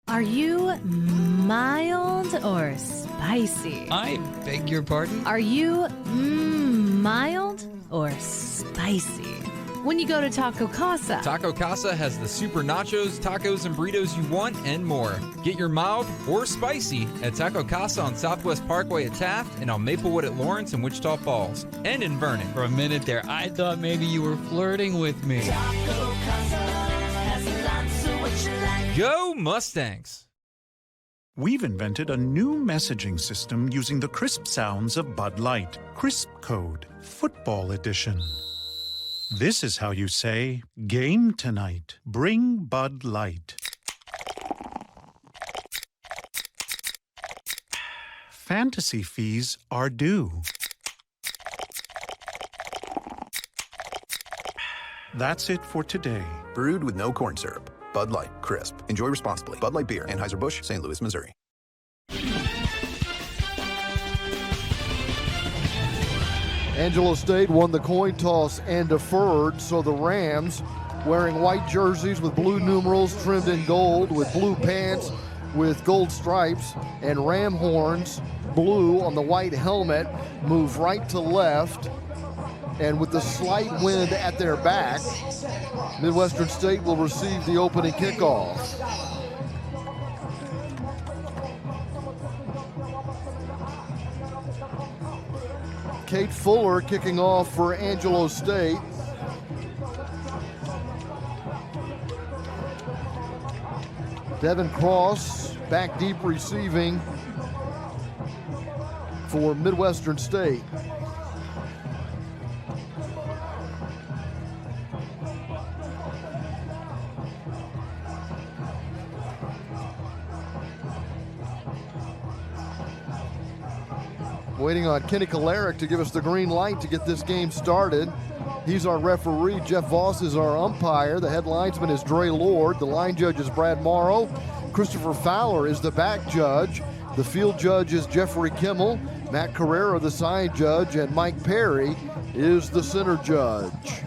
Are you mild or spicy? I beg your pardon? Are you mild or spicy? When you go to Taco Casa. Taco Casa has the super nachos, tacos, and burritos you want and more. Get your mild or spicy at Taco Casa on Southwest Parkway at Taft and on Maplewood at Lawrence and Wichita Falls and in Vernon. For a minute there, I thought maybe you were flirting with me. Taco Casa has lots of what you like. Go Mustangs! We've invented a new messaging system using the crisp sounds of Bud Light. Crisp Code, Football Edition. This is how you say, game tonight. Bring Bud Light. Fantasy fees are due. That's it for today. Brewed with no corn syrup. Bud Light, crisp. Enjoy responsibly. Bud Light Beer, Anheuser-Busch, St. Louis, Missouri. Angelo State won the coin toss and deferred, so the Rams, wearing white jerseys with blue numerals trimmed in gold, with blue pants with gold stripes, and ram horns, blue on the white helmet, move right to left. And with the slight wind at their back, Midwestern State will receive the opening kickoff. Kate Fuller kicking off for Angelo State. Devin Cross back deep receiving for Midwestern State. Waiting on Kenny Kalarick to give us the green light to get this game started. He's our referee. Jeff Voss is our umpire. The head linesman is Dre Lord. The line judge is Brad Morrow. Christopher Fowler is the back judge. The field judge is Jeffrey Kimmel. Matt Carrera, the sign judge, and Mike Perry is the center judge.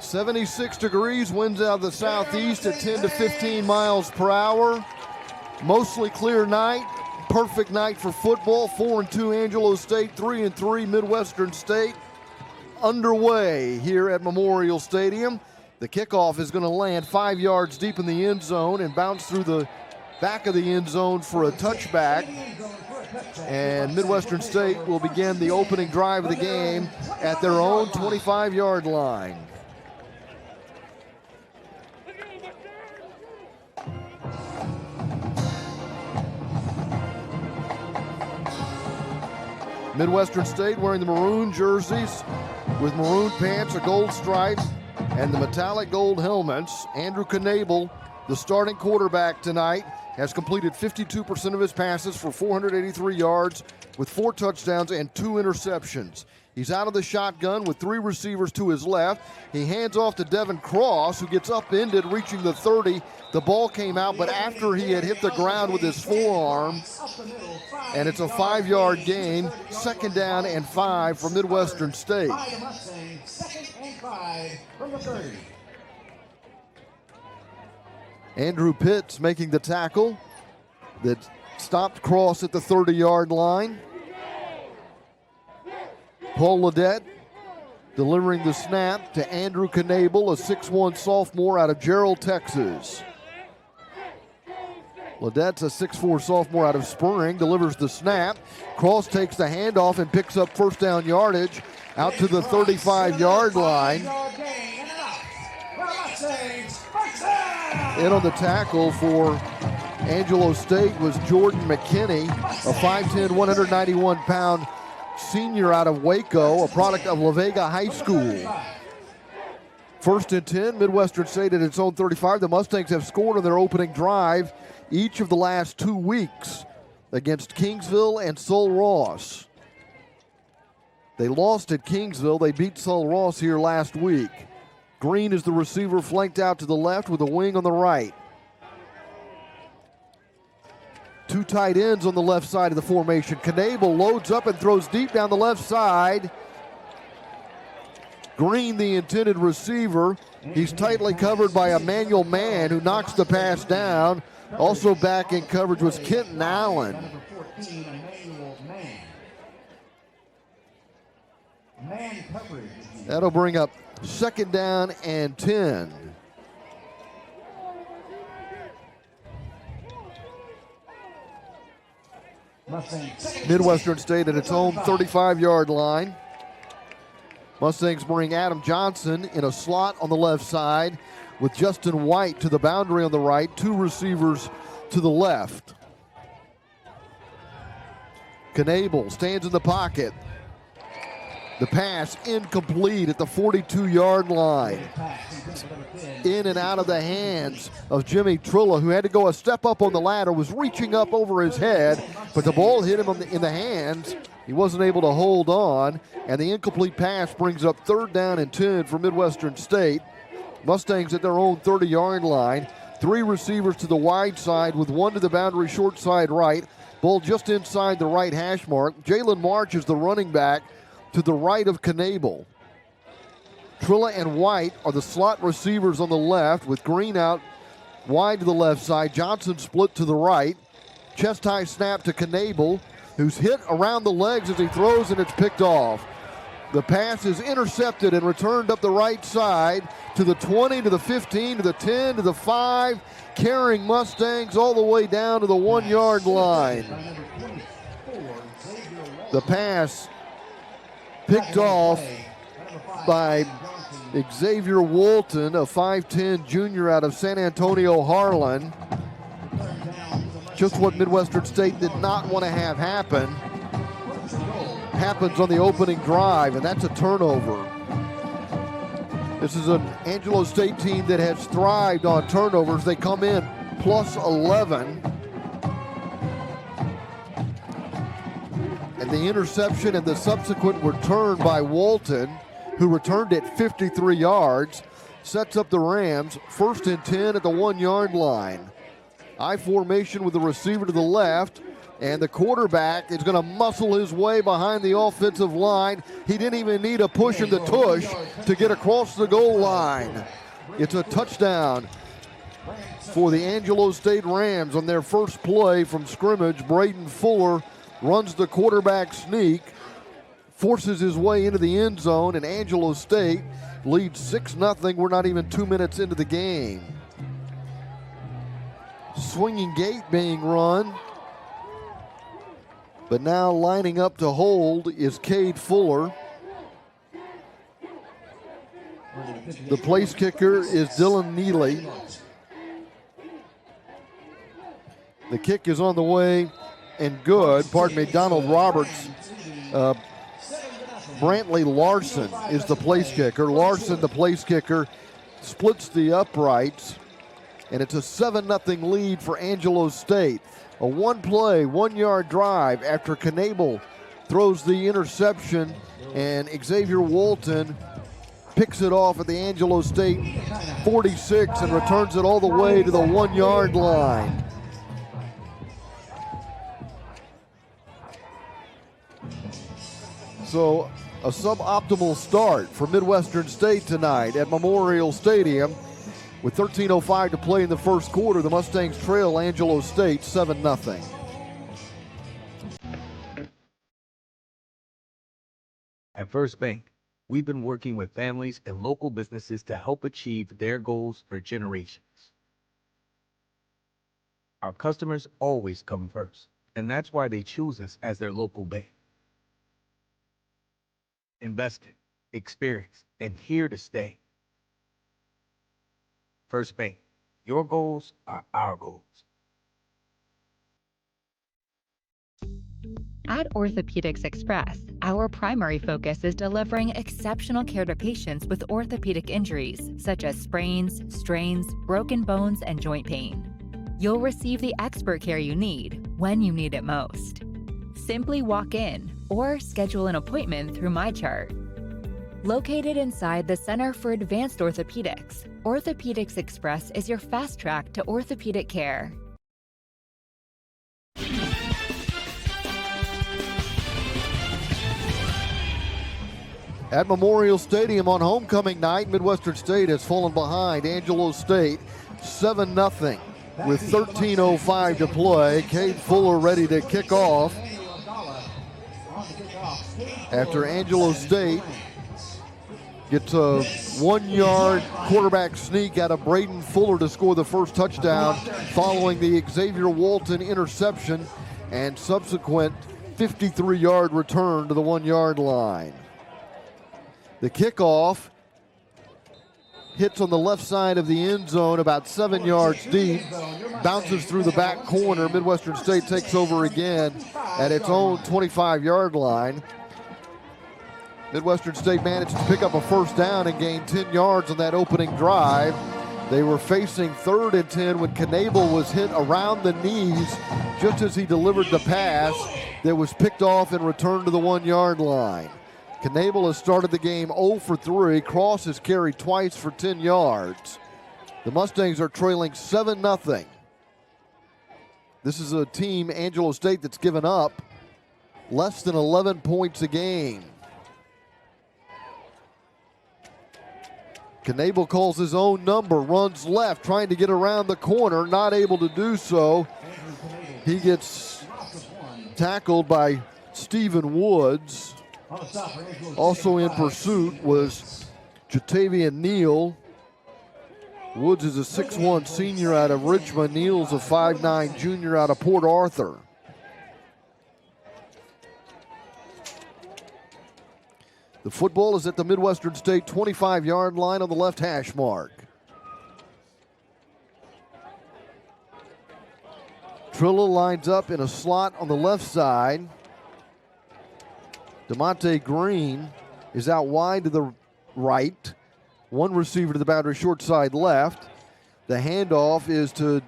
.76 degrees, winds out of the southeast at 10 to 15 miles per hour. Mostly clear night, perfect night for football. 4-2 Angelo State, 3-3 Midwestern State. Underway here at Memorial Stadium. The kickoff is going to land 5 yards deep in the end zone and bounce through the back of the end zone for a touchback. And Midwestern State will begin the opening drive of the game at their own 25-yard line. Midwestern State wearing the maroon jerseys with maroon pants, a gold stripe, and the metallic gold helmets. Andrew Knable, the starting quarterback tonight, has completed 52% of his passes for 483 yards with 4 touchdowns and 2 interceptions. He's out of the shotgun with 3 receivers to his left. He hands off to Devin Cross, who gets upended, reaching the 30. The ball came out, but after he had hit the ground with his forearm, and it's a 5-yard gain. 2nd down and 5 for Midwestern State. 2nd and 5 from the 30. Andrew Pitts making the tackle that stopped Cross at the 30-yard line. Paul Ledette delivering the snap to Andrew Knable, a 6'1 sophomore out of Gerald, Texas. Ledette's a 6'4 sophomore out of Spring, delivers the snap. Cross takes the handoff and picks up first down yardage out to the 35-yard line. In on the tackle for Angelo State was Jordan McKinney, a 5'10", 191-pound senior out of Waco, a product of La Vega High School. 1st and 10, Midwestern State at its own 35. The Mustangs have scored on their opening drive each of the last 2 weeks against Kingsville and Sul Ross. They lost at Kingsville. They beat Sul Ross here last week. Green is the receiver, flanked out to the left with a wing on the right. Two tight ends on the left side of the formation. Knable loads up and throws deep down the left side. Green, the intended receiver. He's tightly covered by Emmanuel Mann, who knocks the pass down. Also back in coverage was Kenton Allen. That'll bring up 2nd down and 10. Midwestern State at its own 35-yard line. Mustangs bring Adam Johnson in a slot on the left side with Justin White to the boundary on the right, 2 receivers to the left. Knable stands in the pocket. The pass incomplete at the 42-yard line. In and out of the hands of Jimmy Trilla, who had to go a step up on the ladder, was reaching up over his head, but the ball hit him in the hands. He wasn't able to hold on, and the incomplete pass brings up 3rd down and 10 for Midwestern State. Mustangs at their own 30-yard line. 3 receivers to the wide side with 1 to the boundary short side right. Ball just inside the right hash mark. Jalen March is the running back to the right of Knable. Trilla and White are the slot receivers on the left, with Green out wide to the left side. Johnson split to the right. Chest high snap to Knable, who's hit around the legs as he throws, and it's picked off. The pass is intercepted and returned up the right side to the 20, to the 15, to the 10, to the 5, carrying Mustangs all the way down to the 1-yard line. The pass picked off by Xavier Walton, a 5'10 junior out of San Antonio Harlan. Just what Midwestern State did not want to have happen happens on the opening drive, and that's a turnover. This is an Angelo State team that has thrived on turnovers. They come in plus 11. And the interception and the subsequent return by Walton, who returned it 53 yards, sets up the Rams 1st and 10 at the 1-yard line. I formation with the receiver to the left, and the quarterback is going to muscle his way behind the offensive line. He didn't even need a push in the tush to get across the goal line. It's a touchdown for the Angelo State Rams on their first play from scrimmage. Braden Fuller runs the quarterback sneak, forces his way into the end zone, and Angelo State leads 6-0. We're not even 2 minutes into the game. Swinging gate being run, but now lining up to hold is Cade Fuller. The place kicker is Dylan Neely. The kick is on the way and good. Pardon me, Donald Roberts. Brantley Larson is the place kicker. Larson, the place kicker, splits the uprights, and it's a 7-0 lead for Angelo State. A 1-play, 1-yard drive after Knable throws the interception, and Xavier Walton picks it off at the Angelo State 46 and returns it all the way to the 1-yard line. So a suboptimal start for Midwestern State tonight at Memorial Stadium. With 13:05 to play in the first quarter, the Mustangs trail Angelo State 7-0. At First Bank, we've been working with families and local businesses to help achieve their goals for generations. Our customers always come first, and that's why they choose us as their local bank. Invested, experienced, and here to stay. First Bank, your goals are our goals. At Orthopedics Express, our primary focus is delivering exceptional care to patients with orthopedic injuries, such as sprains, strains, broken bones, and joint pain. You'll receive the expert care you need when you need it most. Simply walk in or schedule an appointment through MyChart. Located inside the Center for Advanced Orthopedics, Orthopedics Express is your fast track to orthopedic care. At Memorial Stadium on homecoming night, Midwestern State has fallen behind Angelo State 7-0 with 13:05 to play. Cade Fuller ready to kick off after Angelo State gets a 1-yard quarterback sneak out of Braden Fuller to score the first touchdown following the Xavier Walton interception and subsequent 53-yard return to the 1-yard line. The kickoff hits on the left side of the end zone about 7 yards deep, bounces through the back corner. Midwestern State takes over again at its own 25-yard line. Midwestern State managed to pick up a first down and gain 10 yards on that opening drive. They were facing 3rd and 10 when Knable was hit around the knees just as he delivered the pass that was picked off and returned to the 1-yard line. Knable has started the game 0 for 3. Cross has carried twice for 10 yards. The Mustangs are trailing 7-0. This is a team, Angelo State, that's given up less than 11 points a game. Knable calls his own number, runs left, trying to get around the corner, not able to do so. He gets tackled by Stephen Woods. Also in pursuit was Jatavian Neal. Woods is a 6'1 senior out of Richmond. Neal's a 5'9 junior out of Port Arthur. The football is at the Midwestern State 25-yard line on the left hash mark. Trilla lines up in a slot on the left side. DeMonte Green is out wide to the right. One receiver to the boundary, short side left. The handoff is to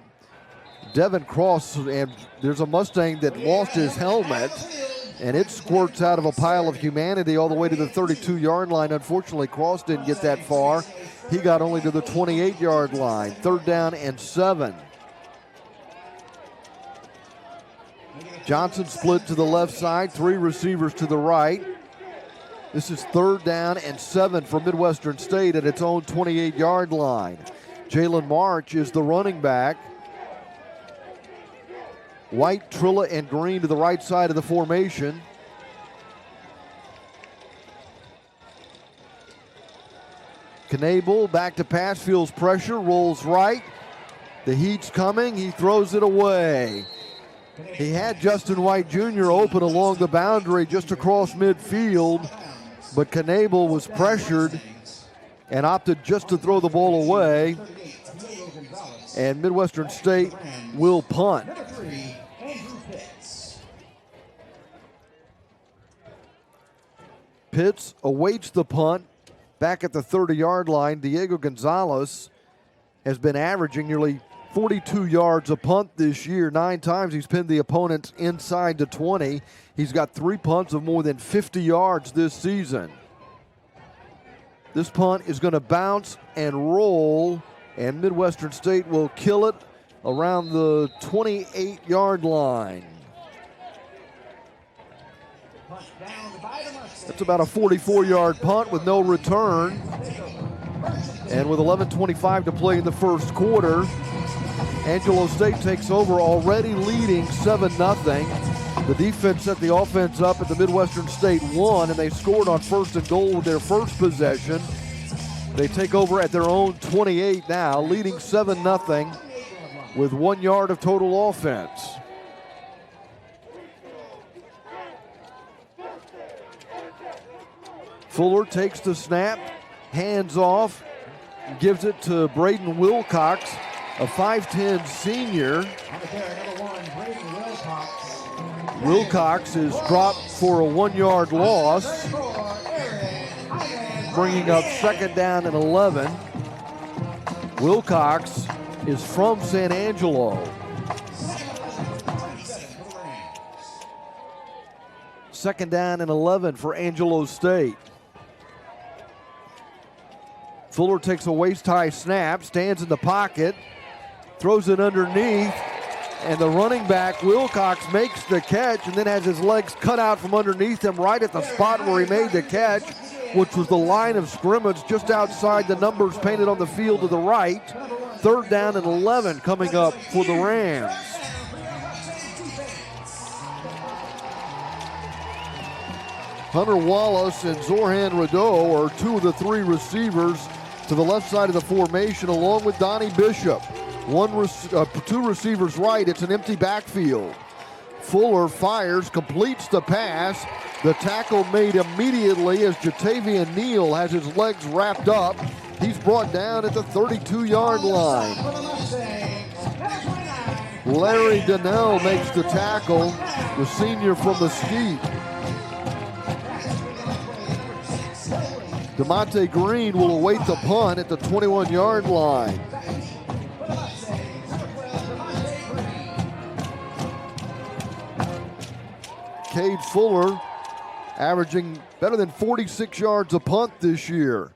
Devin Cross, and there's a Mustang that lost his helmet, and it squirts out of a pile of humanity all the way to the 32-yard line. Unfortunately, Cross didn't get that far. He got only to the 28-yard line. 3rd down and 7. Johnson split to the left side, 3 receivers to the right. This is 3rd down and 7 for Midwestern State at its own 28-yard line. Jalen March is the running back. White, Trilla, and Green to the right side of the formation. Knable back to pass, feels pressure, rolls right. The heat's coming, he throws it away. He had Justin White Jr. open along the boundary just across midfield, but Knable was pressured and opted just to throw the ball away. And Midwestern State will punt. Pitts awaits the punt back at the 30-yard line. Diego Gonzalez has been averaging nearly 42 yards a punt this year. 9 times he's pinned the opponents inside the 20. He's got 3 punts of more than 50 yards this season. This punt is going to bounce and roll, and Midwestern State will kill it around the 28-yard line. That's about a 44-yard punt with no return. And with 11:25 to play in the first quarter, Angelo State takes over, already leading 7-0. The defense set the offense up at the Midwestern State 1, and they scored on 1st and goal with their first possession. They take over at their own 28 now, leading 7-0 with 1 yard of total offense. Fuller takes the snap, hands off, gives it to Braden Wilcox, a 5'10 senior. Wilcox is dropped for a 1 yard loss, bringing up 2nd down and 11. Wilcox is from San Angelo. 2nd down and 11 for Angelo State. Fuller takes a waist-high snap, stands in the pocket, throws it underneath, and the running back, Wilcox, makes the catch and then has his legs cut out from underneath him right at the spot where he made the catch. which was the line of scrimmage just outside the numbers painted on the field to the right. 3rd down and 11 coming up for the Rams. Hunter Wallace and Zorhan Rado are 2 of the 3 receivers to the left side of the formation, along with Donnie Bishop. 2 receivers right. It's an empty backfield. Fuller fires, completes the pass. The tackle made immediately as Jatavian Neal has his legs wrapped up. He's brought down at the 32-yard line. Larry Donnell makes the tackle, the senior from Mesquite. DeMonte Green will await the punt at the 21-yard line. Cade Fuller averaging better than 46 yards a punt this year.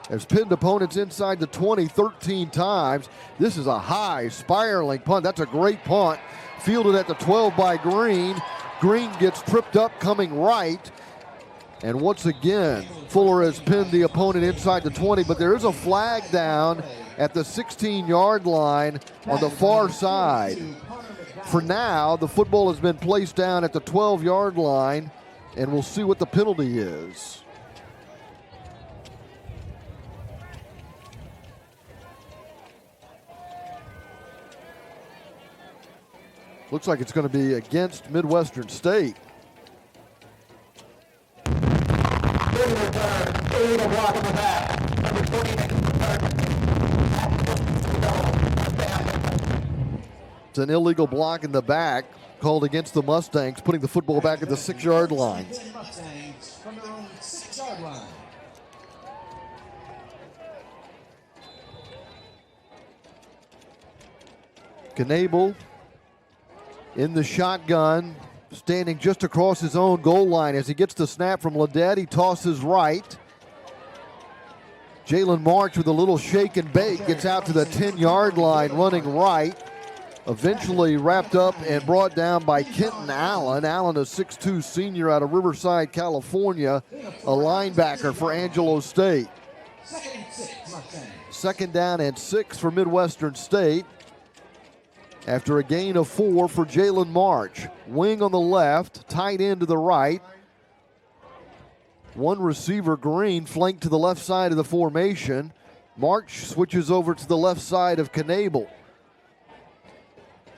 Has pinned opponents inside the 20 13 times. This is a high spiraling punt. That's a great punt. Fielded at the 12 by Green. Green gets tripped up coming right. And once again, Fuller has pinned the opponent inside the 20, but there is a flag down at the 16-yard line on the far side. For now, the football has been placed down at the 12-yard line, and we'll see what the penalty is. Looks like it's going to be against Midwestern State. It's an illegal block in the back called against the Mustangs, putting the football back at the 6-yard line. Knable in the shotgun, standing just across his own goal line. As he gets the snap from Ledet, he tosses right. Jalen March with a little shake and bake gets out to the 10-yard line running right. Eventually wrapped up and brought down by Kenton Allen. Allen, a 6'2 senior out of Riverside, California, a linebacker for Angelo State. 2nd down and 6 for Midwestern State. After a gain of 4 for Jalen March. Wing on the left, tight end to the right. One receiver, Green, flanked to the left side of the formation. March switches over to the left side of Knable.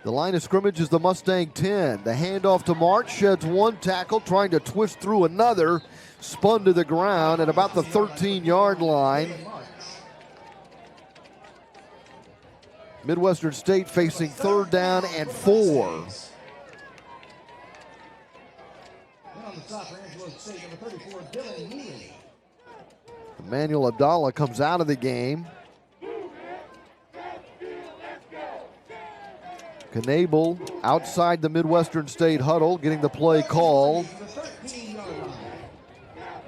The line of scrimmage is the Mustang 10. The handoff to March, sheds one tackle, trying to twist through another. Spun to the ground at about the 13-yard line. Midwestern State facing 3rd down and 4. Emmanuel Abdallah comes out of the game. Knable outside the Midwestern State huddle, getting the play called.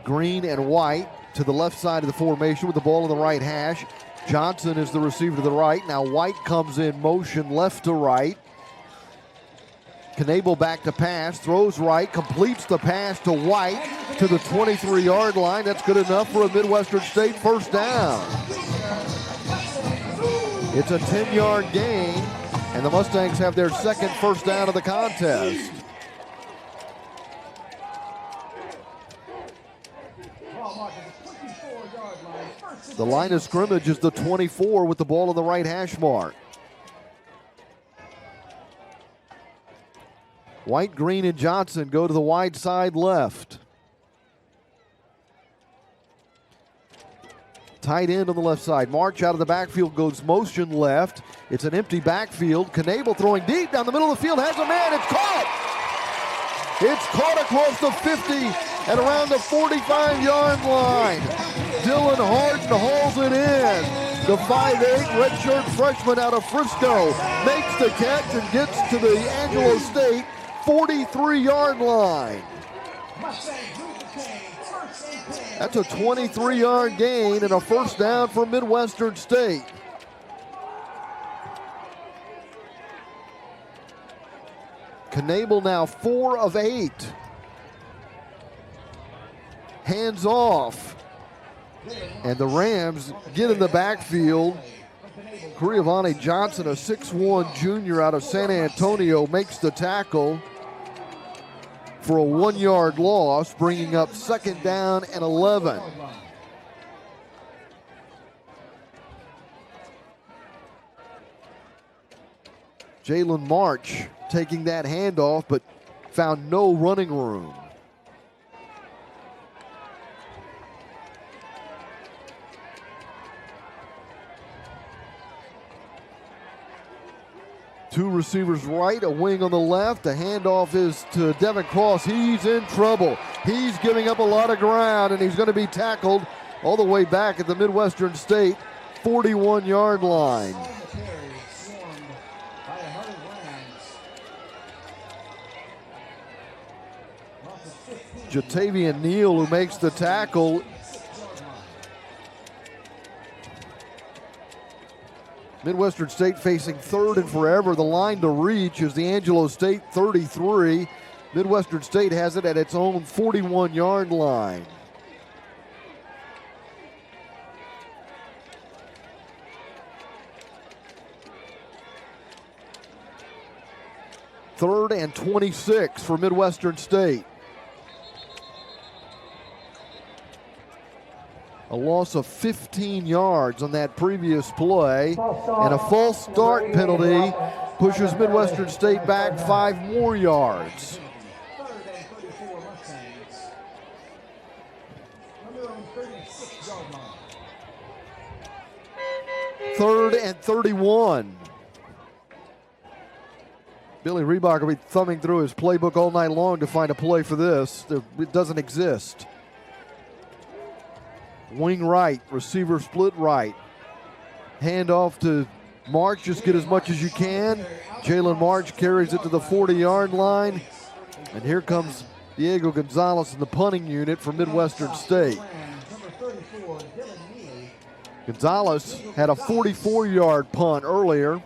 Green and White to the left side of the formation with the ball in the right hash. Johnson is the receiver to the right. Now White comes in motion left to right. Knable back to pass, throws right, completes the pass to White to the 23-yard line. That's good enough for a Midwestern State 1st down. It's a 10-yard gain, and the Mustangs have their 2nd 1st down of the contest. The line of scrimmage is the 24 with the ball on the right hash mark. White, Green, and Johnson go to the wide side left. Tight end on the left side. March out of the backfield goes motion left. It's an empty backfield. Knable throwing deep down the middle of the field. Has a man. It's caught. It's caught across the 50 and around the 45-yard line. Dylan Harden hauls it in. The 5'8 redshirt freshman out of Frisco makes the catch and gets to the Angelo State 43-yard line. That's a 23-yard gain and a 1st down for Midwestern State. Knable now 4 of 8. Hands off. And the Rams get in the backfield. Giovanni Johnson, a 6'1 junior out of San Antonio, makes the tackle for a 1-yard loss, bringing up 2nd down and 11. Jalen March taking that handoff, but found no running room. Two receivers right, a wing on the left. The handoff is to Devin Cross. He's in trouble. He's giving up a lot of ground, and he's going to be tackled all the way back at the Midwestern State 41-yard line. Jatavian Neal, who makes the tackle. Midwestern State facing 3rd and forever. The line to reach is the Angelo State 33. Midwestern State has it at its own 41-yard line. Third and 26 for Midwestern State. A loss of 15 yards on that previous play, and a false start penalty pushes Midwestern State back 5 more yards. Third and 31. Billy Reebok will be thumbing through his playbook all night long to find a play for this. It doesn't exist. Wing right, receiver split right. Hand off to March, just get as much as you can. Jalen March carries it to the 40-yard line. And here comes Diego Gonzalez in the punting unit for Midwestern State. Gonzalez had a 44-yard punt earlier.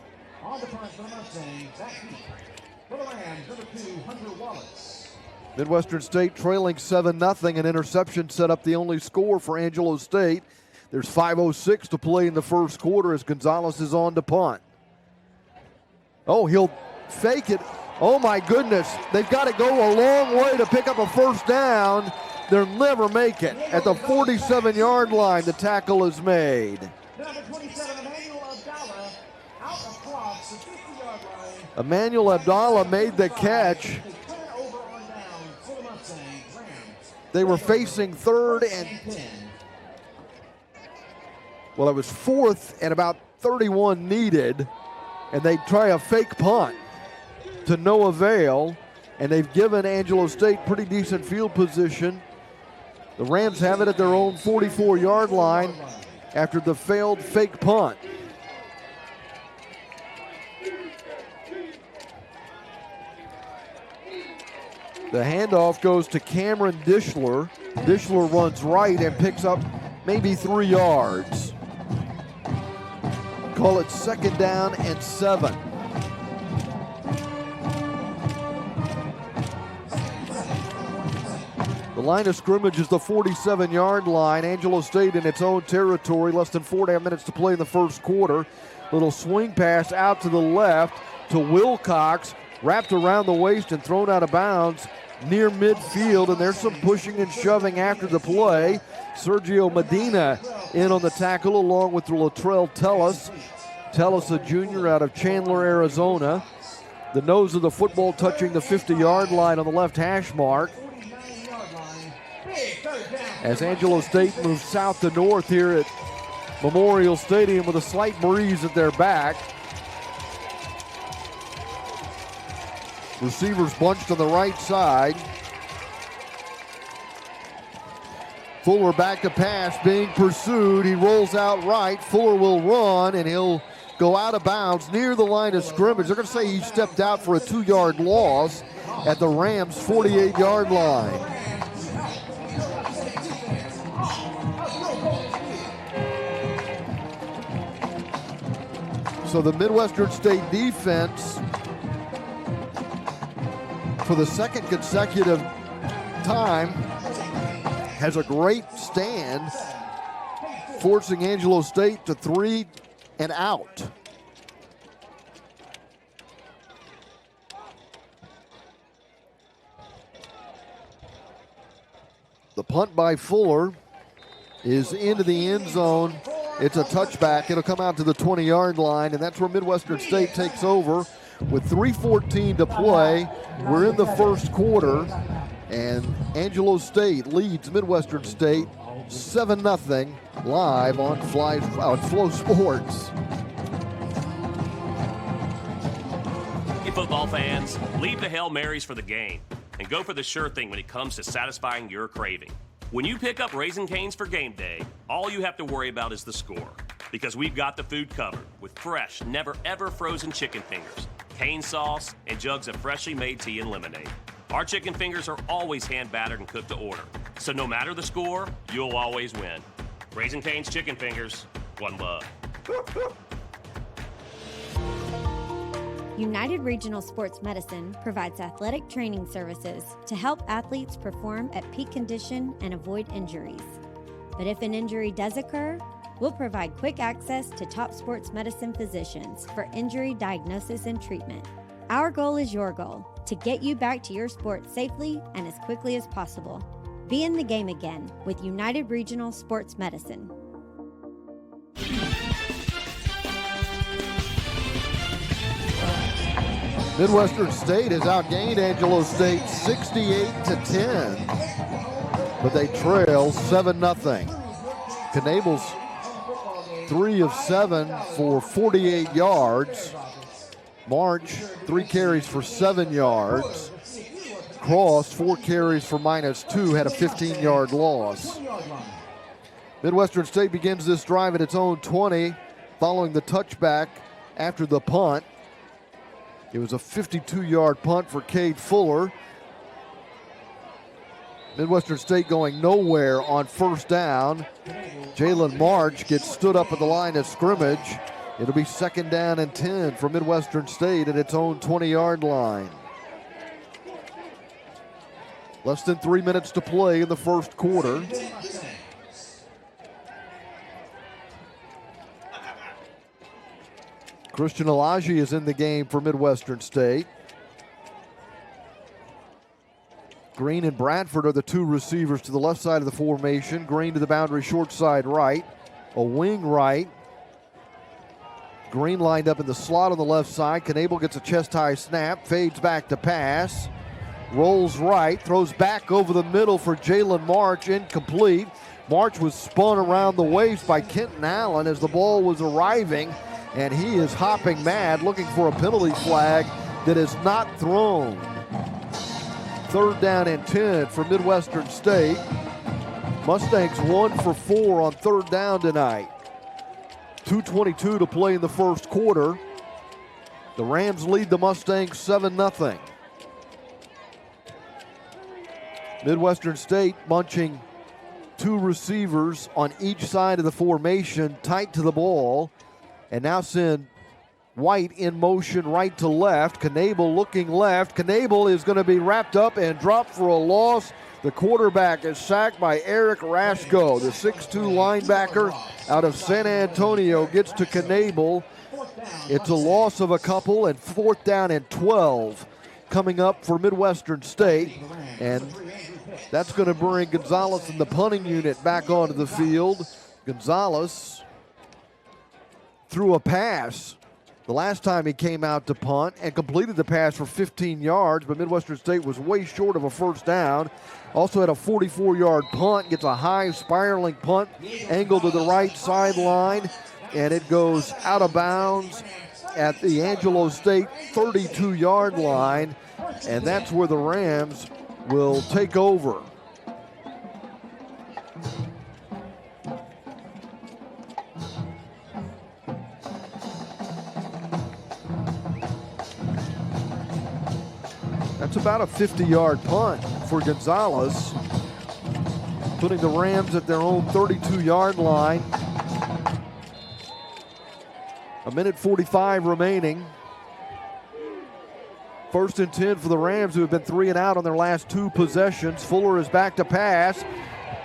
Midwestern State trailing 7-0. An interception set up the only score for Angelo State. There's 5:06 to play in the first quarter as Gonzalez is on to punt. Oh, he'll fake it. Oh my goodness. They've got to go a long way to pick up a first down. They'll never make it. At the 47-yard line, the tackle is made. Number 27, Emmanuel Abdallah, out across the 50-yard line. Emmanuel Abdallah made the catch. They were facing 3rd and, well, it was 4th and about 31 needed, and they try a fake punt to no avail, and they've given Angelo State pretty decent field position. The Rams have it at their own 44-yard line after the failed fake punt. The handoff goes to Cameron Dishler. Dishler runs right and picks up maybe 3 yards. Call it 2nd down and 7. The line of scrimmage is the 47-yard line. Angelo State in its own territory. Less than 4.5 minutes to play in the first quarter. Little swing pass out to the left to Wilcox. Wrapped around the waist and thrown out of bounds near midfield, and there's some pushing and shoving after the play. Sergio Medina in on the tackle along with Latrell Tellis. Tellis, a junior out of Chandler, Arizona. The nose of the football touching the 50-yard line on the left hash mark. As Angelo State moves south to north here at Memorial Stadium with a slight breeze at their back. Receivers bunched on the right side. Fuller back to pass, being pursued. He rolls out right. Fuller will run, and he'll go out of bounds near the line of scrimmage. They're going to say he stepped out for a 2-yard loss at the Rams' 48-yard line. So the Midwestern State defense, for the second consecutive time, has a great stand forcing Angelo State to 3 and out. The punt by Fuller is into the end zone. It's a touchback. It'll come out to the 20-yard line, and that's where Midwestern State takes over with 3:14 to play. We're in the first quarter, and Angelo State leads Midwestern State 7-0 live on Flo Sports. Hey, football fans, leave the Hail Marys for the game and go for the sure thing when it comes to satisfying your craving. When you pick up Raising Cane's for game day, all you have to worry about is the score, because we've got the food covered with fresh, never ever frozen chicken fingers, cane sauce, and jugs of freshly made tea and lemonade. Our chicken fingers are always hand battered and cooked to order, so no matter the score, you'll always win. Raising Cane's chicken fingers, one love. United Regional Sports Medicine provides athletic training services to help athletes perform at peak condition and avoid injuries. But if an injury does occur, we'll provide quick access to top sports medicine physicians for injury diagnosis and treatment. Our goal is your goal, to get you back to your sport safely and as quickly as possible. Be in the game again with United Regional Sports Medicine. Midwestern State has outgained Angelo State 68-10, but they trail 7-0. Knable's 3 of 7 for 48 yards. March, 3 carries for 7 yards. Cross, 4 carries for -2, had a 15-yard loss. Midwestern State begins this drive at its own 20, following the touchback after the punt. It was a 52-yard punt for Cade Fuller. Midwestern State going nowhere on first down. Jalen March gets stood up at the line of scrimmage. It'll be 2nd down and 10 for Midwestern State at its own 20-yard line. Less than 3 minutes to play in the first quarter. Christian Alaji is in the game for Midwestern State. Green and Bradford are the 2 receivers to the left side of the formation. Green to the boundary, short side right. A wing right. Green lined up in the slot on the left side. Knable gets a chest-high snap, fades back to pass. Rolls right, throws back over the middle for Jalen March, incomplete. March was spun around the waist by Kenton Allen as the ball was arriving, and he is hopping mad, looking for a penalty flag that is not thrown. 3rd down and 10 for Midwestern State. Mustangs 1 for 4 on 3rd down tonight. 2:22 to play in the first quarter. The Rams lead the Mustangs 7-0. Midwestern State bunching 2 receivers on each side of the formation, tight to the ball, and now send White in motion right to left. Knable looking left. Knable is going to be wrapped up and dropped for a loss. The quarterback is sacked by Eric Rasko. The 6'2 linebacker out of San Antonio gets to Knable. It's a loss of a couple, and 4th down and 12 coming up for Midwestern State. And that's going to bring Gonzalez and the punting unit back onto the field. Gonzalez threw a pass the last time he came out to punt and completed the pass for 15 yards, but Midwestern State was way short of a first down. Also had a 44-yard punt, gets a high spiraling punt, angled to the right sideline, and it goes out of bounds at the Angelo State 32-yard line, and that's where the Rams will take over. That's about a 50-yard punt for Gonzalez, putting the Rams at their own 32-yard line. 1:45 remaining. 1st and 10 for the Rams, who have been 3 and out on their last 2 possessions. Fuller is back to pass.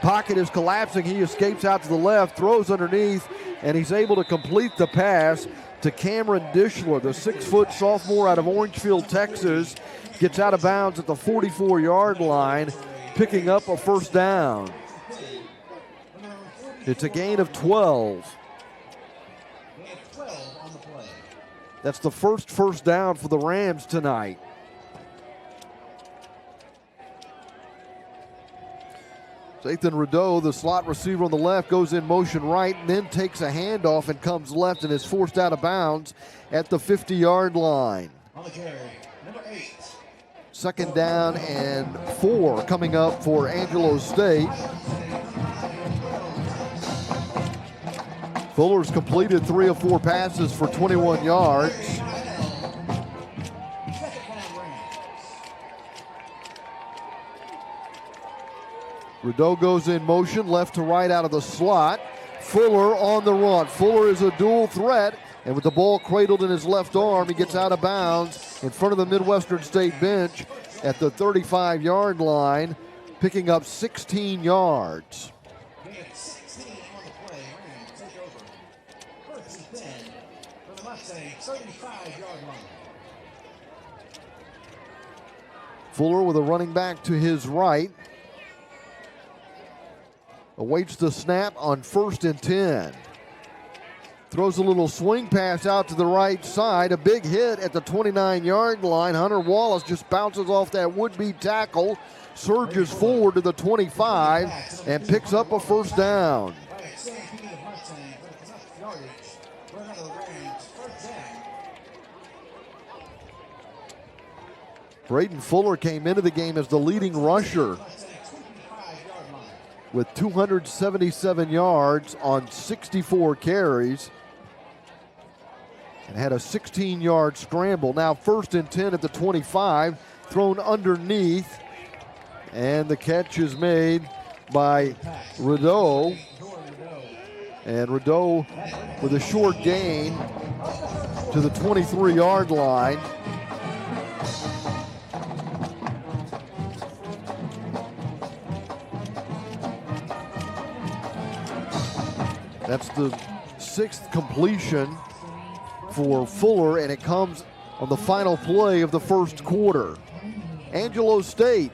Pocket is collapsing. He escapes out to the left, throws underneath, and he's able to complete the pass to Cameron Dishler, the 6-foot sophomore out of Orangefield, Texas. Gets out of bounds at the 44-yard line, picking up a first down. It's a gain of 12. That's the first down for the Rams tonight. Zathan Rideau, the slot receiver on the left, goes in motion right and then takes a handoff and comes left and is forced out of bounds at the 50-yard line. On the carry, number 8. Second down and 4 coming up for Angelo State. Fuller's completed 3 of 4 passes for 21 yards. Rideau goes in motion, left to right out of the slot. Fuller on the run. Fuller is a dual threat, and with the ball cradled in his left arm, he gets out of bounds in front of the Midwestern State bench at the 35-yard line, picking up 16 yards. 16 on the play. Rams take over. First and 10 for the Mustangs, 35-yard line. Fuller with a running back to his right. Awaits the snap on 1st and 10. Throws a little swing pass out to the right side. A big hit at the 29-yard line. Hunter Wallace just bounces off that would-be tackle, surges forward to the 25, and picks up a first down. Braden Fuller came into the game as the leading rusher with 277 yards on 64 carries and had a 16-yard scramble. Now 1st and 10 at the 25, thrown underneath, and the catch is made by Rideau. And Rideau with a short gain to the 23-yard line. That's the 6th completion for Fuller, and it comes on the final play of the first quarter. Angelo State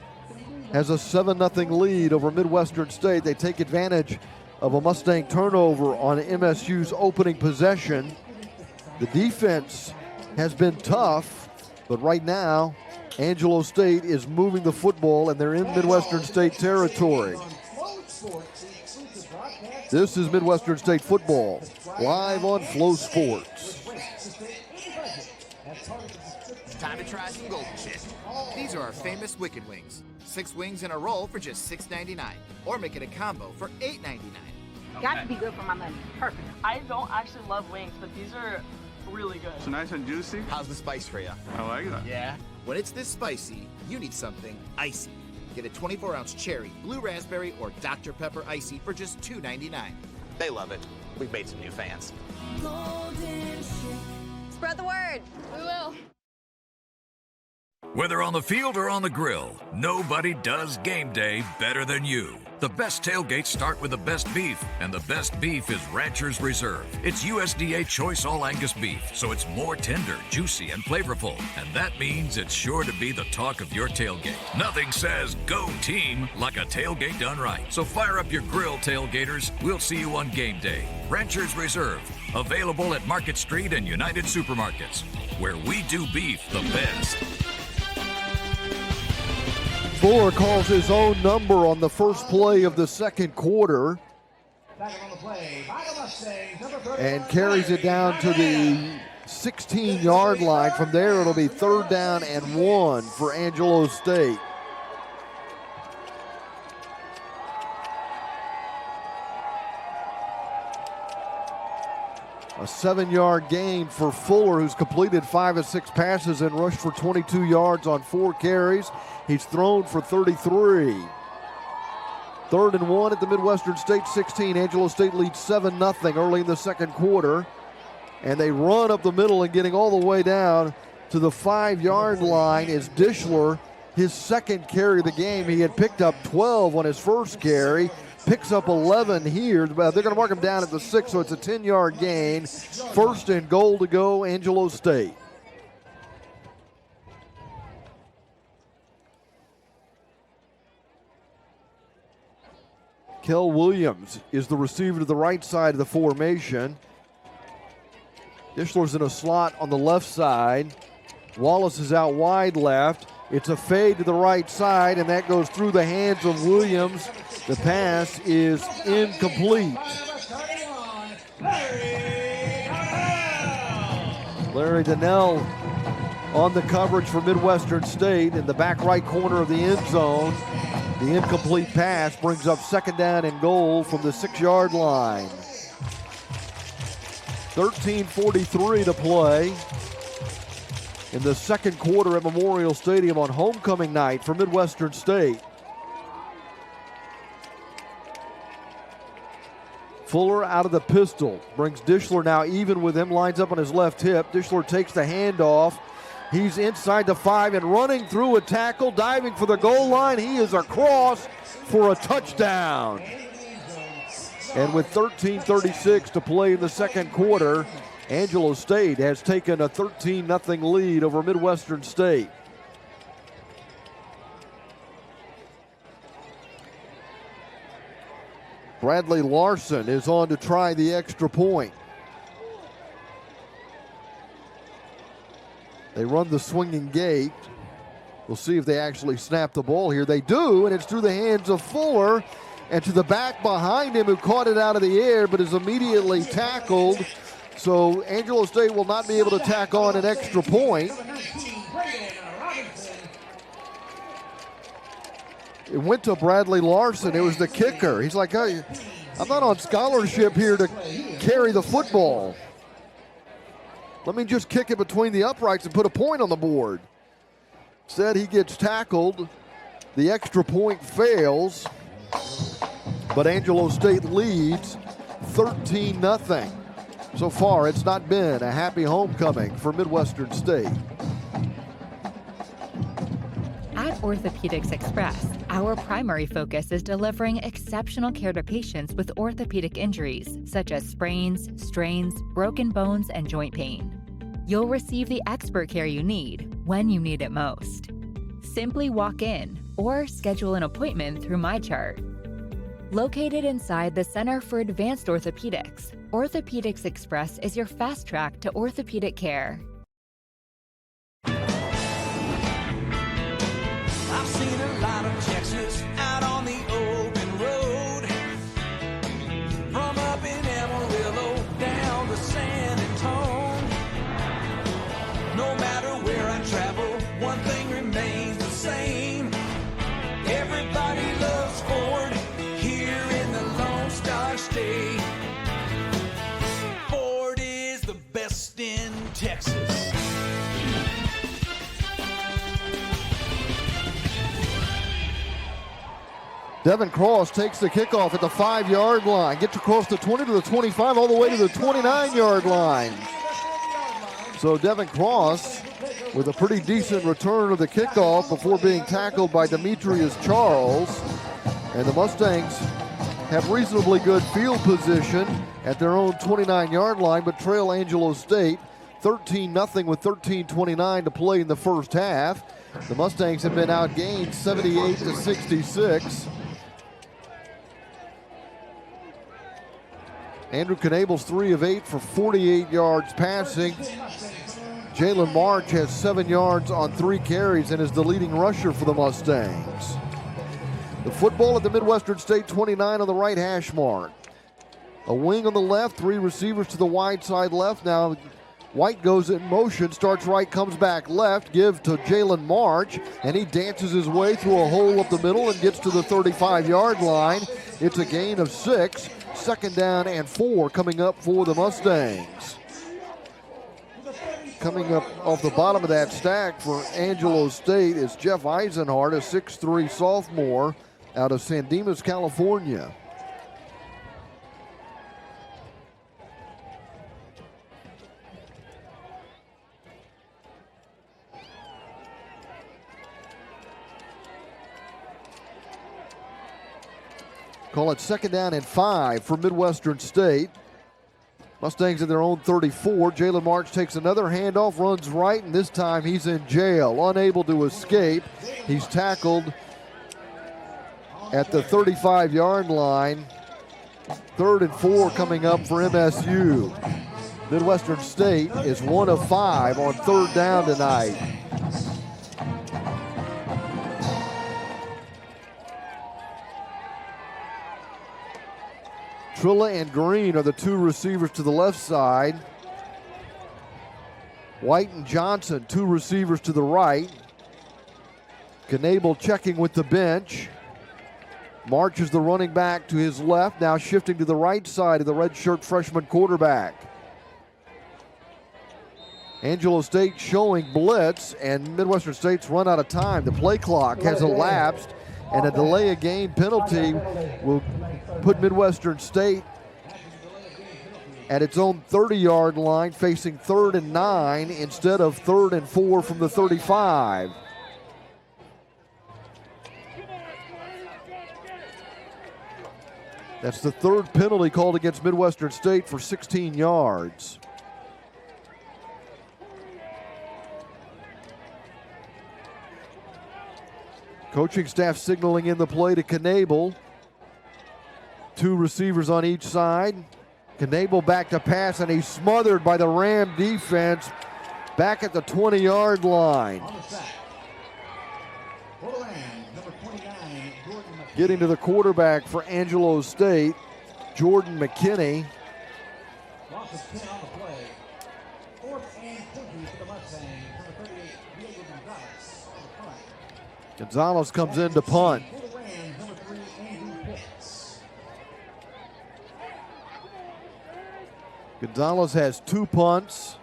has a 7-0 lead over Midwestern State. They take advantage of a Mustang turnover on MSU's opening possession. The defense has been tough, but right now, Angelo State is moving the football, and they're in Midwestern State territory. This is Midwestern State football, live on Flo Sports. It's time to try some Golden Shit. These are our famous Wicked Wings. 6 wings in a roll for just $6.99. Or make it a combo for $8.99. Got to be good for my money. Perfect. I don't actually love wings, but these are really good. It's nice and juicy. How's the spice for you? I like that. Yeah. When it's this spicy, you need something icy. Get a 24-ounce cherry, blue raspberry, or Dr. Pepper icy for just $2.99. They love it. We've made some new fans. Spread the word. We will. Whether on the field or on the grill, nobody does game day better than you. The best tailgates start with the best beef, and the best beef is Rancher's Reserve. It's USDA Choice All Angus beef, so it's more tender, juicy, and flavorful. And that means it's sure to be the talk of your tailgate. Nothing says go team like a tailgate done right. So fire up your grill, tailgaters. We'll see you on game day. Rancher's Reserve, available at Market Street and United Supermarkets, where we do beef the best. Fuller calls his own number on the first play of the second quarter and carries it down to the 16-yard line. From there, it'll be 3rd down and 1 for Angelo State. A 7-yard gain for Fuller, who's completed 5 of 6 passes and rushed for 22 yards on 4 carries. He's thrown for 33. 3rd and 1 at the Midwestern State 16. Angelo State leads 7-0 early in the second quarter. And they run up the middle, and getting all the way down to the 5-yard line is Dishler, his second carry of the game. He had picked up 12 on his first carry. picks up 11 here. They're going to mark him down at the 6, so it's a 10-yard gain. 1st and goal to go, Angelo State. Kel Williams is the receiver to the right side of the formation. Dishler's in a slot on the left side. Wallace is out wide left. It's a fade to the right side, and that goes through the hands of Williams. The pass is incomplete. Larry Donnell on the coverage for Midwestern State in the back right corner of the end zone. The incomplete pass brings up 2nd down and goal from the 6-yard line. 13:43 to play in the 2nd quarter at Memorial Stadium on homecoming night for Midwestern State. Fuller out of the pistol, brings Dishler now even with him, lines up on his left hip. Dishler takes the handoff. He's inside the 5 and running through a tackle, diving for the goal line. He is across for a touchdown. And with 13:36 to play in the 2nd quarter, Angelo State has taken a 13-0 lead over Midwestern State. Bradley Larson is on to try the extra point. They run the swinging gate. We'll see if they actually snap the ball here. They do, and it's through the hands of Fuller and to the back behind him, who caught it out of the air but is immediately tackled. So Angelo State will not be able to tack on an extra point. It went to Bradley Larson. It was the kicker. He's like, hey, I'm not on scholarship here to carry the football. Let me just kick it between the uprights and put a point on the board. Instead, he gets tackled. The extra point fails. But Angelo State leads 13-0. So far, it's not been a happy homecoming for Midwestern State. At Orthopedics Express, our primary focus is delivering exceptional care to patients with orthopedic injuries, such as sprains, strains, broken bones, and joint pain. You'll receive the expert care you need when you need it most. Simply walk in or schedule an appointment through MyChart. Located inside the Center for Advanced Orthopedics, Orthopedics Express is your fast track to orthopedic care. I've seen a lot of Texas out on the open road. From up in Amarillo down to San Antonio. No matter where I travel, one thing remains the same. Everybody loves Ford here in the Lone Star State. Ford is the best in Texas. Devin Cross takes the kickoff at the 5-yard line, gets across the 20 to the 25, all the way to the 29-yard line. So Devin Cross with a pretty decent return of the kickoff before being tackled by Demetrius Charles. And the Mustangs have reasonably good field position at their own 29-yard line, but trail Angelo State 13-0 with 13:29 to play in the first half. The Mustangs have been outgained 78-66. Andrew Knable's 3 of 8 for 48 yards passing. Jalen March has 7 yards on 3 carries and is the leading rusher for the Mustangs. The football at the Midwestern State 29 on the right hash mark. A wing on the left, 3 receivers to the wide side left. Now White goes in motion, starts right, comes back left, give to Jalen March, and he dances his way through a hole up the middle and gets to the 35-yard line. It's a gain of 6. 2nd down and 4 coming up for the Mustangs. Coming up off the bottom of that stack for Angelo State is Jeff Eisenhart, a 6'3 sophomore out of San Dimas, California. Call it 2nd down and 5 for Midwestern State. Mustangs at their own 34. Jalen March takes another handoff, runs right, and this time he's in jail, unable to escape. He's tackled at the 35-yard line. 3rd and 4 coming up for MSU. Midwestern State is 1 of 5 on 3rd down tonight. Trilla and Green are the 2 receivers to the left side. White and Johnson, 2 receivers to the right. Knable checking with the bench. March is the running back to his left, now shifting to the right side of the redshirt freshman quarterback. Angelo State showing blitz, and Midwestern State's run out of time. The play clock has elapsed, and a delay of game penalty will put Midwestern State at its own 30-yard line, facing 3rd and 9 instead of 3rd and 4 from the 35. That's the 3rd penalty called against Midwestern State for 16 yards. Coaching staff signaling in the play to Knable. 2 receivers on each side. Knable back to pass, and he's smothered by the Ram defense back at the 20-yard line. Getting to the quarterback for Angelo State, Jordan McKinney. Loss of 10 on the play. 4th and 20 for the Mustangs. Number 38, Diego Gonzalez on the punt. Gonzalez comes in to punt. For the Rams, number 3, Andrew Pitts. Gonzalez has 2 punts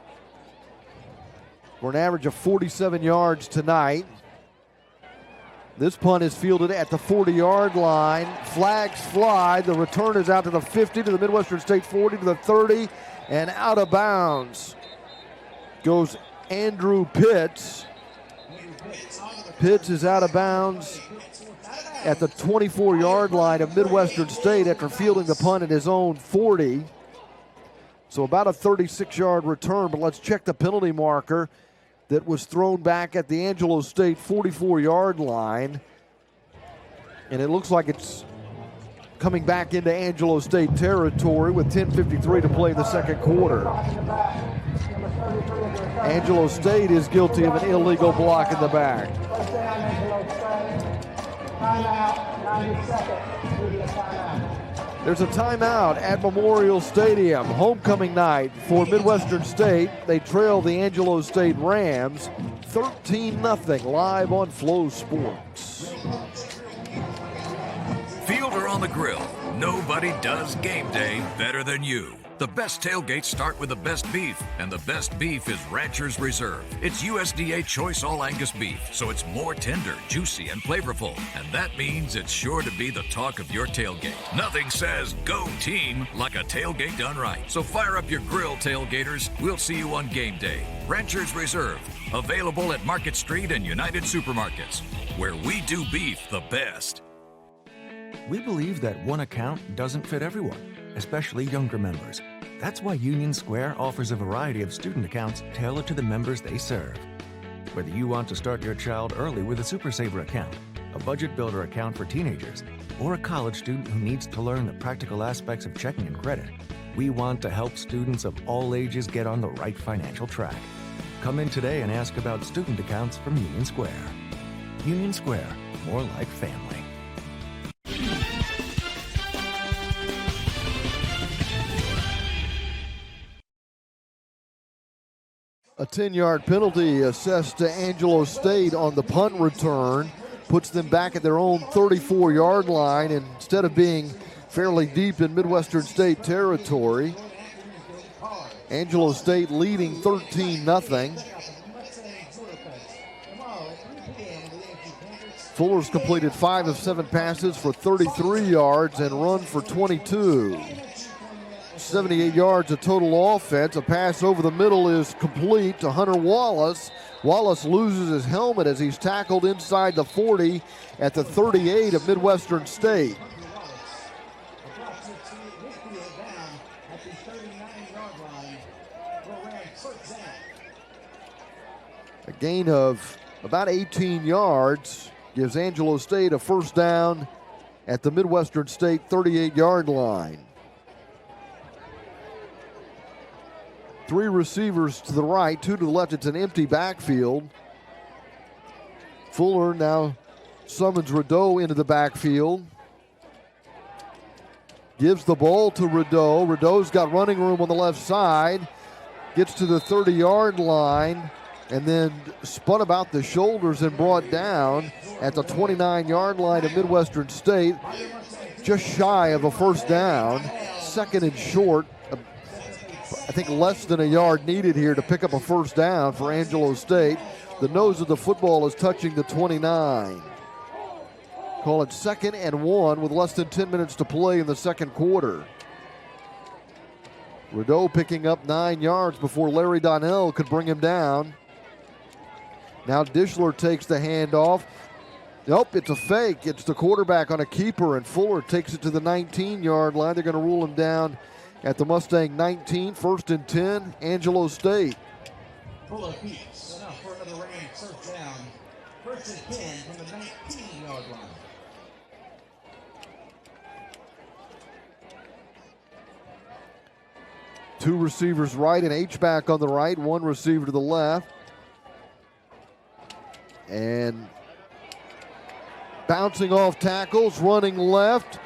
for an average of 47 yards tonight. This punt is fielded at the 40-yard line. Flags fly. The return is out to the 50, to the Midwestern State 40, to the 30, and out of bounds goes Andrew Pitts. Pitts is out of bounds at the 24-yard line of Midwestern State after fielding the punt at his own 40. So about a 36-yard return, but let's check the penalty marker that was thrown back at the Angelo State 44-yard line. And it looks like it's coming back into Angelo State territory with 10:53 to play in the second quarter. Angelo State is guilty of an illegal block in the back. There's a timeout at Memorial Stadium. Homecoming night for Midwestern State. They trail the Angelo State Rams 13-0 live on Flo Sports. Fielder on the Grill. Nobody does game day better than you. The best tailgates start with the best beef, and the best beef is Rancher's Reserve. It's USDA Choice All Angus beef, so it's more tender, juicy, and flavorful. And that means it's sure to be the talk of your tailgate. Nothing says go team like a tailgate done right. So fire up your grill, tailgaters. We'll see you on game day. Rancher's Reserve, available at Market Street and United Supermarkets, where we do beef the best. We believe that one account doesn't fit everyone, especially younger members. That's why Union Square offers a variety of student accounts tailored to the members they serve. Whether you want to start your child early with a Super Saver account, a budget builder account for teenagers, or a college student who needs to learn the practical aspects of checking and credit, we want to help students of all ages get on the right financial track. Come in today and ask about student accounts from Union Square. Union Square, more like family. A 10-yard penalty assessed to Angelo State on the punt return puts them back at their own 34-yard line, and instead of being fairly deep in Midwestern State territory. Angelo State leading 13-0. Fuller's completed 5 of 7 passes for 33 yards and run for 22. 78 yards of total offense. A pass over the middle is complete to Hunter Wallace. Wallace loses his helmet as he's tackled inside the 40 at the 38 of Midwestern State. gain of about 18 yards gives Angelo State a first down at the Midwestern State 38-yard line. 3 receivers to the right, 2 to the left. It's an empty backfield. Fuller now summons Rideau into the backfield. Gives the ball to Rideau. Rideau's got running room on the left side. Gets to the 30-yard line and then spun about the shoulders and brought down at the 29-yard line of Midwestern State. Just shy of a first down. Second and short. I think less than a yard needed here to pick up a first down for Angelo State. The nose of the football is touching the 29. Call it 2nd and 1 with less than 10 minutes to play in the second quarter. Rideau picking up 9 yards before Larry Donnell could bring him down. Now Dishler takes the handoff. Nope, it's a fake. It's the quarterback on a keeper, and Fuller takes it to the 19-yard line. They're going to rule him down at the Mustang 19, 1st and 10, Angelo State. Fuller beats. Enough for another Ram first down. 1st and 10 from the 19-yard line. Two receivers right, an H-back on the right, 1 receiver to the left. And bouncing off tackles, running left,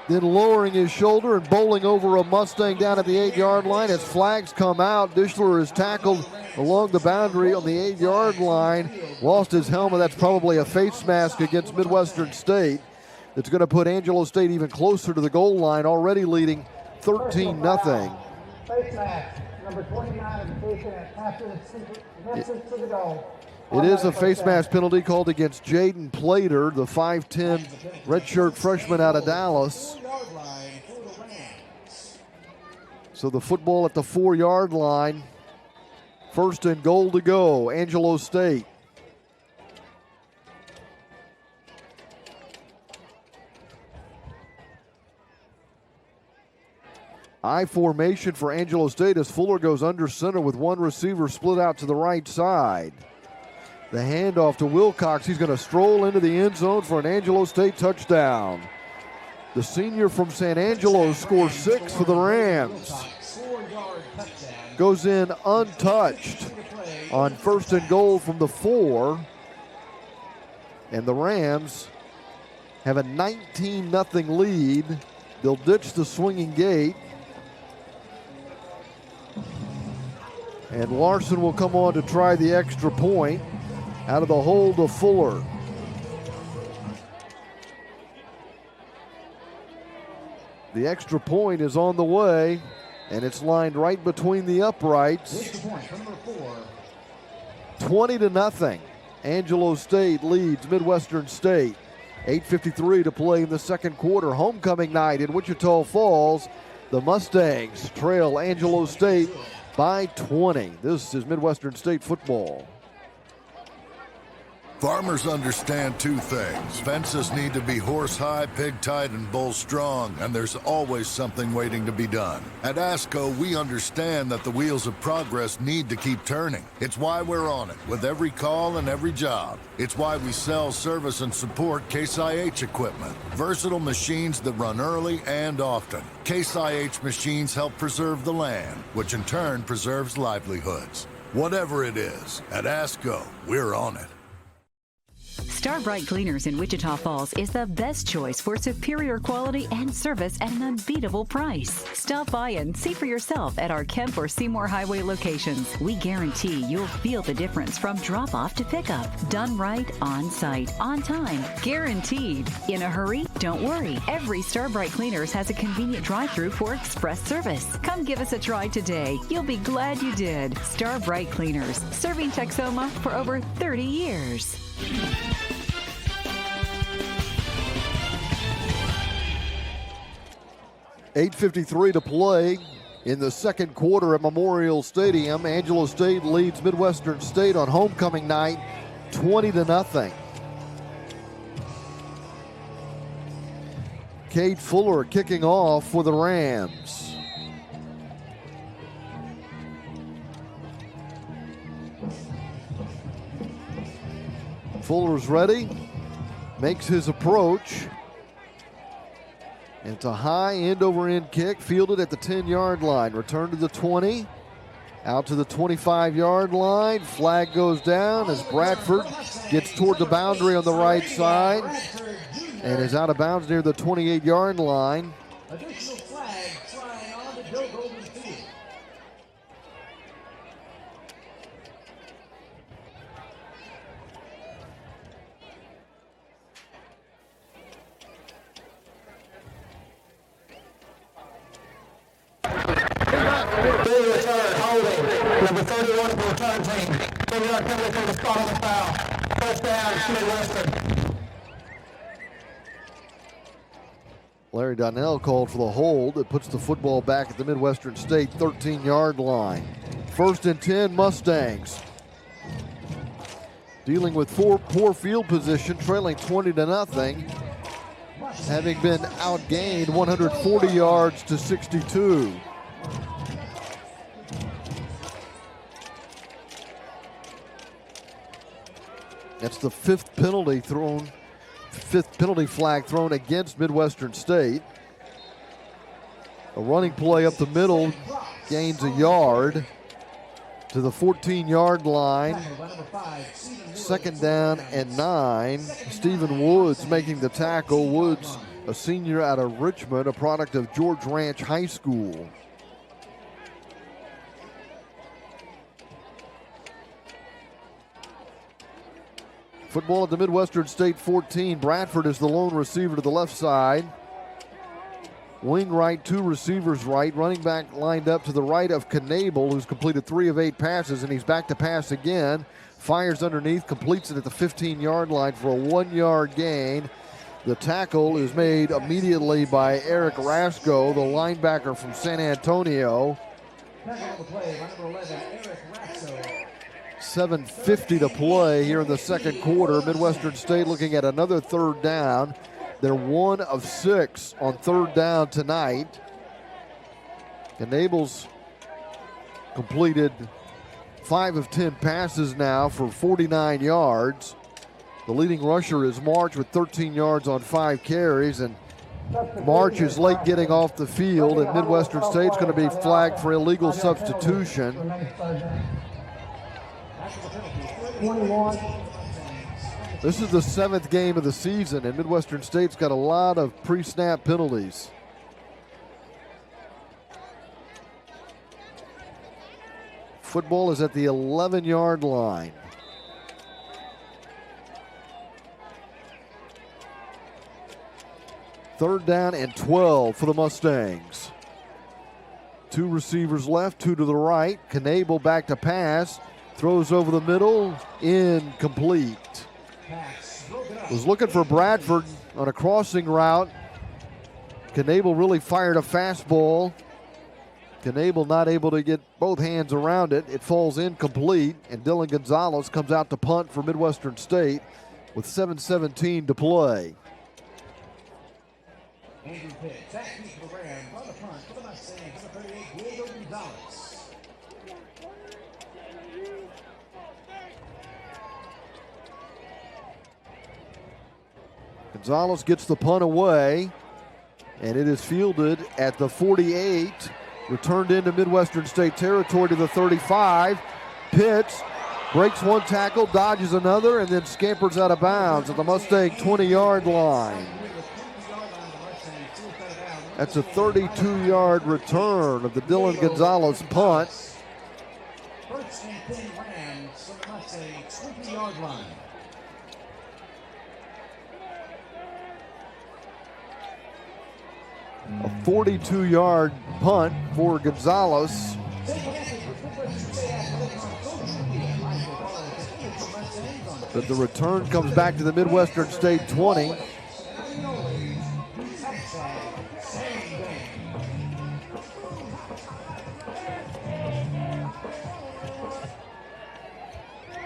then lowering his shoulder and bowling over a Mustang down at the 8-yard line. As flags come out, Dishler is tackled along the boundary on the 8-yard line. Lost his helmet. That's probably a face mask against Midwestern State. That's going to put Angelo State even closer to the goal line, already leading 13-0. Face mask, number 29 of the face after the to the goal. It is a face mask penalty called against Jaden Plater, the 5'10 redshirt freshman out of Dallas. So the football at the 4-yard line. 1st and goal to go, Angelo State. I formation for Angelo State as Fuller goes under center with 1 receiver split out to the right side. The handoff to Wilcox. He's going to stroll into the end zone for an Angelo State touchdown. The senior from San Angelo scores 6 for the Rams. Goes in untouched on 1st and goal from the 4. And the Rams have a 19-0 lead. They'll ditch the swinging gate. And Larson will come on to try the extra point out of the hold of Fuller. The extra point is on the way, and it's lined right between the uprights. 20-0. Angelo State leads Midwestern State. 8:53 to play in the second quarter. Homecoming night in Wichita Falls. The Mustangs trail Angelo State by 20. This is Midwestern State football. Farmers understand 2 things. Fences need to be horse-high, pig-tight, and bull-strong, and there's always something waiting to be done. At ASCO, we understand that the wheels of progress need to keep turning. It's why we're on it with every call and every job. It's why we sell, service, and support Case IH equipment. Versatile machines that run early and often. Case IH machines help preserve the land, which in turn preserves livelihoods. Whatever it is, at ASCO, we're on it. Star Bright Cleaners in Wichita Falls is the best choice for superior quality and service at an unbeatable price. Stop by and see for yourself at our Kemp or Seymour Highway locations. We guarantee you'll feel the difference from drop-off to pickup. Done right, on site, on time, guaranteed. In a hurry? Don't worry. Every Star Bright Cleaners has a convenient drive-thru for express service. Come give us a try today. You'll be glad you did. Star Bright Cleaners, serving Texoma for over 30 years. 8:53 to play in the second quarter at Memorial Stadium. Angelo State leads Midwestern State on homecoming night 20-0. Cade Fuller kicking off for the Rams. Fuller's ready, makes his approach. And it's a high end-over-end kick, fielded at the 10-yard line. Return to the 20, out to the 25-yard line. Flag goes down as Bradford gets toward the boundary on the right side and is out of bounds near the 28-yard line. Additional flag flying on to Joe Golden's field. Return, holding. Number 31 for return team. 10-yard penalty for the spot on the foul. First down, Midwestern. Larry Donnell called for the hold. It puts the football back at the Midwestern State 13-yard line. 1st and 10, Mustangs. Dealing with poor field position, trailing 20-0, having been outgained 140 yards to 62. That's the fifth penalty flag thrown against Midwestern State. A running play up the middle gains a yard to the 14-yard line. 2nd down and 9. Stephen Woods making the tackle. Woods, a senior out of Richmond, a product of George Ranch High School. Football at the Midwestern State 14. Bradford is the lone receiver to the left side. Wing right, 2 receivers right. Running back lined up to the right of Knable, who's completed 3 of 8 passes, and he's back to pass again. Fires underneath, completes it at the 15-yard line for a 1-yard gain. The tackle is made immediately by Eric Rasco, the linebacker from San Antonio. Tackle on the play by number 11, Eric Rasco. 7:50 to play here in the second quarter. Midwestern State looking at another 3rd down. They're 1 of 6 on 3rd down tonight. Knable's completed 5 of 10 passes now for 49 yards. The leading rusher is March with 13 yards on 5 carries, and March is late getting off the field, and Midwestern State's going to be flagged for illegal substitution. 21. This is the 7th game of the season, and Midwestern State's got a lot of pre-snap penalties. Football is at the 11-yard line. Third down and 12 for the Mustangs. 2 receivers left, 2 to the right. Knable back to pass. Throws over the middle, incomplete. Was looking for Bradford on a crossing route. Knable really fired a fastball. Knable not able to get both hands around it. It falls incomplete, and Dylan Gonzalez comes out to punt for Midwestern State with 7:17 to play. Andrew Pitt, back deep for Graham, on the front for the Mustangs, number 38, Diego Gonzalez. Gonzalez gets the punt away, and it is fielded at the 48, returned into Midwestern State territory to the 35. Pitts breaks one tackle, dodges another, and then scampers out of bounds at the Mustang 20-yard line. That's a 32-yard return of the Dylan Gonzalez punt. First and 10 Rams from the Mustang 20-yard line. A 42-yard punt for Gonzalez. But the return comes back to the Midwestern State 20.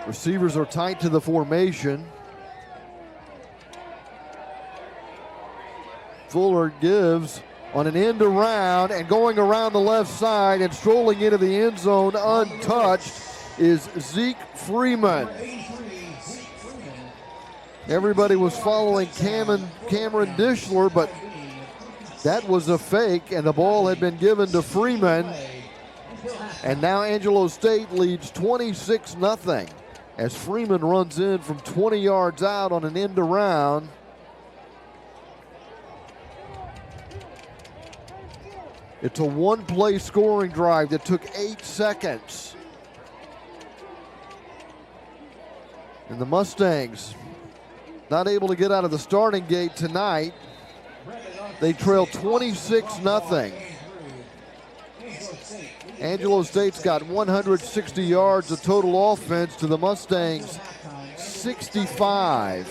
Receivers are tight to the formation. Fuller gives on an end around, and going around the left side and strolling into the end zone untouched is Zeke Freeman. Everybody was following Cameron Dishler, but that was a fake, and the ball had been given to Freeman. And now Angelo State leads 26-0 as Freeman runs in from 20 yards out on an end around. It's a one-play scoring drive that took 8 seconds. And the Mustangs not able to get out of the starting gate tonight. They trail 26-0. Angelo State's got 160 yards of total offense to the Mustangs 65.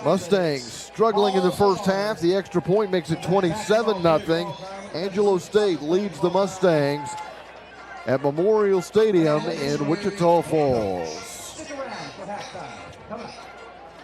Mustangs struggling in the first half. The extra point makes it 27-0. Angelo State leads the Mustangs at Memorial Stadium in Wichita Falls.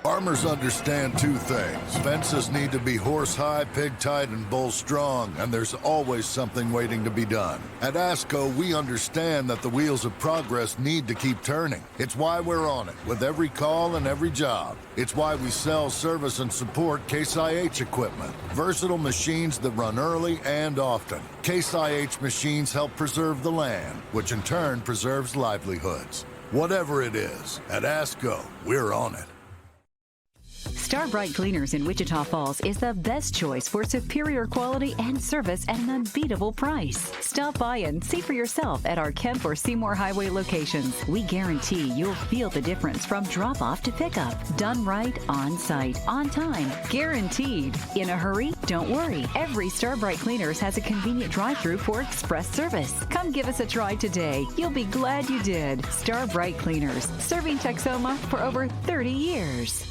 Farmers understand two things. Fences need to be horse-high, pig-tight, and bull-strong, and there's always something waiting to be done. At ASCO, we understand that the wheels of progress need to keep turning. It's why we're on it with every call and every job. It's why we sell, service, and support Case IH equipment. Versatile machines that run early and often. Case IH machines help preserve the land, which in turn preserves livelihoods. Whatever it is, at ASCO, we're on it. Star Bright Cleaners in Wichita Falls is the best choice for superior quality and service at an unbeatable price. Stop by and see for yourself at our Kemp or Seymour Highway locations. We guarantee you'll feel the difference from drop-off to pickup. Done right, on site, on time, guaranteed. In a hurry? Don't worry. Every Star Bright Cleaners has a convenient drive-through for express service. Come give us a try today. You'll be glad you did. Star Bright Cleaners, serving Texoma for over 30 years.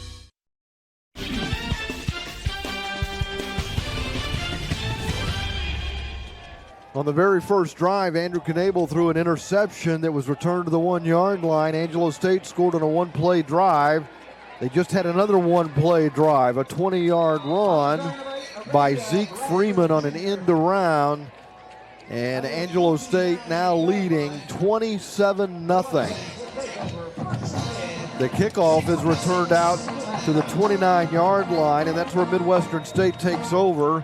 On the very first drive, Andrew Knable threw an interception that was returned to the 1-yard line. Angelo State scored on a one-play drive. They just had another one-play drive, a 20-yard run by Zeke Freeman on an end around. And Angelo State now leading 27-0. The kickoff is returned out to the 29-yard line, and that's where Midwestern State takes over,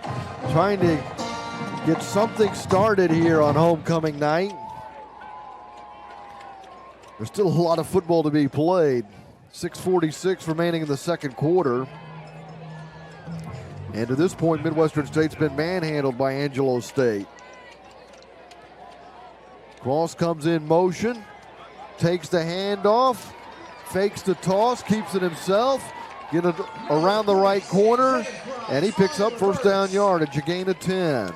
trying to get something started here on homecoming night. There's still a lot of football to be played. 6:46 remaining in the second quarter. And to this point, Midwestern State's been manhandled by Angelo State. Cross comes in motion, takes the handoff, fakes the toss, keeps it himself, get it around the right corner, and he picks up first down yardage, a gain of 10.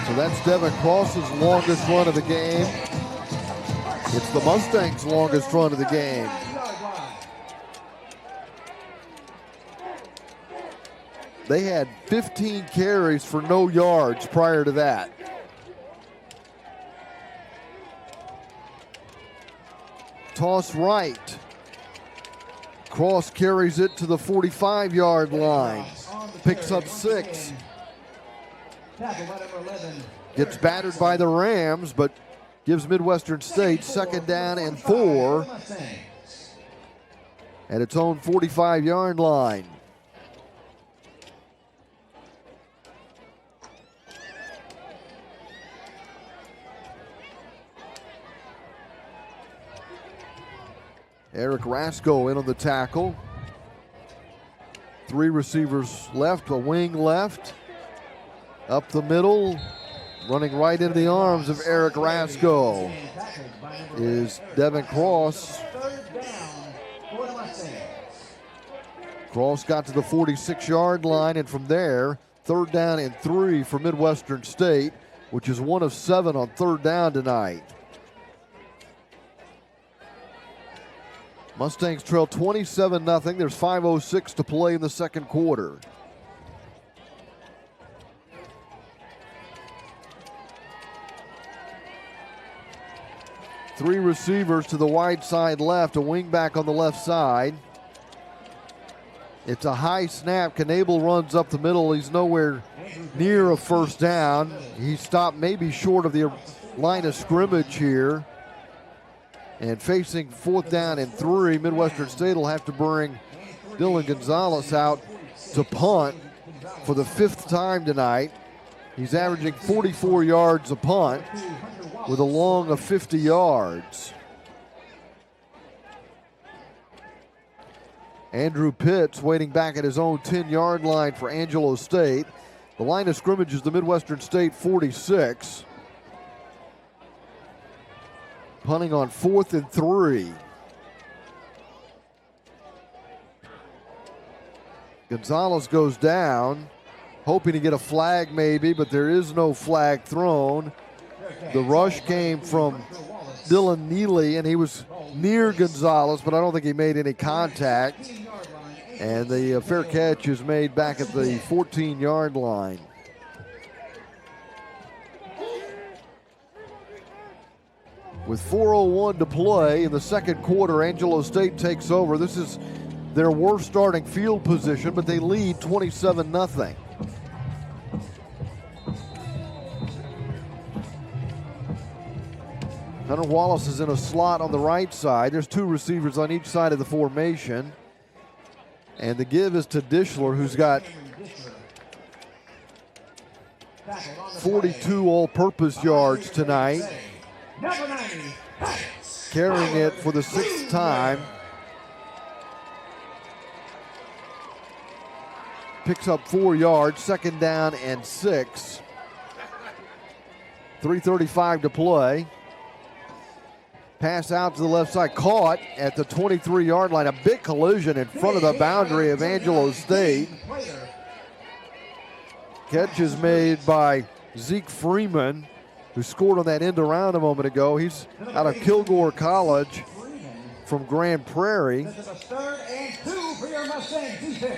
So that's Devin Cross's longest run of the game. It's the Mustangs' longest run of the game. They had 15 carries for no yards prior to that. Toss right. Cross carries it to the 45-yard line. Picks up 6. Gets battered by the Rams, but gives Midwestern State second down and 4 at its own 45-yard line. Eric Rasco in on the tackle. 3 receivers left, a wing left. Up the middle, running right into the arms of Eric Rasco is Devin Cross. Cross got to the 46-yard line, and from there, third down and 3 for Midwestern State, which is 1 of 7 on third down tonight. Mustangs trail 27-0. There's 5:06 to play in the second quarter. Three receivers to the wide side left, a wing back on the left side. It's a high snap. Knable runs up the middle. He's nowhere near a first down. He stopped maybe short of the line of scrimmage here. And facing 4th down and 3, Midwestern State will have to bring Dylan Gonzalez out to punt for the 5th time tonight. He's averaging 44 yards a punt with a long of 50 yards. Andrew Pitts waiting back at his own 10-yard line for Angelo State. The line of scrimmage is the Midwestern State 46. Punting on 4th and 3. Gonzalez goes down, hoping to get a flag maybe, but there is no flag thrown. The rush came from Dylan Neely, and he was near Gonzalez, but I don't think he made any contact. And the fair catch is made back at the 14-yard line. With 4:01 to play in the second quarter, Angelo State takes over. This is their worst starting field position, but they lead 27-0. Hunter Wallace is in a slot on the right side. There's 2 receivers on each side of the formation. And the give is to Dishler, who's got 42 all-purpose yards tonight. Carrying it for the 6th time. Picks up 4 yards, 2nd down and 6. 3:35 to play. Pass out to the left side, caught at the 23-yard line. A big collision in front of the boundary of Angelo State. Catch is made by Zeke Freeman, who scored on that end around a moment ago. He's out of Kilgore College from Grand Prairie.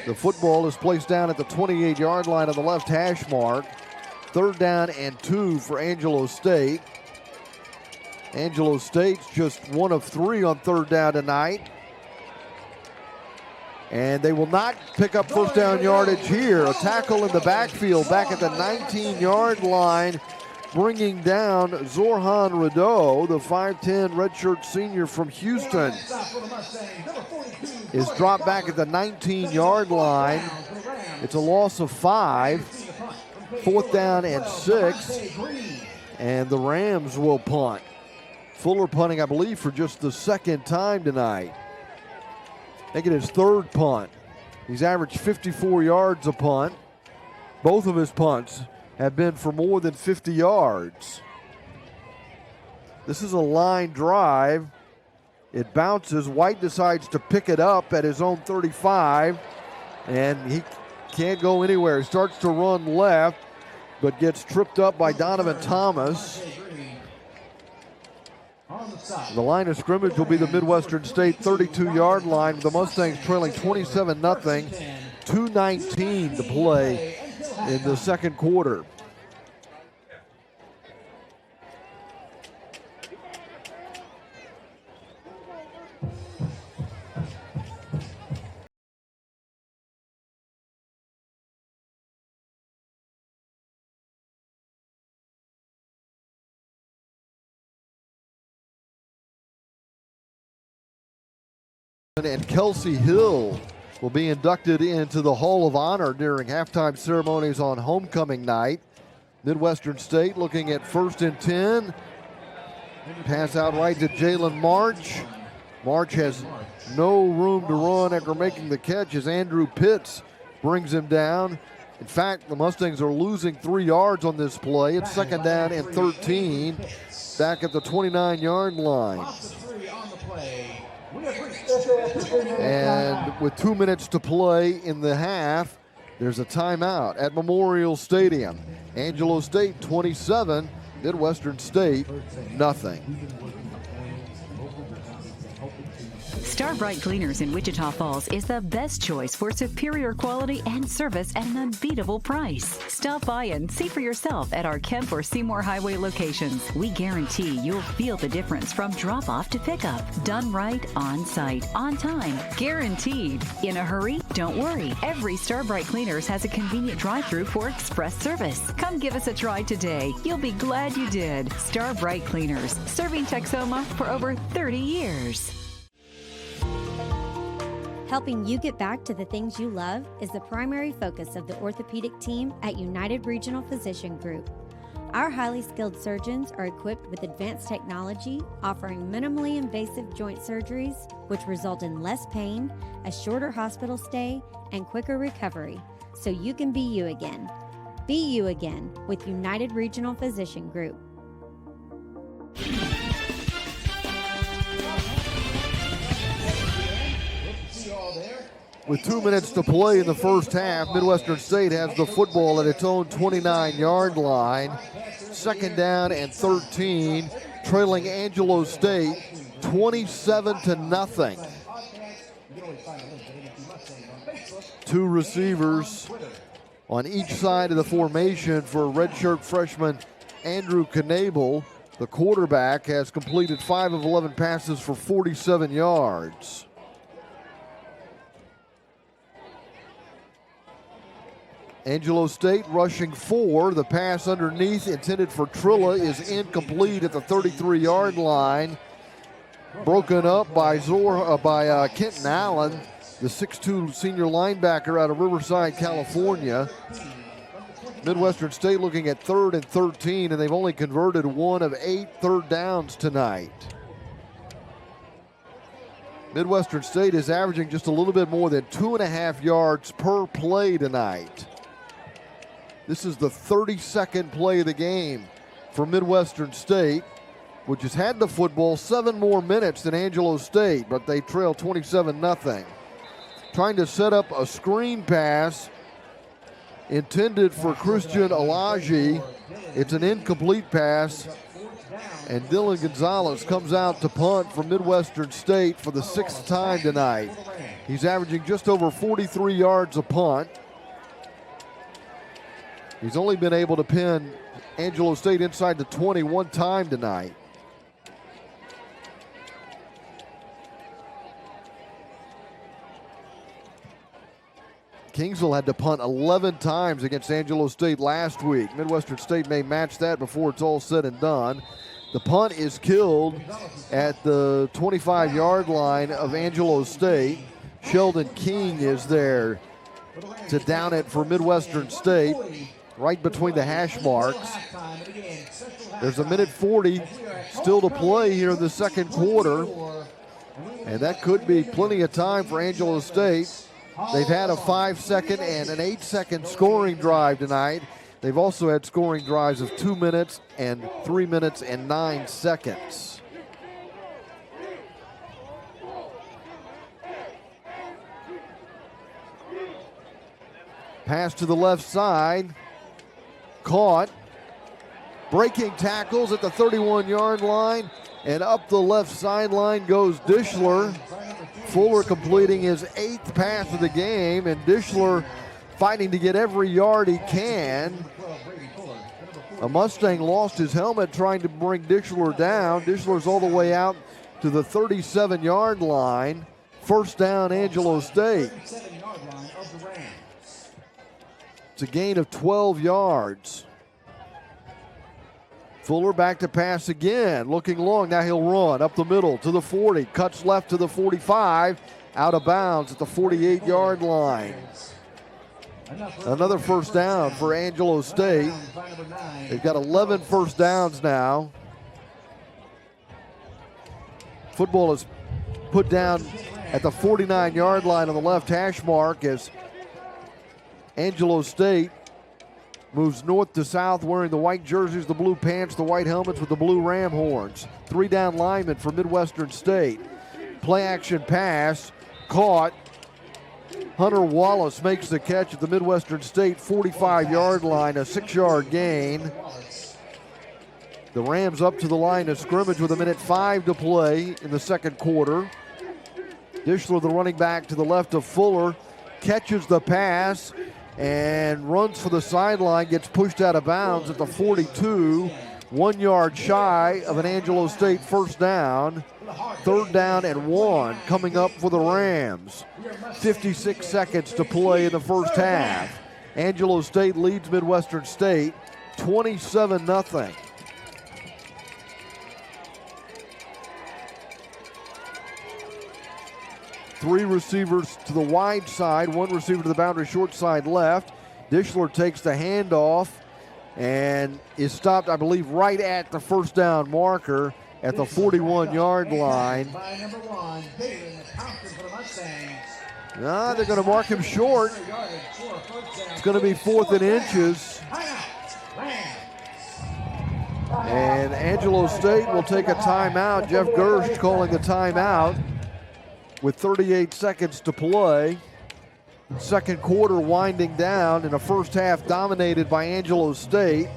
The football is placed down at the 28-yard line on the left hash mark. 3rd down and 2 for Angelo State. Angelo State's just 1 of 3 on 3rd down tonight. And they will not pick up first down yardage here. A tackle in the backfield back at the 19-yard line, bringing down Zorhan Rideau, the 5'10 redshirt senior from Houston, is dropped back at the 19-yard line. It's a loss of 5. 4th down and 6. And the Rams will punt. Fuller punting, I believe, for just the 2nd time tonight. Making his 3rd punt. He's averaged 54 yards a punt. Both of his punts have been for more than 50 yards. This is a line drive. It bounces. White decides to pick it up at his own 35, and he can't go anywhere. He starts to run left, but gets tripped up by Donovan Thomas. The line of scrimmage will be the Midwestern State 32-yard line, with the Mustangs trailing 27-0, 2:19 to play in the second quarter. And Kelsey Hill will be inducted into the Hall of Honor during halftime ceremonies on homecoming night. Midwestern State looking at 1st and 10. Pass out right to Jalen March. March has no room to run after making the catch as Andrew Pitts brings him down. In fact, the Mustangs are losing 3 yards on this play. It's 2nd down and 13 back at the 29-yard line. And with 2 minutes to play in the half, there's a timeout at Memorial Stadium. Angelo State 27, Midwestern State nothing. Star Bright Cleaners in Wichita Falls is the best choice for superior quality and service at an unbeatable price. Stop by and see for yourself at our Kemp or Seymour Highway locations. We guarantee you'll feel the difference from drop-off to pickup. Done right, on site, on time, guaranteed. In a hurry? Don't worry. Every Star Bright Cleaners has a convenient drive-through for express service. Come give us a try today. You'll be glad you did. Star Bright Cleaners, serving Texoma for over 30 years. Helping you get back to the things you love is the primary focus of the orthopedic team at United Regional Physician Group. Our highly skilled surgeons are equipped with advanced technology, offering minimally invasive joint surgeries, which result in less pain, a shorter hospital stay, and quicker recovery, so you can be you again. Be you again with United Regional Physician Group. With 2 minutes to play in the first half, Midwestern State has the football at its own 29-yard line. Second down and 13, trailing Angelo State 27-0. Two receivers on each side of the formation for redshirt freshman Andrew Knabel. The quarterback has completed 5 of 11 passes for 47 yards. Angelo State rushing 4. The pass underneath intended for Trilla is incomplete at the 33-yard line. Broken up by Kenton Allen, the 6'2 senior linebacker out of Riverside, California. Midwestern State looking at 3rd and 13, and they've only converted 1 of 8 third downs tonight. Midwestern State is averaging just a little bit more than 2.5 yards per play tonight. This is the 32nd play of the game for Midwestern State, which has had the football 7 more minutes than Angelo State, but they trail 27-0. Trying to set up a screen pass intended for Christian Alaji. It's an incomplete pass, and Dylan Gonzalez comes out to punt for Midwestern State for the 6th time tonight. He's averaging just over 43 yards a punt. He's only been able to pin Angelo State inside the 20 one time tonight. Kingsville had to punt 11 times against Angelo State last week. Midwestern State may match that before it's all said and done. The punt is killed at the 25-yard line of Angelo State. Sheldon King is there to down it for Midwestern State, right between the hash marks. There's 1:40 still to play here in the second quarter, and that could be plenty of time for Angelo State. They've had a 5-second and an 8-second scoring drive tonight. They've also had scoring drives of 2 minutes and 3 minutes and 9 seconds. Pass to the left side. Caught. Breaking tackles at the 31-yard line, and up the left sideline goes Dishler. Fuller completing his 8th pass of the game, and Dishler fighting to get every yard he can. A Mustang lost his helmet trying to bring Dishler down. Dishler's all the way out to the 37-yard line. First down, Angelo State. It's a gain of 12 yards. Fuller back to pass again, looking long. Now he'll run up the middle to the 40, cuts left to the 45, out of bounds at the 48-yard line. Another first down for Angelo State. They've got 11 first downs now. Football is put down at the 49-yard line on the left hash mark as Angelo State moves north to south wearing the white jerseys, the blue pants, the white helmets with the blue ram horns. 3 down linemen for Midwestern State. Play action pass, caught. Hunter Wallace makes the catch at the Midwestern State 45-yard line, a 6-yard gain. The Rams up to the line of scrimmage with 1:05 to play in the second quarter. Dishler, the running back to the left of Fuller, catches the pass and runs for the sideline, gets pushed out of bounds at the 42, 1 yard shy of an Angelo State first down. 3rd down and 1 coming up for the Rams. 56 seconds to play in the first half. Angelo State leads Midwestern State 27-0. Three receivers to the wide side, one receiver to the boundary short side left. Dishler takes the handoff and is stopped, I believe, right at the first down marker at the 41-yard line. They're going to mark him short. It's going to be 4th and inches. And Angelo State will take a timeout. Jeff Gerst calling the timeout with 38 seconds to play. Second quarter winding down in a first half dominated by Angelo State.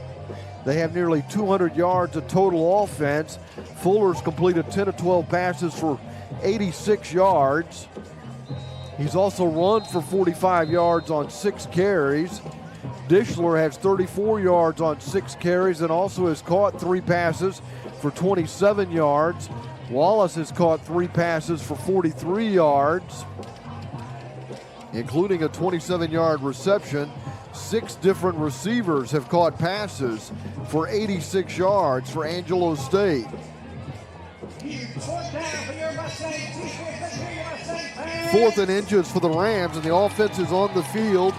They have nearly 200 yards of total offense. Fuller's completed 10 of 12 passes for 86 yards. He's also run for 45 yards on 6 carries. Dishler has 34 yards on 6 carries and also has caught 3 passes for 27 yards. Wallace has caught 3 passes for 43 yards, including a 27-yard reception. 6 different receivers have caught passes for 86 yards for Angelo State. 4th and inches for the Rams, and the offense is on the field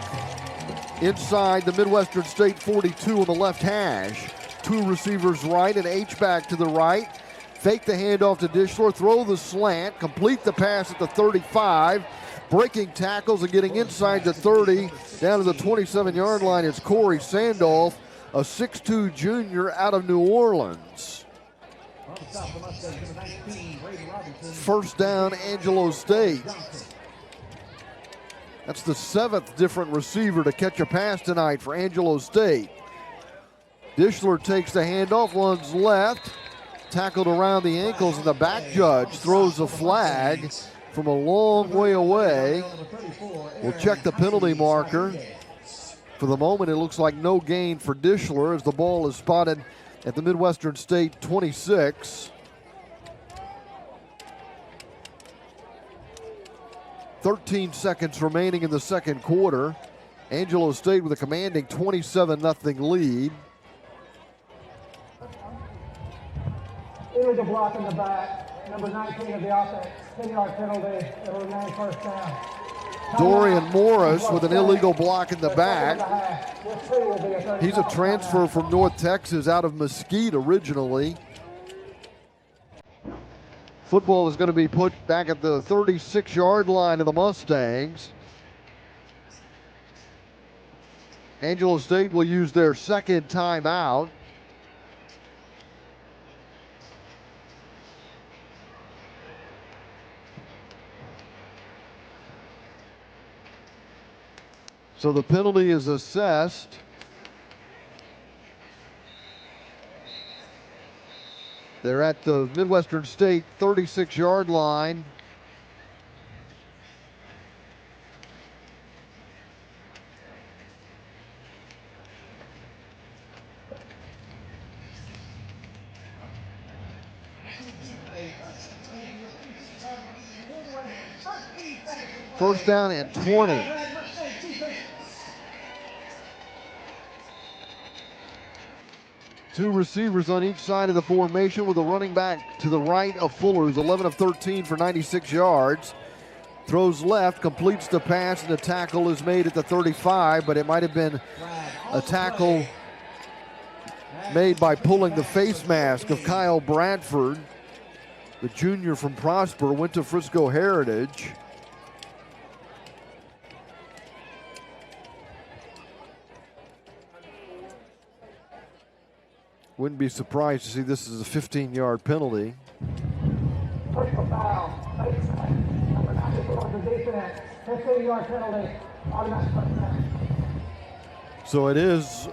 inside the Midwestern State 42 on the left hash. 2 receivers right and H-back to the right. Fake the handoff to Dishler, throw the slant, complete the pass at the 35. Breaking tackles and getting inside the 30, down to the 27-yard line is Corey Sandolph, a 6'2 junior out of New Orleans. First down, Angelo State. That's the 7th different receiver to catch a pass tonight for Angelo State. Dishler takes the handoff, runs left, tackled around the ankles, and the back judge throws a flag from a long way away. We'll check the penalty marker. For the moment, it looks like no gain for Dishler as the ball is spotted at the Midwestern State 26. 13 seconds remaining in the second quarter. Angelo State with a commanding 27-0 lead. Illegal block in the back, number 19 of the offense, 10-yard penalty, it will remain first down. Dorian Morris with an illegal block in the back. He's a transfer from North Texas out of Mesquite originally. Football is going to be put back at the 36-yard line of the Mustangs. Angelo State will use their second timeout. So the penalty is assessed. They're at the Midwestern State 36-yard line. First down and 20. Two receivers on each side of the formation with a running back to the right of Fuller, who's 11 of 13 for 96 yards. Throws left, completes the pass, and the tackle is made at the 35, but it might have been a tackle made by pulling the face mask of Kyle Bradford. The junior from Prosper went to Frisco Heritage. Wouldn't be surprised to see this as a 15-yard penalty. Personal foul. Number 94 on the defense. 15-yard penalty. Automatic first down. So it is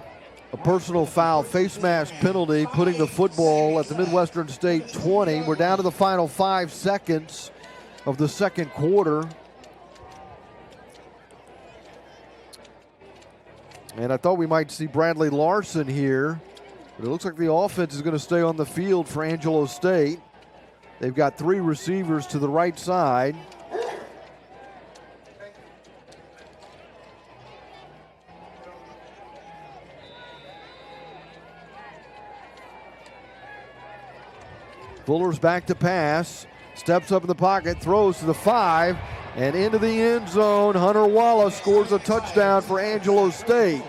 a personal foul, face mask penalty, putting the football at the Midwestern State 20. We're down to the final 5 seconds of the second quarter. And I thought we might see Bradley Larson here, but it looks like the offense is going to stay on the field for Angelo State. They've got 3 receivers to the right side. Fuller's back to pass, steps up in the pocket, throws to the 5, and into the end zone. Hunter Wallace scores a touchdown for Angelo State.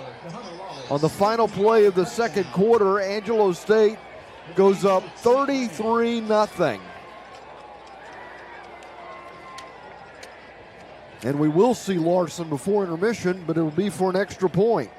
On the final play of the second quarter, Angelo State goes up 33-0. And we will see Larson before intermission, but it will be for an extra point.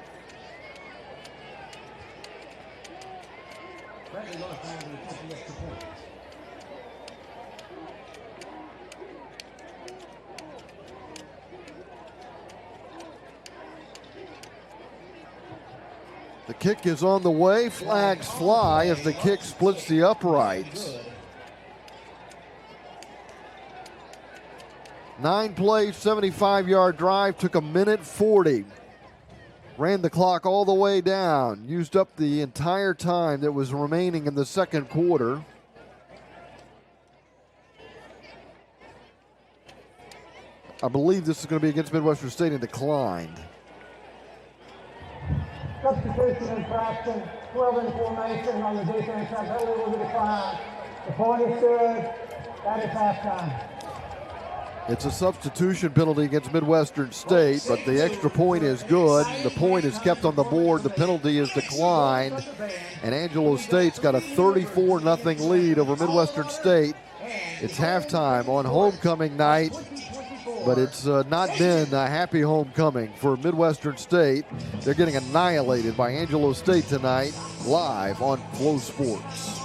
The kick is on the way. Flags fly as the kick splits the uprights. 9 plays, 75-yard drive, took 1:40. Ran the clock all the way down, used up the entire time that was remaining in the second quarter. I believe this is going to be against Midwestern State and declined. Substitution infraction, 12 in formation on the defense. That penalty will be declined. The point is good. That is halftime. It's a substitution penalty against Midwestern State, but the extra point is good. The point is kept on the board. The penalty is declined, and Angelo State's got a 34-0 lead over Midwestern State. It's halftime on homecoming night, but it's not been a happy homecoming for Midwestern State. They're getting annihilated by Angelo State tonight, live on Flow Sports.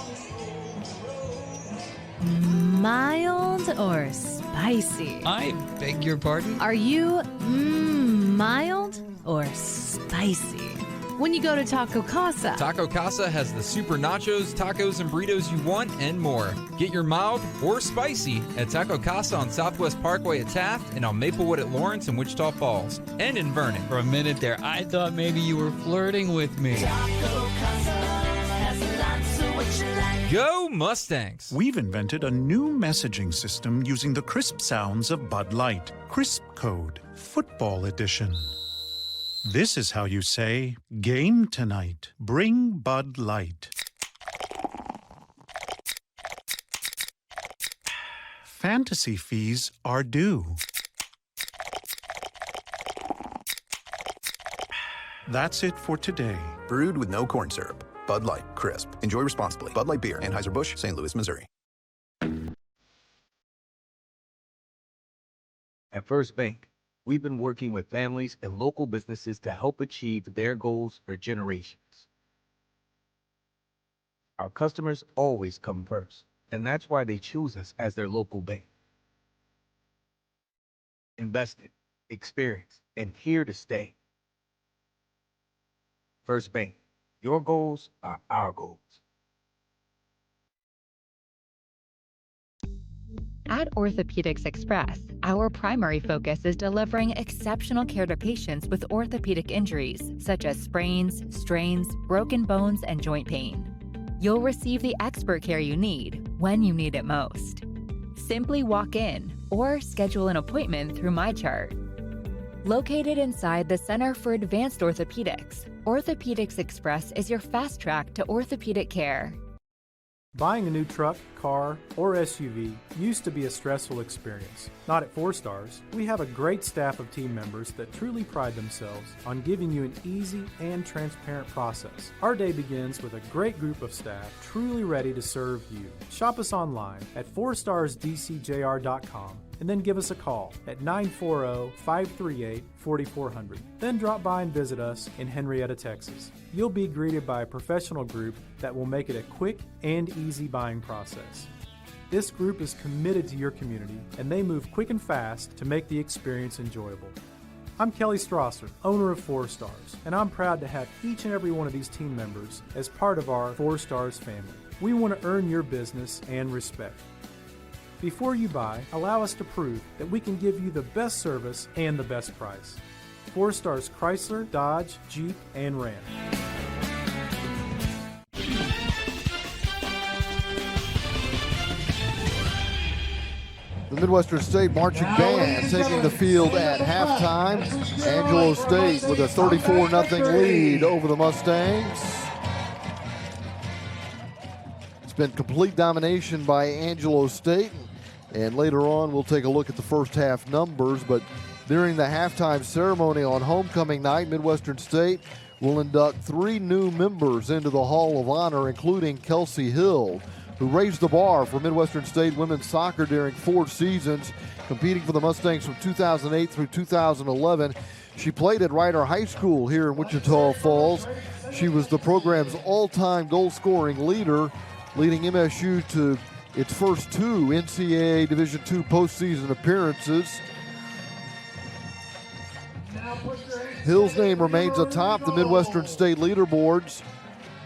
Mild or spicy? I beg your pardon? Are you mild or spicy? When you go to Taco Casa. Taco Casa has the super nachos, tacos, and burritos you want and more. Get your mild or spicy at Taco Casa on Southwest Parkway at Taft and on Maplewood at Lawrence and Wichita Falls and in Vernon. For a minute there, I thought maybe you were flirting with me. Taco Casa has lots of what you like. Go Mustangs! We've invented a new messaging system using the crisp sounds of Bud Light. Crisp Code, Football Edition. This is how you say, game tonight. Bring Bud Light. Fantasy fees are due. That's it for today. Brewed with no corn syrup. Bud Light, crisp. Enjoy responsibly. Bud Light Beer, Anheuser-Busch, St. Louis, Missouri. At First Bank, we've been working with families and local businesses to help achieve their goals for generations. Our customers always come first, and that's why they choose us as their local bank. Invested, experienced, and here to stay. First Bank, your goals are our goals. At Orthopedics Express, our primary focus is delivering exceptional care to patients with orthopedic injuries, such as sprains, strains, broken bones, and joint pain. You'll receive the expert care you need when you need it most. Simply walk in or schedule an appointment through MyChart. Located inside the Center for Advanced Orthopedics, Orthopedics Express is your fast track to orthopedic care. Buying a new truck, car, or SUV used to be a stressful experience. Not at 4 Stars. We have a great staff of team members that truly pride themselves on giving you an easy and transparent process. Our day begins with a great group of staff truly ready to serve you. Shop us online at 4starsdcjr.com and then give us a call at 940-538-4400. Then drop by and visit us in Henrietta, Texas. You'll be greeted by a professional group that will make it a quick and easy buying process. This group is committed to your community, and they move quick and fast to make the experience enjoyable. I'm Kelly Strasser, owner of 4 Stars, and I'm proud to have each and every one of these team members as part of our 4 Stars family. We want to earn your business and respect. Before you buy, allow us to prove that we can give you the best service and the best price. 4 Stars Chrysler, Dodge, Jeep, and Ram. The Midwestern State marching band taking the field at halftime. Angelo State with a 34-0 lead over the Mustangs. It's been complete domination by Angelo State, and later on we'll take a look at the first half numbers. But during the halftime ceremony on homecoming night, Midwestern State will induct 3 new members into the Hall of Honor, including Kelsey Hill, who raised the bar for Midwestern State women's soccer during 4 seasons, competing for the Mustangs from 2008 through 2011. She played at Ryder High School here in Wichita Falls. She was the program's all-time goal-scoring leader, leading MSU to its first 2 NCAA Division II postseason appearances. Hill's name remains atop the Midwestern State leaderboards.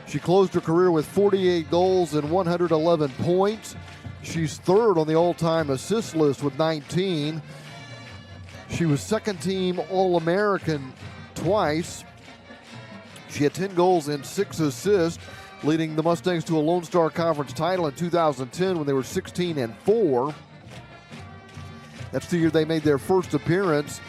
She closed her career with 48 goals and 111 points. She's 3rd on the all-time assist list with 19. She was second-team All-American twice. She had 10 goals and 6 assists, leading the Mustangs to a Lone Star Conference title in 2010 when they were 16-4. That's the year they made their first appearance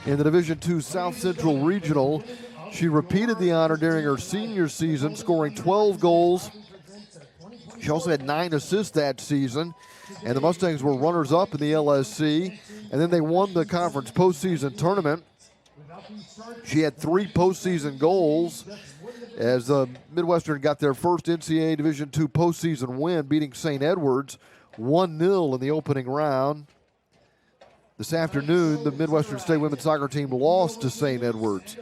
in the Division II South Central Regional. She repeated the honor during her senior season, scoring 12 goals. She also had 9 assists that season, and the Mustangs were runners-up in the LSC, and then they won the conference postseason tournament. She had 3 postseason goals as Midwestern got their first NCAA Division II postseason win, beating St. Edwards 1-0 in the opening round. This afternoon, the Midwestern State women's soccer team lost to St. Edwards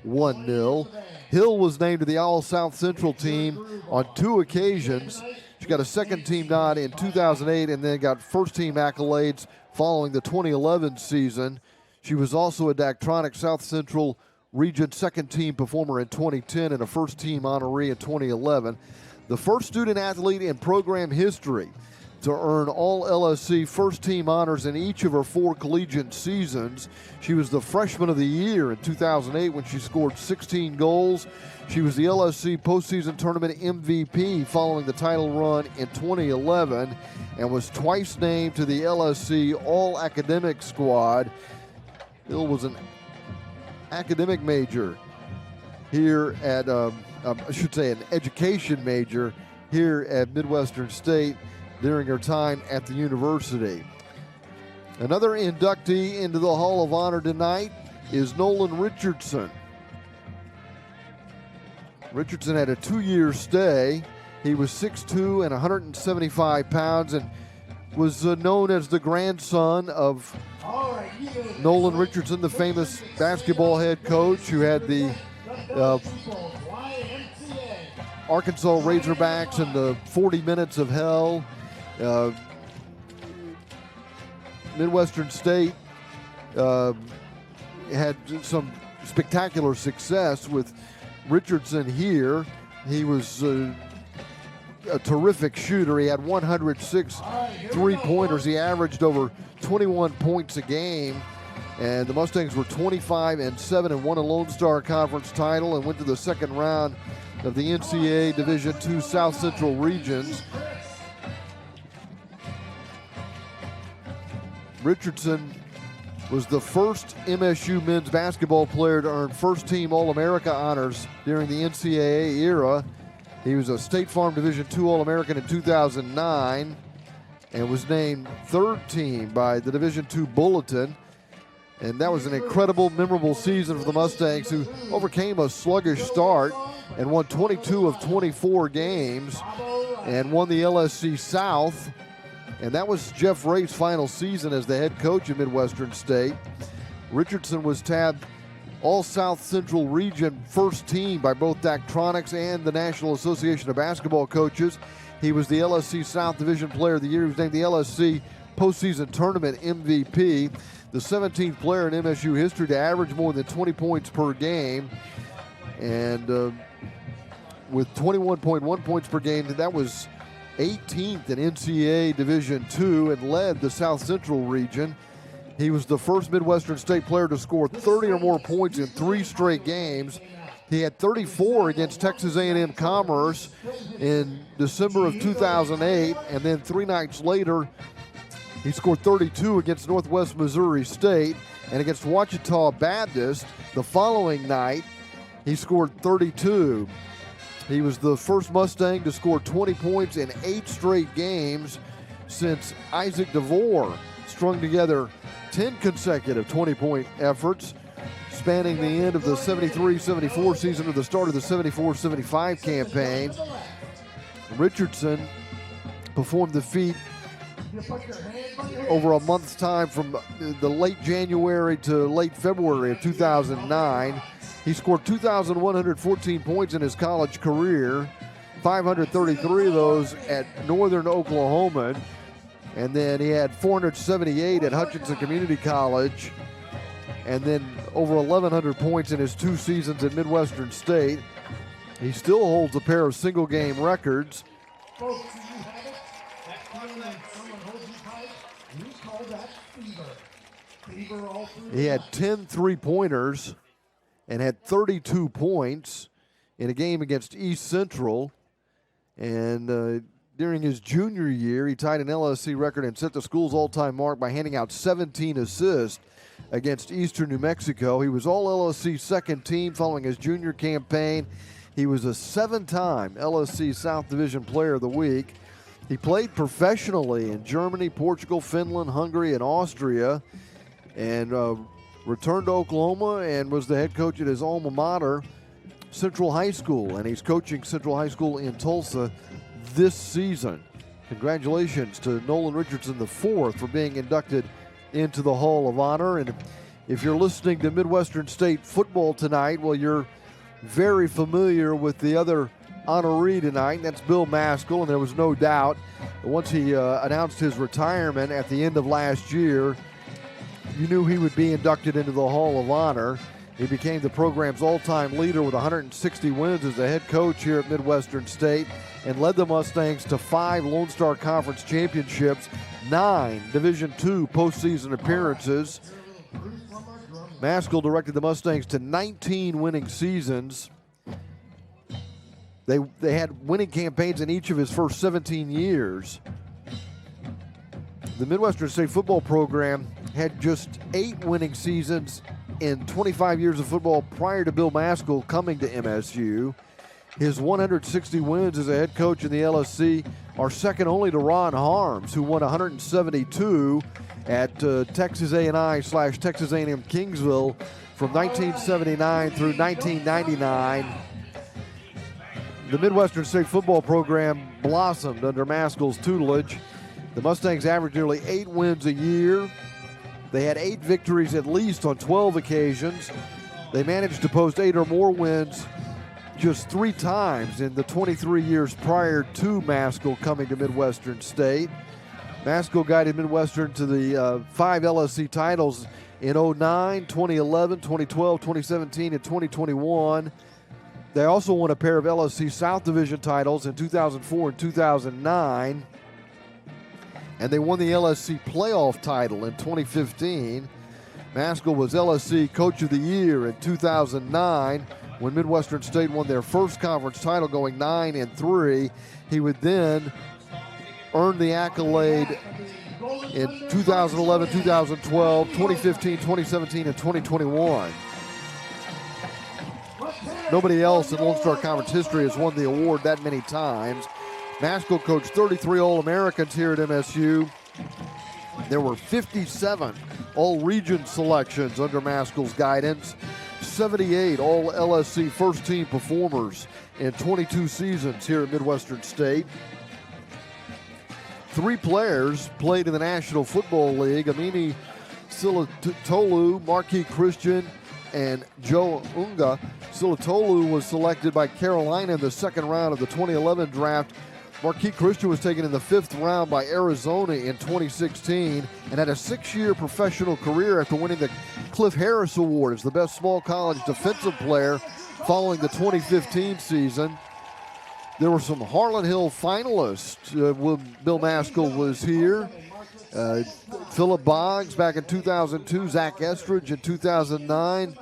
1-0. Hill was named to the All-South Central team on 2 occasions. She got a second-team nod in 2008 and then got first-team accolades following the 2011 season. She was also a Daktronic South Central Region second-team performer in 2010 and a first-team honoree in 2011. The first student-athlete in program history to earn all LSC first-team honors in each of her 4 collegiate seasons. She was the Freshman of the Year in 2008 when she scored 16 goals. She was the LSC postseason tournament MVP following the title run in 2011 and was twice named to the LSC All-Academic Squad. Hill was an academic major here at, I should say an education major here at Midwestern State during her time at the university. Another inductee into the Hall of Honor tonight is Nolan Richardson. Richardson had a 2-year stay. He was 6'2" and 175 pounds and was known as the grandson of Nolan Richardson, the famous basketball head coach who had the Arkansas Razorbacks in the 40 Minutes of Hell. Midwestern State had some spectacular success with Richardson here. He was a terrific shooter. He had 106 three-pointers. He averaged over 21 points a game. And the Mustangs were 25-7 and won a Lone Star Conference title and went to the second round of the NCAA Division II South Central Regions. Richardson was the first MSU men's basketball player to earn first-team All-America honors during the NCAA era. He was a State Farm Division II All-American in 2009 and was named third team by the Division II Bulletin. And that was an incredible, memorable season for the Mustangs, who overcame a sluggish start and won 22 of 24 games and won the LSC South. And that was Jeff Ray's final season as the head coach at Midwestern State. Richardson was tabbed All-South Central Region first team by both Daktronics and the National Association of Basketball Coaches. He was the LSC South Division Player of the Year. He was named the LSC Postseason Tournament MVP. The 17th player in MSU history to average more than 20 points per game. And with 21.1 points per game, that was 18th in NCAA Division II and led the South Central region. He was the first Midwestern State player to score 30 or more points in 3 straight games. He had 34 against Texas A&M Commerce in December of 2008, and then 3 nights later, he scored 32 against Northwest Missouri State, and against Ouachita Baptist the following night, he scored 32. He was the first Mustang to score 20 points in 8 straight games since Isaac DeVore strung together 10 consecutive 20-point efforts, spanning the end of the 73-74 season to the start of the 74-75 campaign. Richardson performed the feat over a month's time from the late January to late February of 2009. He scored 2,114 points in his college career, 533 of those at Northern Oklahoma, and then he had 478 at Hutchinson Community College, and then over 1,100 points in his 2 seasons at Midwestern State. He still holds a pair of single-game records. He had 10 three-pointers and had 32 points in a game against East Central. And during his junior year, he tied an LSC record and set the school's all-time mark by handing out 17 assists against Eastern New Mexico. He was All-LSC second team following his junior campaign. He was a 7-time LSC South Division Player of the Week. He played professionally in Germany, Portugal, Finland, Hungary, and Austria, and returned to Oklahoma and was the head coach at his alma mater, Central High School, and he's coaching Central High School in Tulsa this season. Congratulations to Nolan Richardson IV for being inducted into the Hall of Honor. And if you're listening to Midwestern State football tonight, well, you're very familiar with the other honoree tonight, and that's Bill Maskell, and there was no doubt once he announced his retirement at the end of last year, you knew he would be inducted into the Hall of Honor. He became the program's all-time leader with 160 wins as the head coach here at Midwestern State and led the Mustangs to 5 Lone Star Conference championships, 9 Division II postseason appearances. Maskell directed the Mustangs to 19 winning seasons. They had winning campaigns in each of his first 17 years. The Midwestern State football program had just 8 winning seasons in 25 years of football prior to Bill Maskell coming to MSU. His 160 wins as a head coach in the LSC are second only to Ron Harms, who won 172 at Texas A&I/Texas A&M Kingsville from 1979 through 1999. The Midwestern State football program blossomed under Maskell's tutelage. The Mustangs averaged nearly 8 wins a year. They had 8 victories at least on 12 occasions. They managed to post 8 or more wins just 3 times in the 23 years prior to Maskell coming to Midwestern State. Maskell guided Midwestern to the 5 LSC titles in 2009, 2011, 2012, 2017, and 2021. They also won a pair of LSC South Division titles in 2004 and 2009. And they won the LSC playoff title in 2015. Maskell was LSC Coach of the Year in 2009 when Midwestern State won their first conference title going 9-3. He would then earn the accolade in 2011, 2012, 2015, 2017, and 2021. Nobody else in Lone Star Conference history has won the award that many times. Maskell coached 33 All-Americans here at MSU. There were 57 All-Region selections under Maskell's guidance, 78 All-LSC first-team performers in 22 seasons here at Midwestern State. 3 players played in the National Football League: Amini Silatolu, Marquis Christian, and Joe Unga. Silatolu was selected by Carolina in the second round of the 2011 draft. Marquis Christian was taken in the 5th round by Arizona in 2016 and had a 6-year professional career after winning the Cliff Harris Award as the best small college defensive player following the 2015 season. There were some Harlan Hill finalists when Bill Maskell was here. Philip Boggs back in 2002, Zach Estridge in 2009,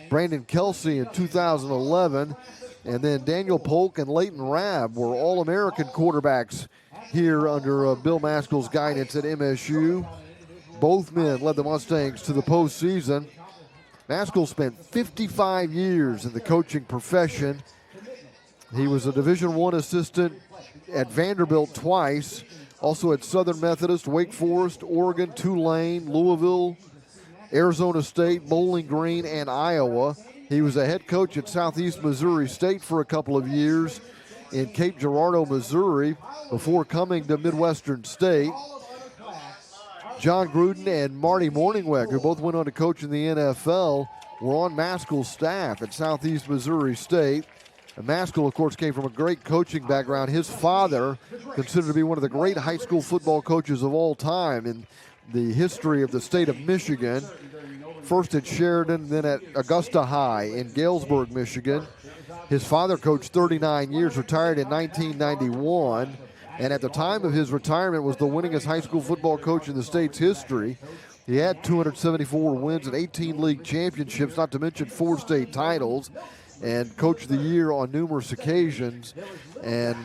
Brandon Kelsey in 2011, and then Daniel Polk and Leighton Rabb were All-American quarterbacks here under Bill Maskell's guidance at MSU. Both men led the Mustangs to the postseason. Maskell spent 55 years in the coaching profession. He was a Division I assistant at Vanderbilt twice, also at Southern Methodist, Wake Forest, Oregon, Tulane, Louisville, Arizona State, Bowling Green, and Iowa. He was a head coach at Southeast Missouri State for a couple of years in Cape Girardeau, Missouri, before coming to Midwestern State. John Gruden and Marty Morningweg, who both went on to coach in the NFL, were on Maskell's staff at Southeast Missouri State. And Maskell, of course, came from a great coaching background. His father, considered to be one of the great high school football coaches of all time in the history of the state of Michigan. First at Sheridan, then at Augusta High in Galesburg, Michigan. His father coached 39 years, retired in 1991, and at the time of his retirement was the winningest high school football coach in the state's history. He had 274 wins and 18 league championships, not to mention 4 state titles, and coached the year on numerous occasions. And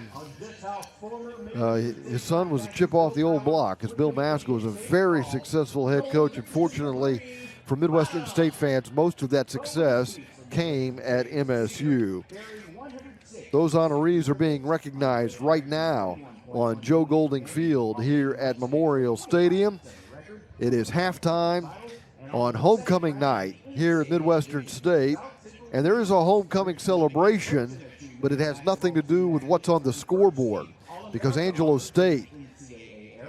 his son was a chip off the old block, as Bill Maskell was a very successful head coach. And fortunately for Midwestern State fans, most of that success came at MSU. Those honorees are being recognized right now on Joe Golding Field here at Memorial Stadium. It is halftime on homecoming night here at Midwestern State. And there is a homecoming celebration, but it has nothing to do with what's on the scoreboard, because Angelo State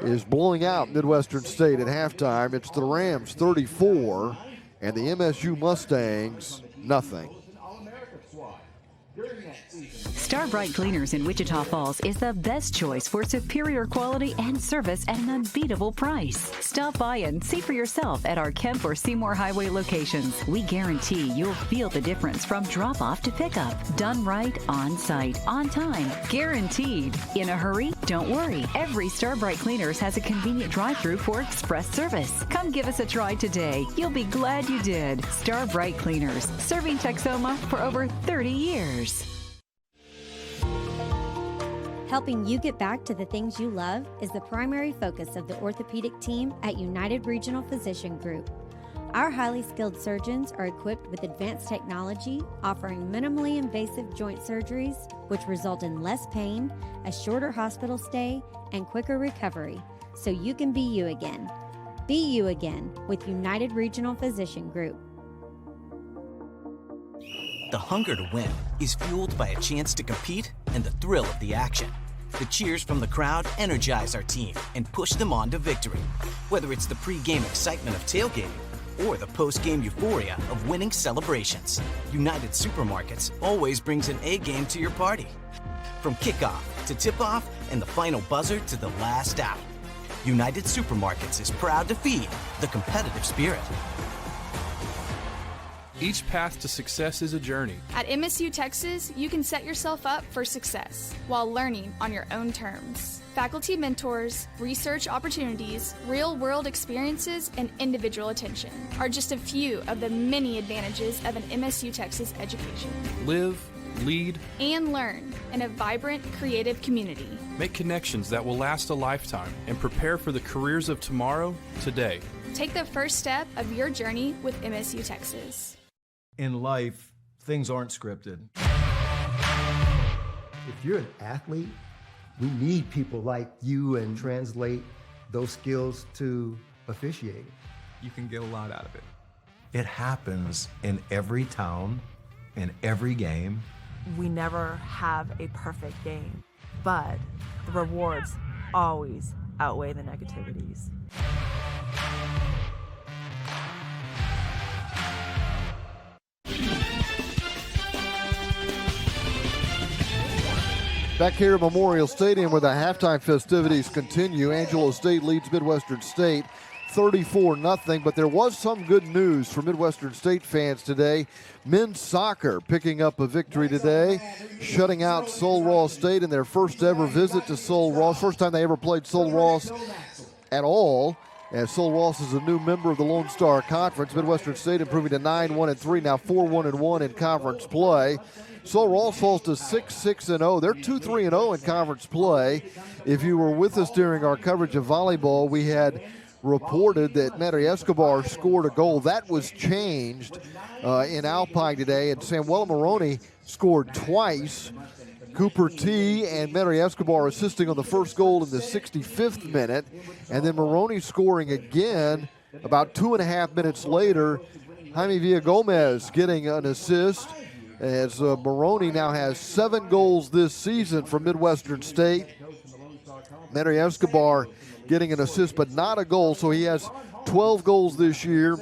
is blowing out Midwestern State at halftime. It's the Rams 34 and the MSU Mustangs nothing. Starbright Cleaners in Wichita Falls is the best choice for superior quality and service at an unbeatable price. Stop by and see for yourself at our Kemp or Seymour Highway locations. We guarantee you'll feel the difference from drop-off to pickup. Done right, on site, on time, guaranteed. In a hurry? Don't worry. Every Starbright Cleaners has a convenient drive-through for express service. Come give us a try today. You'll be glad you did. Starbright Cleaners, serving Texoma for over 30 years. Helping you get back to the things you love is the primary focus of the orthopedic team at United Regional Physician Group. Our highly skilled surgeons are equipped with advanced technology, offering minimally invasive joint surgeries, which result in less pain, a shorter hospital stay, and quicker recovery, so you can be you again. Be you again with United Regional Physician Group. The hunger to win is fueled by a chance to compete and the thrill of the action. The cheers from the crowd energize our team and push them on to victory. Whether it's the pre-game excitement of tailgating or the post-game euphoria of winning celebrations, United Supermarkets always brings an A-game to your party. From kickoff to tip-off and the final buzzer to the last out, United Supermarkets is proud to feed the competitive spirit. Each path to success is a journey. At MSU Texas, you can set yourself up for success while learning on your own terms. Faculty mentors, research opportunities, real-world experiences, and individual attention are just a few of the many advantages of an MSU Texas education. Live, lead, and learn in a vibrant, creative community. Make connections that will last a lifetime and prepare for the careers of tomorrow, today. Take the first step of your journey with MSU Texas. In life, things aren't scripted. If you're an athlete, we need people like you and translate those skills to officiating. You can get a lot out of it. It happens in every town, in every game. We never have a perfect game, but the rewards always outweigh the negativities. Back here at Memorial Stadium where the halftime festivities continue, Angelo State leads Midwestern State 34-0, but there was some good news for Midwestern State fans today. Men's soccer picking up a victory today, shutting out Sul Ross State in their first ever visit to Sul Ross. First time they ever played Sul Ross at all, as Sul Ross is a new member of the Lone Star Conference. Midwestern State improving to 9-1-3, now 4-1-1 in conference play. Sul Ross falls to 6-6-0. They're 2-3-0 in conference play. If you were with us during our coverage of volleyball, we had reported that Mary Escobar scored a goal. That was changed in Alpine today, and Samuela Maroney scored twice. Cooper T. and Mary Escobar assisting on the first goal in the 65th minute, and then Maroney scoring again about 2.5 minutes later. Jaime Villagomez getting an assist, as Maroney now has 7 goals this season for Midwestern State. Mary Escobar getting an assist but not a goal, so he has 12 goals this year,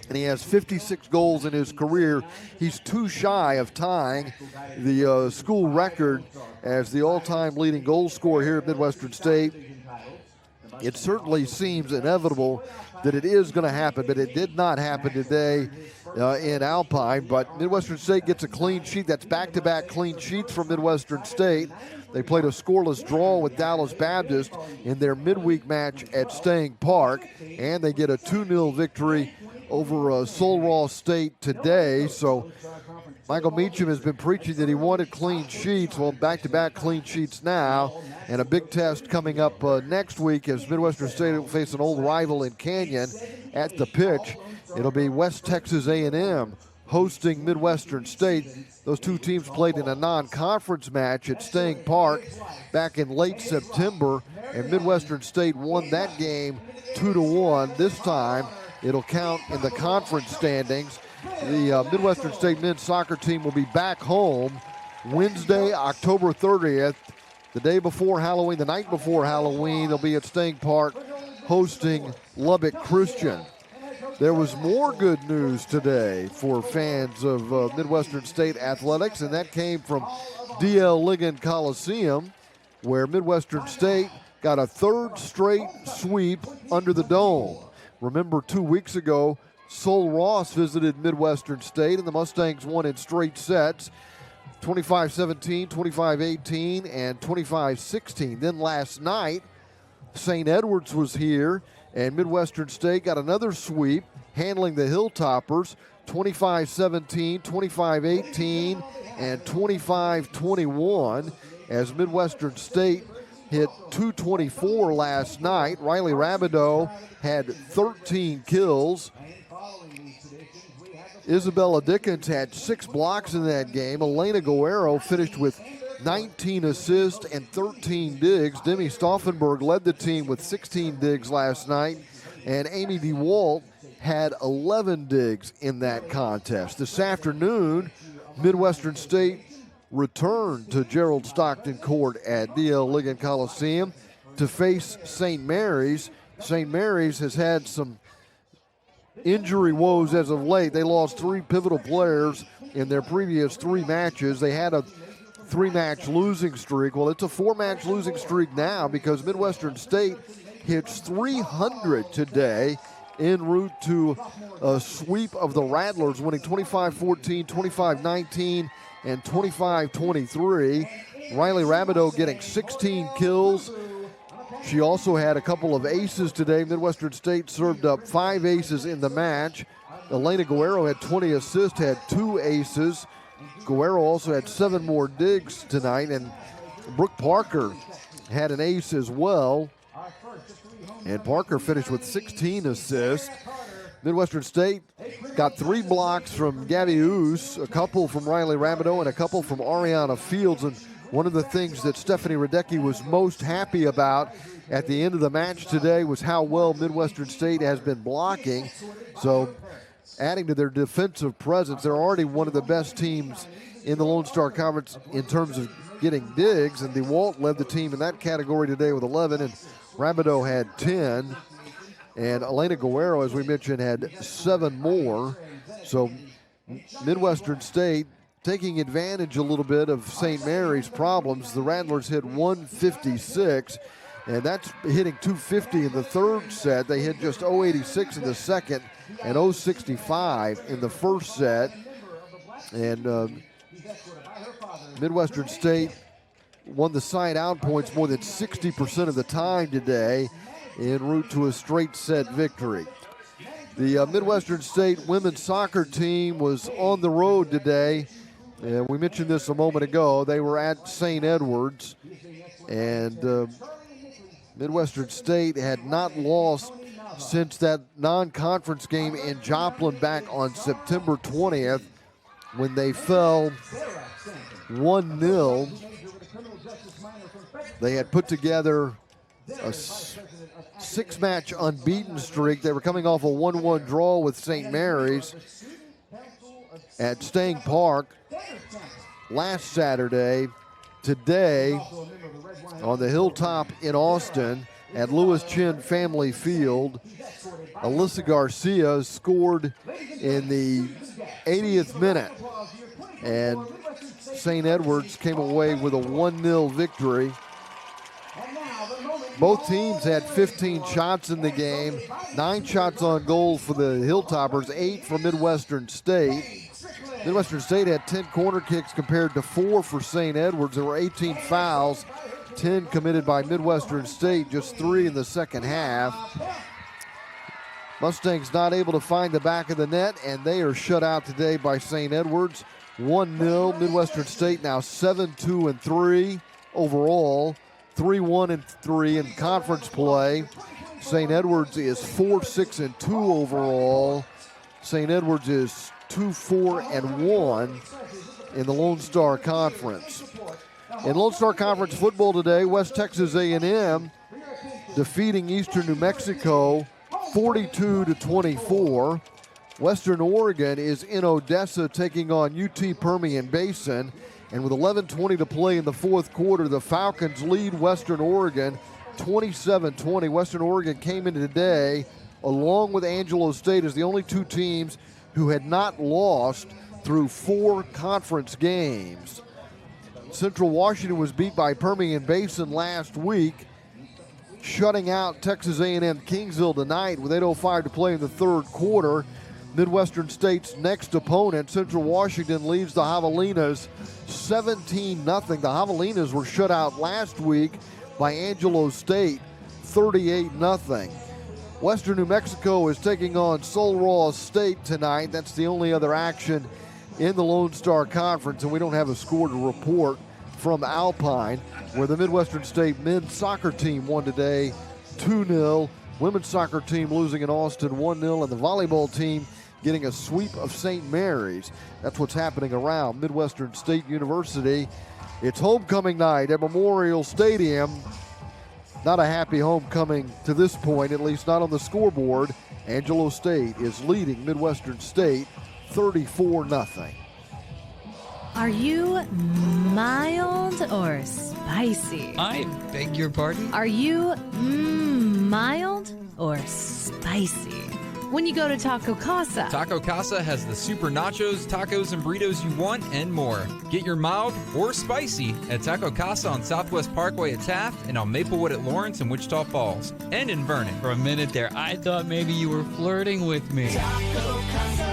and he has 56 goals in his career. He's too shy of tying the school record as the all-time leading goal scorer here at Midwestern State. It certainly seems inevitable that it is going to happen, but it did not happen today in Alpine. But Midwestern State gets a clean sheet. That's back-to-back clean sheets for Midwestern State. They played a scoreless draw with Dallas Baptist in their midweek match at Staying Park, and they get a 2-0 victory over Sul Ross State today. So Michael Meacham has been preaching that he wanted clean sheets. Well, back-to-back clean sheets now, and a big test coming up next week as Midwestern State will face an old rival in Canyon at the pitch. It'll be West Texas A&M hosting Midwestern State. Those two teams played in a non-conference match at Staying Park back in late September, and Midwestern State won that game 2-1. This time, it'll count in the conference standings. The Midwestern State men's soccer team will be back home Wednesday, October 30th, the day before Halloween, the night before Halloween. They'll be at Staying Park hosting Lubbock Christian. There was more good news today for fans of Midwestern State athletics, and that came from D.L. Ligon Coliseum, where Midwestern State got a third straight sweep under the dome. Remember, 2 weeks ago, Sul Ross visited Midwestern State, and the Mustangs won in straight sets, 25-17, 25-18, and 25-16. Then last night, St. Edwards was here, and Midwestern State got another sweep, handling the Hilltoppers, 25-17, 25-18, and 25-21, as Midwestern State hit 224 last night. Riley Rabideau had 13 kills. Isabella Dickens had 6 blocks in that game. Elena Guerrero finished with 19 assists and 13 digs. Demi Stauffenberg led the team with 16 digs last night, and Amy DeWalt had 11 digs in that contest. This afternoon, Midwestern State returned to Gerald Stockton Court at D.L. Ligon Coliseum to face St. Mary's. St. Mary's has had some injury woes as of late. They lost 3 pivotal players in their previous 3 matches. They had a 3-match losing streak. Well, it's a 4-match losing streak now because Midwestern State hits 300 today en route to a sweep of the Rattlers, winning 25-14, 25-19, and 25-23. Riley Rabideau getting 16 kills. She also had a couple of aces today. Midwestern State served up 5 aces in the match. Elena Guerrero had 20 assists, had 2 aces. Guerrero also had 7 more digs tonight, and Brooke Parker had an ace as well. And Parker finished with 16 assists. Midwestern State got 3 blocks from Gabby Oos, a couple from Riley Rabideau, and a couple from Ariana Fields. And one of the things that Stephanie Radecki was most happy about at the end of the match today was how well Midwestern State has been blocking. So adding to their defensive presence, they're already one of the best teams in the Lone Star Conference in terms of getting digs, and DeWalt led the team in that category today with 11, and Rabideau had 10, and Elena Guerrero, as we mentioned, had 7 more. So Midwestern State taking advantage a little bit of St. Mary's problems. The Rattlers hit 156, And that's hitting 250 in the third set. They hit just 086 in the second and 065 in the first set. And Midwestern State won the side-out points more than 60% of the time today en route to a straight set victory. The Midwestern State women's soccer team was on the road today. We mentioned this a moment ago. They were at St. Edwards, and Midwestern State had not lost since that non-conference game in Joplin back on September 20th when they fell 1-0. They had put together a six-match unbeaten streak. They were coming off a 1-1 draw with St. Mary's at Stang Park last Saturday. Today, on the hilltop in Austin at Lewis Chin Family Field, Alyssa Garcia scored in the 80th minute, and St. Edwards came away with a 1-0 victory. Both teams had 15 shots in the game, 9 shots on goal for the Hilltoppers, 8 for Midwestern State. Midwestern State had 10 corner kicks compared to 4 for St. Edwards. There were 18 fouls, 10 committed by Midwestern State, just 3 in the second half. Mustangs not able to find the back of the net, and they are shut out today by St. Edwards. 1-0. Midwestern State now 7-2-3 overall, 3-1-3 in conference play. St. Edwards is 4-6-2 overall. St. Edwards is 2-4-1 in the Lone Star Conference. In Lone Star Conference football today, West Texas A&M defeating Eastern New Mexico 42-24. Western Oregon is in Odessa taking on UT Permian Basin. And with 11:20 to play in the fourth quarter, the Falcons lead Western Oregon 27-20. Western Oregon came into today, along with Angelo State, as the only two teams who had not lost through 4 conference games. Central Washington was beat by Permian Basin last week, shutting out Texas A&M Kingsville tonight with 8:05 to play in the third quarter. Midwestern State's next opponent, Central Washington, leads the Javelinas 17-0. The Javelinas were shut out last week by Angelo State 38-0. Western New Mexico is taking on Sul Ross State tonight. That's the only other action in the Lone Star Conference, and we don't have a score to report from Alpine, where the Midwestern State men's soccer team won today 2-0. Women's soccer team losing in Austin 1-0, and the volleyball team getting a sweep of St. Mary's. That's what's happening around Midwestern State University. It's homecoming night at Memorial Stadium. Not a happy homecoming to this point, at least not on the scoreboard. Angelo State is leading Midwestern State 34-0. Are you mild or spicy? I beg your pardon? Are you mild or spicy? When you go to Taco Casa. Taco Casa has the super nachos, tacos, and burritos you want and more. Get your mild or spicy at Taco Casa on Southwest Parkway at Taft and on Maplewood at Lawrence and Wichita Falls and in Vernon. For a minute there, I thought maybe you were flirting with me. Taco Casa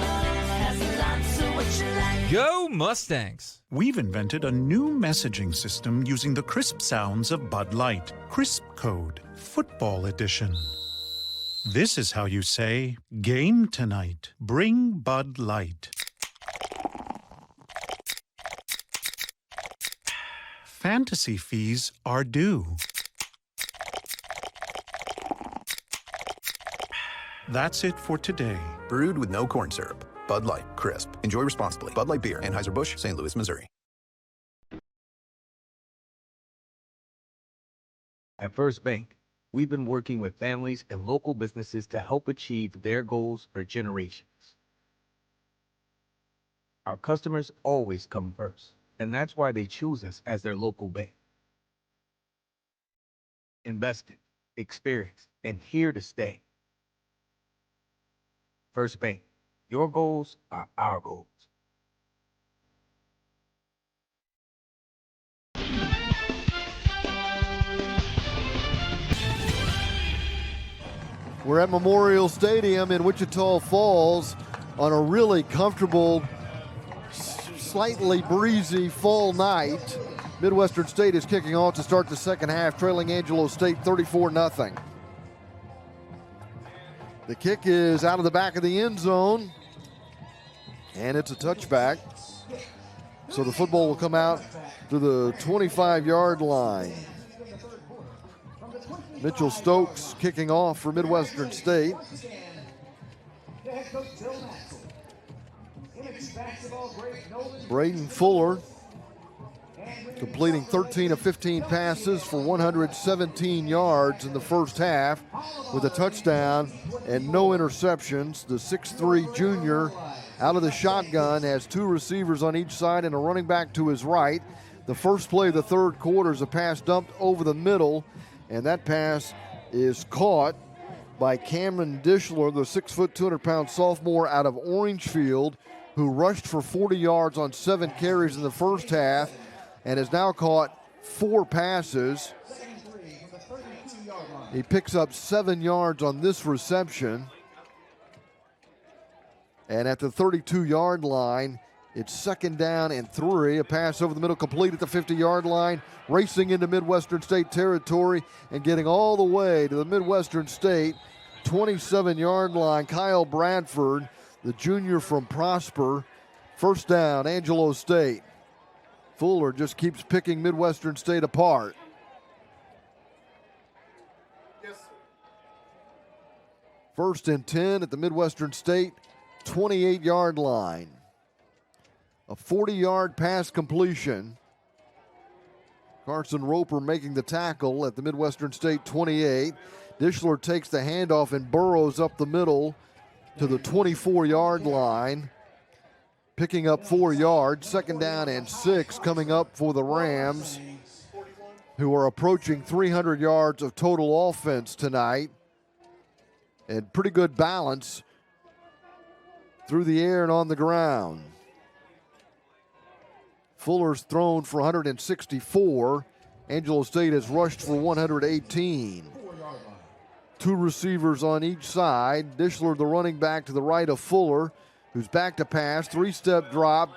has lots of what you like. Go Mustangs! We've invented a new messaging system using the crisp sounds of Bud Light. Crisp Code, Football Edition. This is how you say, game tonight. Bring Bud Light. Fantasy fees are due. That's it for today. Brewed with no corn syrup. Bud Light, crisp. Enjoy responsibly. Bud Light Beer, Anheuser-Busch, St. Louis, Missouri. At First Bank, we've been working with families and local businesses to help achieve their goals for generations. Our customers always come first, and that's why they choose us as their local bank. Invested, experienced, and here to stay. First Bank, your goals are our goals. We're at Memorial Stadium in Wichita Falls on a really comfortable, slightly breezy fall night. Midwestern State is kicking off to start the second half, trailing Angelo State 34-0. The kick is out of the back of the end zone, and it's a touchback. So the football will come out to the 25-yard line. Mitchell Stokes kicking off for Midwestern State. Braden Fuller completing 13 of 15 passes for 117 yards in the first half with a touchdown and no interceptions. The 6'3 junior out of the shotgun has two receivers on each side and a running back to his right. The first play of the third quarter is a pass dumped over the middle, and that pass is caught by Cameron Dishler, the 6', 200-pound sophomore out of Orangefield, who rushed for 40 yards on 7 carries in the first half and has now caught 4 passes. He picks up 7 yards on this reception. And at the 32-yard line, it's 2nd down and 3. A pass over the middle complete at the 50-yard line, racing into Midwestern State territory and getting all the way to the Midwestern State 27-yard line. Kyle Bradford, the junior from Prosper. First down, Angelo State. Fuller just keeps picking Midwestern State apart. First and 10 at the Midwestern State 28-yard line. A 40-yard pass completion. Carson Roper making the tackle at the Midwestern State 28. Dishler takes the handoff and burrows up the middle to the 24-yard line, picking up 4 yards. 2nd down and 6 coming up for the Rams, who are approaching 300 yards of total offense tonight. And pretty good balance through the air and on the ground. Fuller's thrown for 164. Angelo State has rushed for 118. 2 receivers on each side. Dishler, the running back, to the right of Fuller, who's back to pass. 3-step drop.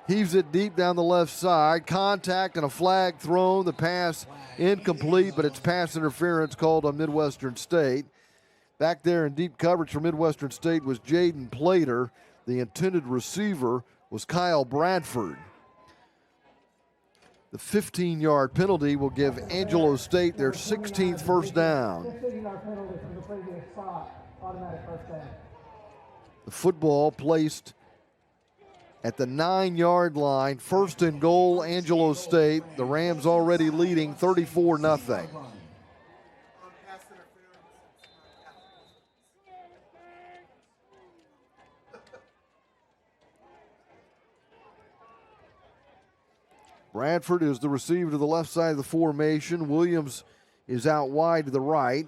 Heaves it deep down the left side. Contact and a flag thrown. The pass incomplete, but it's pass interference called on Midwestern State. Back there in deep coverage for Midwestern State was Jaden Plater. The intended receiver was Kyle Bradford. The 15-yard penalty will give Angelo State their 16th first down. The football placed at the 9-yard line. First and goal, Angelo State. The Rams already leading 34-0. Bradford is the receiver to the left side of the formation. Williams is out wide to the right.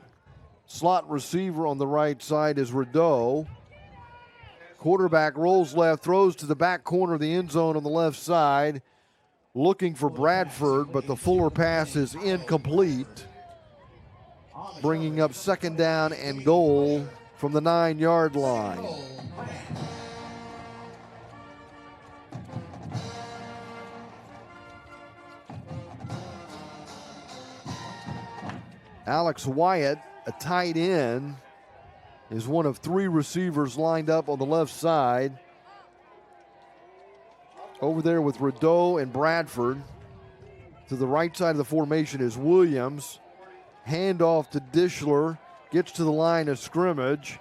Slot receiver on the right side is Rideau. Quarterback rolls left, throws to the back corner of the end zone on the left side, looking for Bradford, but the Fuller pass is incomplete, bringing up 2nd down and goal from the 9-yard line. Alex Wyatt, a tight end, is one of 3 receivers lined up on the left side. Over there with Rideau and Bradford. To the right side of the formation is Williams. Handoff to Dishler. Gets to the line of scrimmage.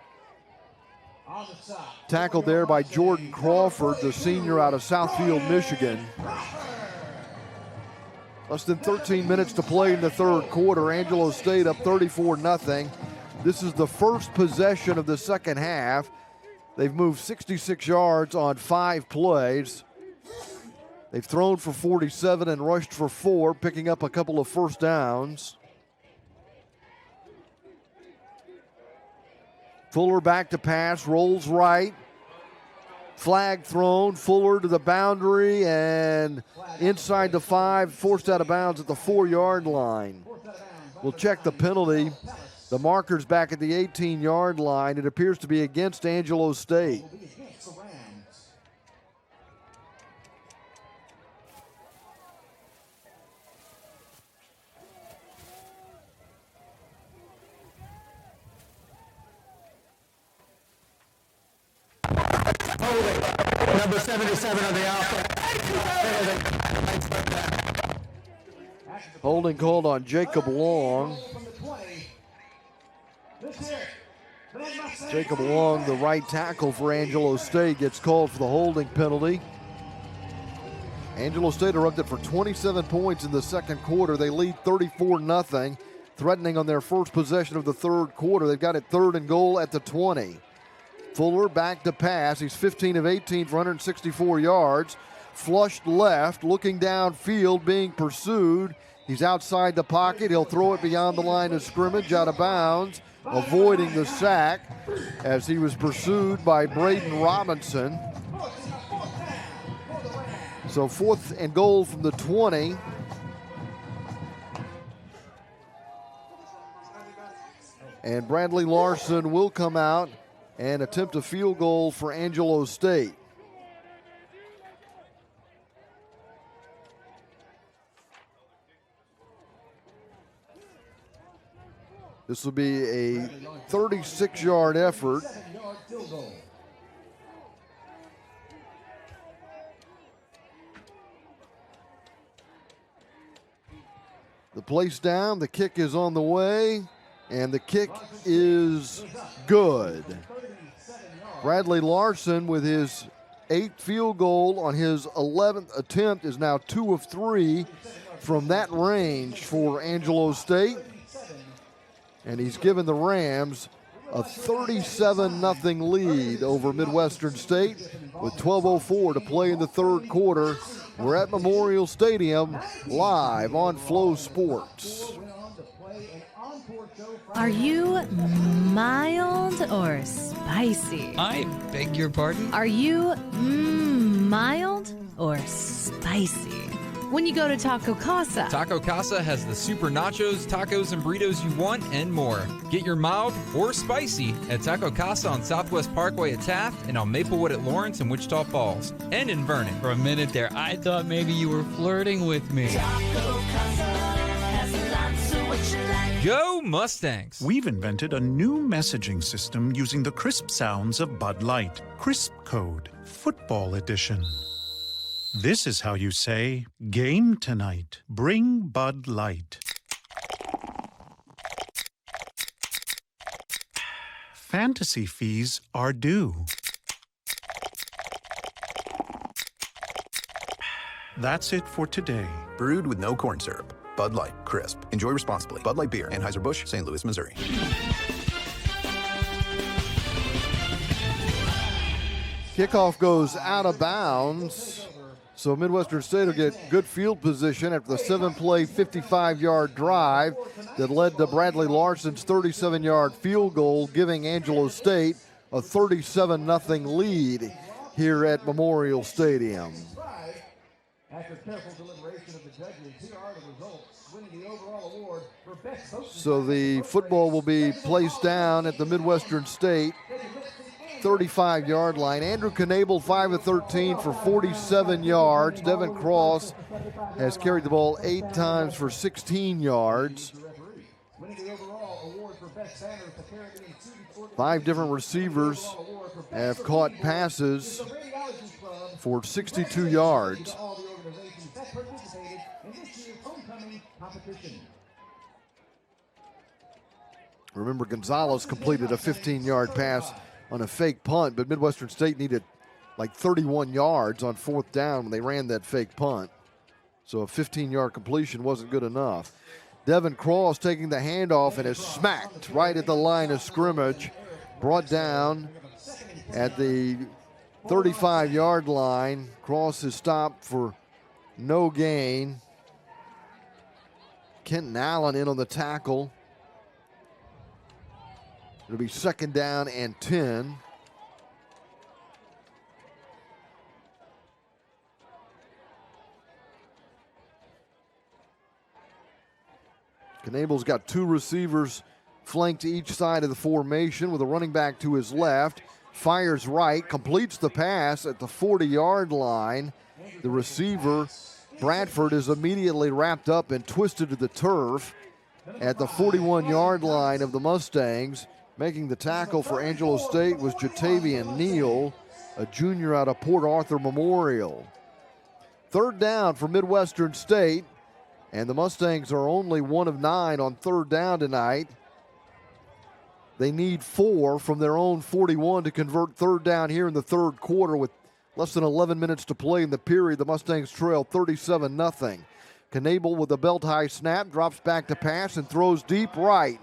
Tackled there by Jordan Crawford, the senior out of Southfield, Michigan. Less than 13 minutes to play in the third quarter. Angelo State up 34-0. This is the first possession of the second half. They've moved 66 yards on 5 plays. They've thrown for 47 and rushed for 4, picking up a couple of first downs. Fuller back to pass, rolls right. Flag thrown, Fuller to the boundary and inside the 5, forced out of bounds at the 4-yard line. We'll check the penalty. The marker's back at the 18-yard line. It appears to be against Angelo State. Number 77 on the offense. Holding called on Jacob Long. Jacob Long, the right tackle for Angelo State, gets called for the holding penalty. Angelo State erupted for 27 points in the second quarter. They lead 34-0, threatening on their first possession of the third quarter. They've got it 3rd and goal at the 20. Fuller back to pass. He's 15 of 18 for 164 yards. Flushed left, looking downfield, being pursued. He's outside the pocket. He'll throw it beyond the line of scrimmage, out of bounds, avoiding the sack as he was pursued by Braden Robinson. So 4th and goal from the 20. And Bradley Larson will come out and attempt a field goal for Angelo State. This will be a 36-yard effort. The place down, the kick is on the way, and the kick is good. Bradley Larson, with his 8th field goal on his 11th attempt, is now 2 of 3 from that range for Angelo State. And he's given the Rams a 37-0 lead over Midwestern State with 12:04 to play in the third quarter. We're at Memorial Stadium, live on Flo Sports. Are you mild or spicy? I beg your pardon? Are you mild or spicy? When you go to Taco Casa. Taco Casa has the super nachos, tacos, and burritos you want and more. Get your mild or spicy at Taco Casa on Southwest Parkway at Taft and on Maplewood at Lawrence and Wichita Falls and in Vernon. For a minute there, I thought maybe you were flirting with me. Taco Casa has lots of what you like. Go Mustangs! We've invented a new messaging system using the crisp sounds of Bud Light. Crisp Code, Football Edition. This is how you say, game tonight. Bring Bud Light. Fantasy fees are due. That's it for today. Brewed with no corn syrup. Bud Light, crisp. Enjoy responsibly. Bud Light Beer, Anheuser-Busch, St. Louis, Missouri. Kickoff goes out of bounds. So Midwestern State will get good field position after the 7-play, 55-yard drive that led to Bradley Larson's 37-yard field goal, giving Angelo State a 37-0 lead here at Memorial Stadium. After careful deliberation of the judges, here are the results, winning the overall award for best coach. So the football will be placed down at the Midwestern State 35-yard line. Andrew Knabel, 5 of 13 for 47 yards. Devin Cross has carried the ball 8 times for 16 yards. 5 different receivers have caught passes for 62 yards. Remember, Gonzalez completed a 15-yard pass on a fake punt, but Midwestern State needed like 31 yards on 4th down when they ran that fake punt. So a 15-yard completion wasn't good enough. Devin Cross taking the handoff and is smacked right at the line of scrimmage. Brought down at the 35-yard line. Cross is stopped for no gain. Kenton Allen in on the tackle. It'll be 2nd down and 10. Knabel's got 2 receivers flanked each side of the formation with a running back to his left. Fires right, completes the pass at the 40-yard line. The receiver, Bradford, is immediately wrapped up and twisted to the turf at the 41-yard line of the Mustangs. Making the tackle for Angelo State was Jatavian Neal, a junior out of Port Arthur Memorial. Third down for Midwestern State, and the Mustangs are only 1 of 9 on third down tonight. They need 4 from their own 41 to convert third down here in the third quarter. With less than 11 minutes to play in the period, the Mustangs trail 37-0. Knable with a belt-high snap, drops back to pass and throws deep right.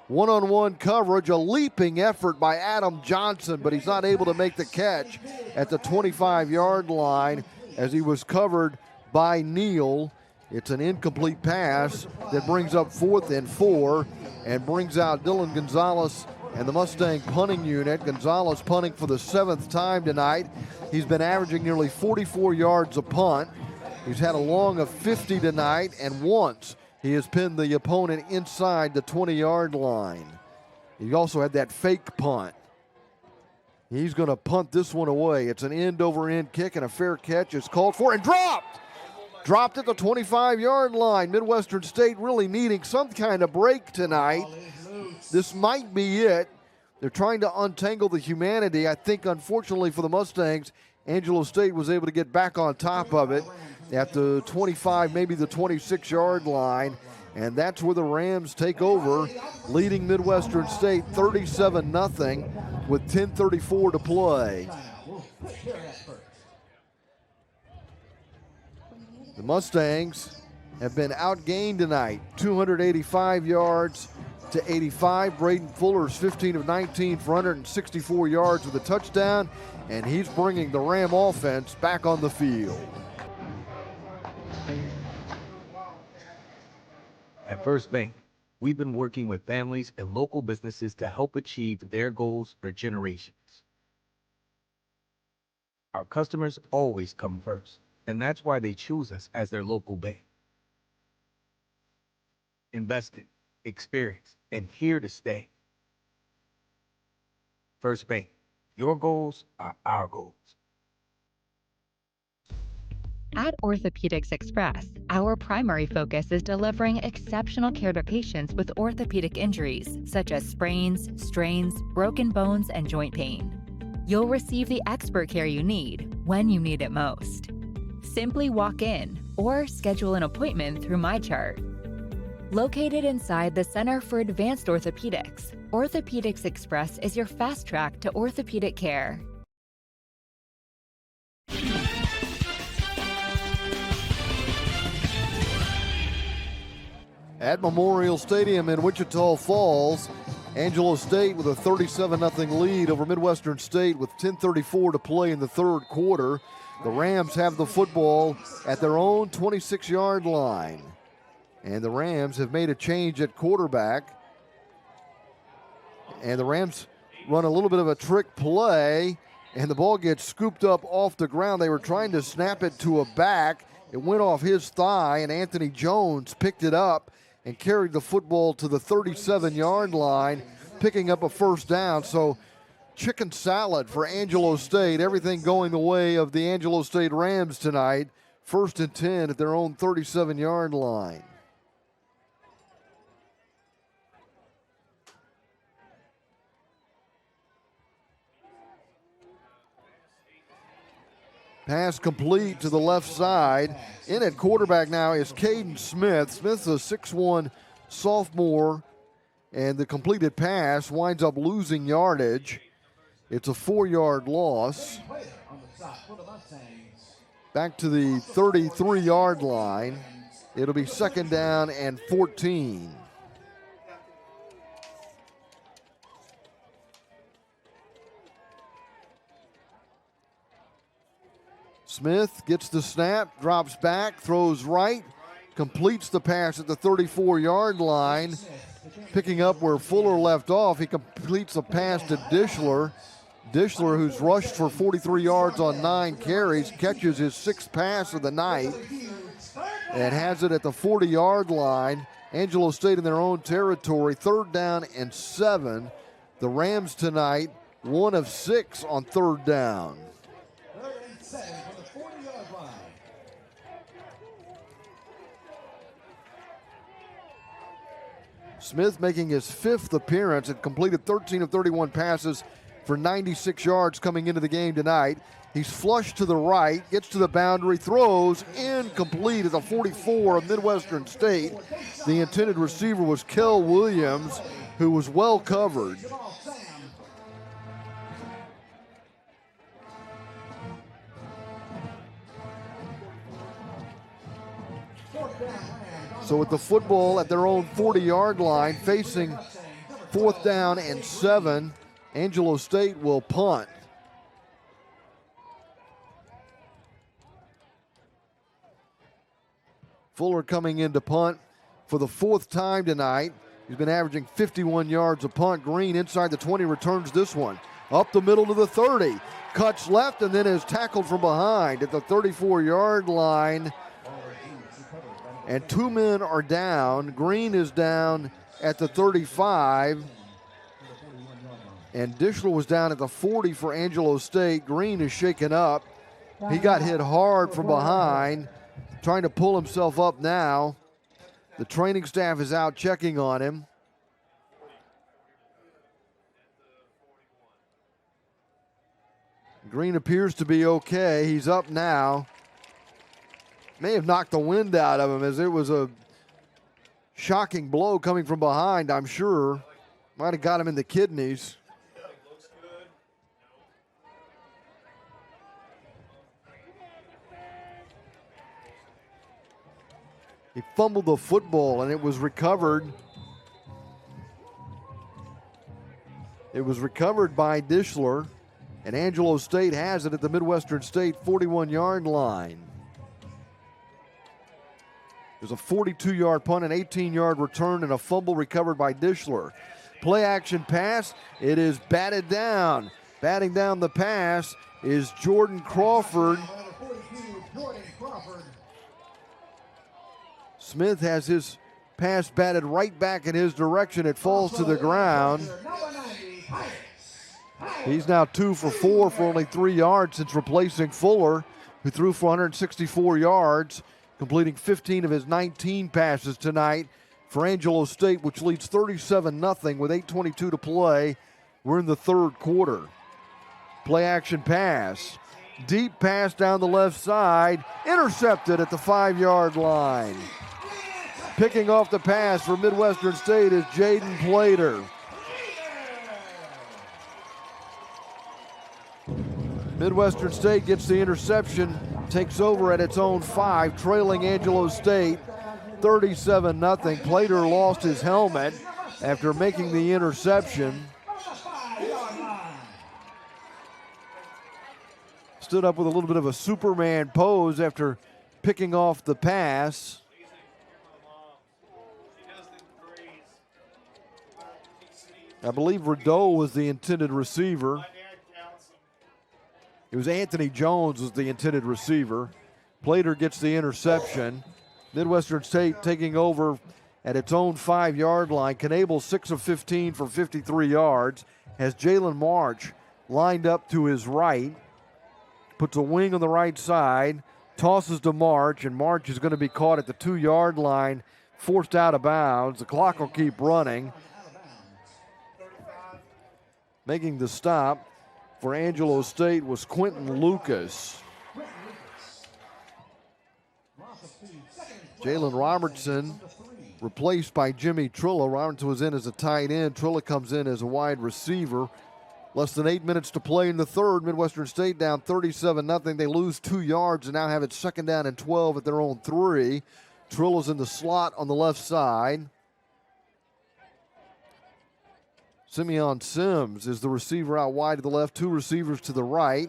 One-on-one coverage, a leaping effort by Adam Johnson, but he's not able to make the catch at the 25-yard line as he was covered by Neal. It's an incomplete pass that brings up 4th and 4 and brings out Dylan Gonzalez and the Mustang punting unit. Gonzalez punting for the 7th time tonight. He's been averaging nearly 44 yards a punt. He's had a long of 50 tonight, and once he has pinned the opponent inside the 20-yard line. He also had that fake punt. He's going to punt this one away. It's an end-over-end kick, and a fair catch is called for and dropped. Dropped at the 25-yard line. Midwestern State really needing some kind of break tonight. This might be it. They're trying to untangle the humanity. I think, unfortunately for the Mustangs, Angelo State was able to get back on top of it at the 25, maybe the 26-yard line. And that's where the Rams take over, leading Midwestern State 37-0 with 10:34 to play. The Mustangs have been outgained tonight, 285 yards to 85. Braden Fuller's 15 of 19 for 164 yards with a touchdown, and he's bringing the Ram offense back on the field. At First Bank, we've been working with families and local businesses to help achieve their goals for generations. Our customers always come first, and that's why they choose us as their local bank. Invested, experienced, and here to stay. First Bank, your goals are our goals. At Orthopedics Express, our primary focus is delivering exceptional care to patients with orthopedic injuries, such as sprains, strains, broken bones, and joint pain. You'll receive the expert care you need when you need it most. Simply walk in or schedule an appointment through MyChart. Located inside the Center for Advanced Orthopedics, Orthopedics Express is your fast track to orthopedic care. At Memorial Stadium in Wichita Falls, Angelo State with a 37-0 lead over Midwestern State with 10:34 to play in the third quarter. The Rams have the football at their own 26-yard line. And the Rams have made a change at quarterback. And the Rams run a little bit of a trick play, and the ball gets scooped up off the ground. They were trying to snap it to a back. It went off his thigh, and Anthony Jones picked it up and carried the football to the 37-yard line, picking up a first down. So chicken salad for Angelo State. Everything going the way of the Angelo State Rams tonight. 1st and 10 at their own 37-yard line. Pass complete to the left side. In at quarterback now is Caden Smith. Smith's a 6'1" sophomore, and the completed pass winds up losing yardage. It's a 4-yard loss. Back to the 33-yard line. It'll be 2nd down and 14. Smith gets the snap, drops back, throws right, completes the pass at the 34-yard line. Picking up where Fuller left off, he completes a pass to Dishler. Dishler, who's rushed for 43 yards on 9 carries, catches his 6th pass of the night and has it at the 40-yard line. Angelo State in their own territory, 3rd down and 7. The Rams tonight, 1 of 6 on 3rd down. 3rd and 7 from the 40-yard line. Smith making his 5th appearance and completed 13 of 31 passes for 96 yards coming into the game tonight. He's flushed to the right, gets to the boundary, throws incomplete at the 44 of Midwestern State. The intended receiver was Kel Williams, who was well covered. So with the football at their own 40-yard line, facing 4th down and 7, Angelo State will punt. Fuller coming in to punt for the 4th time tonight. He's been averaging 51 yards a punt. Green inside the 20 returns this one. Up the middle to the 30. Cuts left and then is tackled from behind at the 34-yard line. And 2 men are down. Green is down at the 35. And Dishler was down at the 40 for Angelo State. Green is shaken up. He got hit hard from behind, trying to pull himself up now. The training staff is out checking on him. Green appears to be okay. He's up now. May have knocked the wind out of him, as it was a shocking blow coming from behind, I'm sure. Might have got him in the kidneys. He fumbled the football and it was recovered. It was recovered by Dishler, and Angelo State has it at the Midwestern State 41-yard line. There's a 42-yard punt, an 18-yard return, and a fumble recovered by Dishler. Play action pass. It is batted down. Batting down the pass is Jordan Crawford. Smith has his pass batted right back in his direction. It falls to the ground. He's now 2 for 4 for only 3 yards since replacing Fuller, who threw for 164 yards. Completing 15 of his 19 passes tonight for Angelo State, which leads 37-0 with 8:22 to play. We're in the 3rd quarter. Play action pass. Deep pass down the left side. Intercepted at the 5-yard line. Picking off the pass for Midwestern State is Jaden Plater. Midwestern State gets the interception, takes over at its own 5, trailing Angelo State 37-0. Plater lost his helmet after making the interception. Stood up with a little bit of a Superman pose after picking off the pass. I believe Rideau was the intended receiver. It was Anthony Jones was the intended receiver. Plater gets the interception. Midwestern State taking over at its own 5-yard line. Knable 6 of 15 for 53 yards. Has Jalen March lined up to his right. Puts a wing on the right side. Tosses to March, and March is going to be caught at the 2-yard line, forced out of bounds. The clock will keep running. Making the stop for Angelo State was Quentin Lucas. Jalen Robertson replaced by Jimmy Trilla. Robertson was in as a tight end. Trilla comes in as a wide receiver. Less than 8 minutes to play in the 3rd. Midwestern State down 37-0. They lose 2 yards and now have it 2nd down and 12 at their own 3. Trilla's in the slot on the left side. Simeon Sims is the receiver out wide to the left, 2 receivers to the right.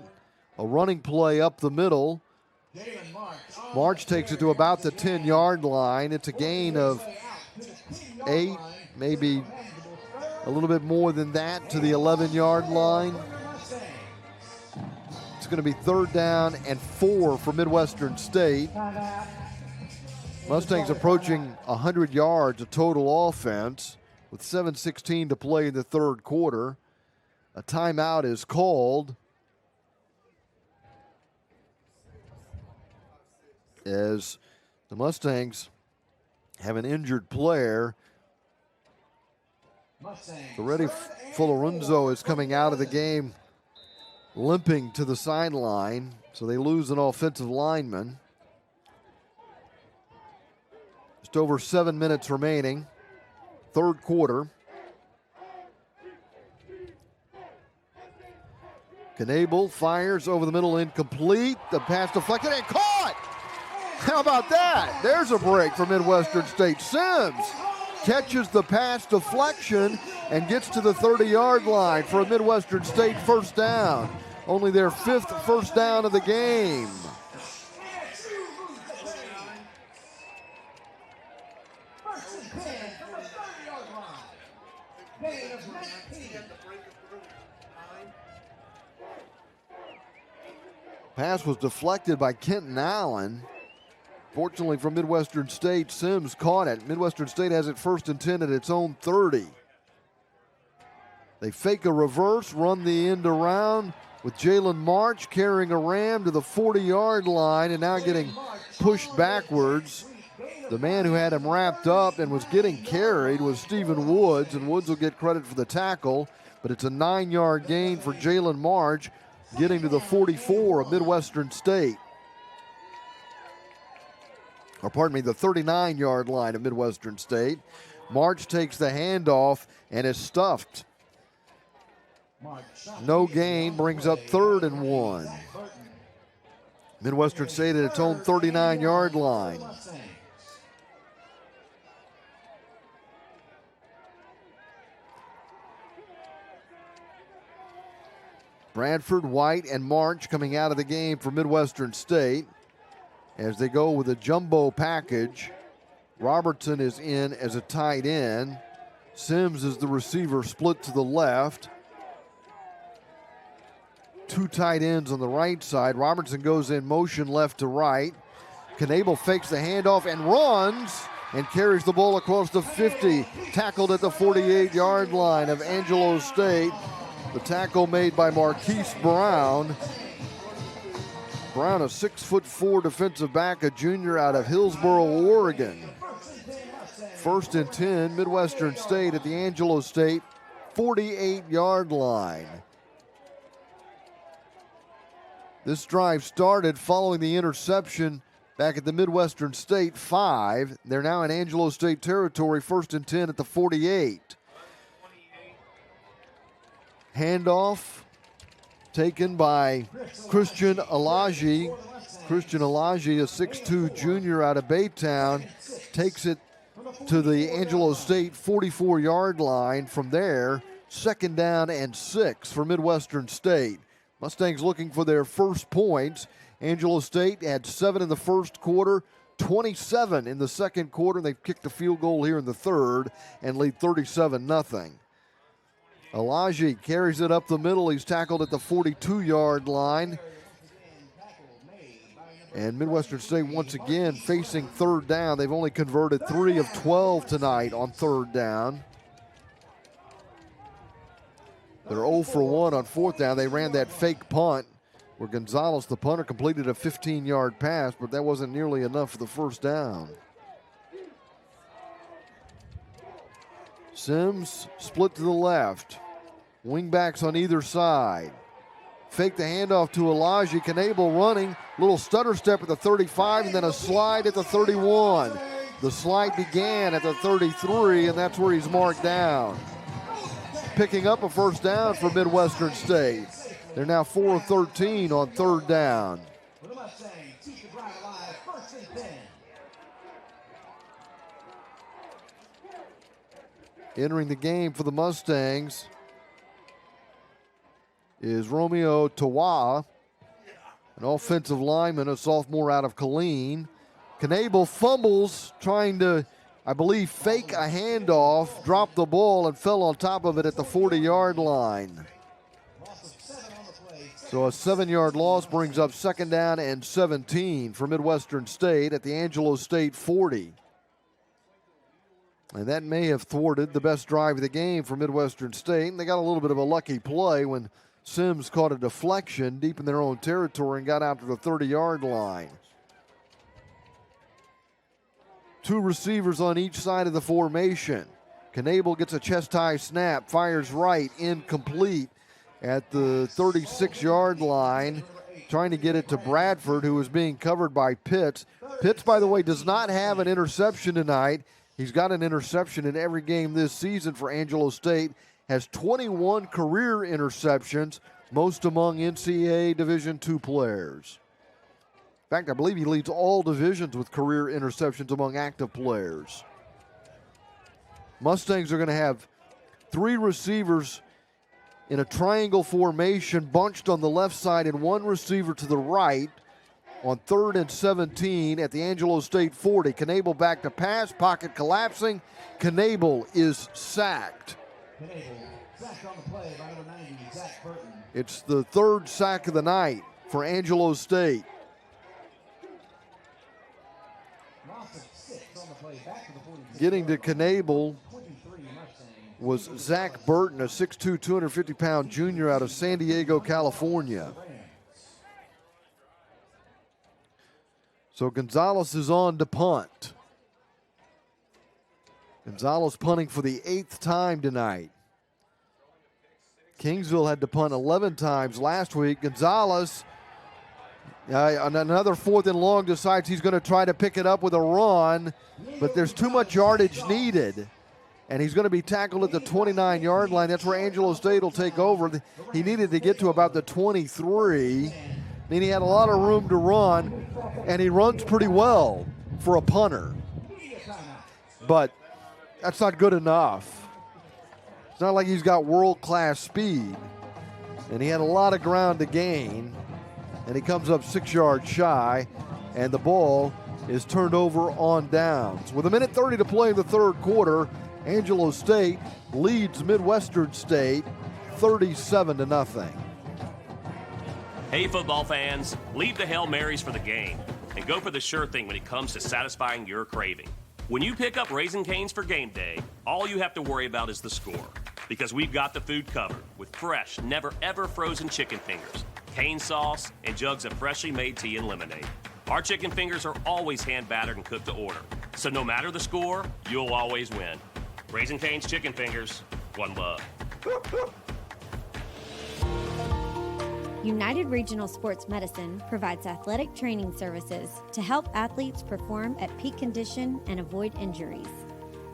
A running play up the middle. March takes it to about the 10-yard line. It's a gain of 8, maybe a little bit more than that to the 11-yard line. It's going to be 3rd down and 4 for Midwestern State. Mustangs approaching 100 yards of total offense with 7:16 to play in the third quarter. A timeout is called as the Mustangs have an injured player. Already Folorunzo is coming out of the game limping to the sideline, so they lose an offensive lineman. Just over 7 minutes remaining, third quarter. Knable fires over the middle, incomplete. The pass deflected and caught! How about that? There's a break for Midwestern State. Sims catches the pass deflection and gets to the 30-yard line for a Midwestern State first down. Only their 5th first down of the game. Pass was deflected by Kenton Allen. Fortunately for Midwestern State, Sims caught it. Midwestern State has it 1st and 10 at its own 30. They fake a reverse, run the end around with Jalen March carrying a ram to the 40-yard line and now getting pushed backwards. The man who had him wrapped up and was getting carried was Stephen Woods, and Woods will get credit for the tackle, but it's a 9-yard gain for Jalen March, getting to the 44 of Midwestern State. Or pardon me, the 39-yard line of Midwestern State. March takes the handoff and is stuffed. No gain, brings up 3rd and 1. Midwestern State at its own 39-yard line. Bradford, White, and March coming out of the game for Midwestern State as they go with a jumbo package. Robertson is in as a tight end. Sims is the receiver, split to the left. 2 tight ends on the right side. Robertson goes in motion left to right. Knable fakes the handoff and runs and carries the ball across the 50. Tackled at the 48-yard line of Angelo State. The tackle made by Marquise Brown. Brown, a 6'4" defensive back, a junior out of Hillsboro, Oregon. 1st and 10, Midwestern State at the Angelo State 48-yard line. This drive started following the interception back at the Midwestern State 5. They're now in Angelo State territory, 1st and 10 at the 48. Handoff taken by Christian Alaji. Christian Alaji, a 6'2" junior out of Baytown, takes it to the Angelo State 44-yard line. From there, 2nd down and 6 for Midwestern State. Mustangs looking for their first points. Angelo State had 7 in the first quarter, 27 in the second quarter. They've kicked a field goal here in the third and lead 37-0. Alaji carries it up the middle. He's tackled at the 42-yard line. And Midwestern State once again facing 3rd down. They've only converted 3 of 12 tonight on 3rd down. They're 0 for 1 on 4th down. They ran that fake punt where Gonzalez, the punter, completed a 15-yard pass, but that wasn't nearly enough for the first down. Sims split to the left. Wingbacks on either side. Fake the handoff to Elijah. Knable running. Little stutter step at the 35 and then a slide at the 31. The slide began at the 33 and that's where he's marked down. Picking up a first down for Midwestern State. They're now 4 of 13 on 3rd down. Entering the game for the Mustangs is Romeo Tawa, an offensive lineman, a sophomore out of Killeen. Knable fumbles, trying to, I believe, fake a handoff, dropped the ball and fell on top of it at the 40-yard line. So a 7-yard loss brings up 2nd down and 17 for Midwestern State at the Angelo State 40. And that may have thwarted the best drive of the game for Midwestern State. And they got a little bit of a lucky play when Sims caught a deflection deep in their own territory and got out to the 30-yard line. 2 receivers on each side of the formation. Knable gets a chest-high snap, fires right, incomplete at the 36-yard line, trying to get it to Bradford, who is being covered by Pitts. Pitts, by the way, does not have an interception tonight. He's got an interception in every game this season for Angelo State, has 21 career interceptions, most among NCAA Division II players. In fact, I believe he leads all divisions with career interceptions among active players. Mustangs are going to have 3 receivers in a triangle formation bunched on the left side and 1 receiver to the right on 3rd and 17 at the Angelo State 40. Knable back to pass, pocket collapsing. Knable is sacked. Sacked on the play by number 90, Zach Burton. It's the 3rd sack of the night for Angelo State. Getting to Knable was Zach Burton, a 6'2", 250-pound junior out of San Diego, California. So Gonzalez is on to punt. Gonzalez punting for the 8th time tonight. Kingsville had to punt 11 times last week. Gonzalez, on another 4th and long, decides he's going to try to pick it up with a run, but there's too much yardage needed. And he's going to be tackled at the 29-yard line. That's where Angelo State will take over. He needed to get to about the 23. I mean, he had a lot of room to run, and he runs pretty well for a punter. But that's not good enough. It's not like he's got world-class speed. And he had a lot of ground to gain, and he comes up 6 yards shy, and the ball is turned over on downs. With 1:30 to play in the 3rd quarter, Angelo State leads Midwestern State 37-0. Hey, football fans, leave the Hail Marys for the game and go for the sure thing when it comes to satisfying your craving. When you pick up Raising Cane's for game day, all you have to worry about is the score, because we've got the food covered with fresh, never-ever frozen chicken fingers, cane sauce, and jugs of freshly made tea and lemonade. Our chicken fingers are always hand-battered and cooked to order, so no matter the score, you'll always win. Raising Cane's Chicken Fingers, one love. United Regional Sports Medicine provides athletic training services to help athletes perform at peak condition and avoid injuries.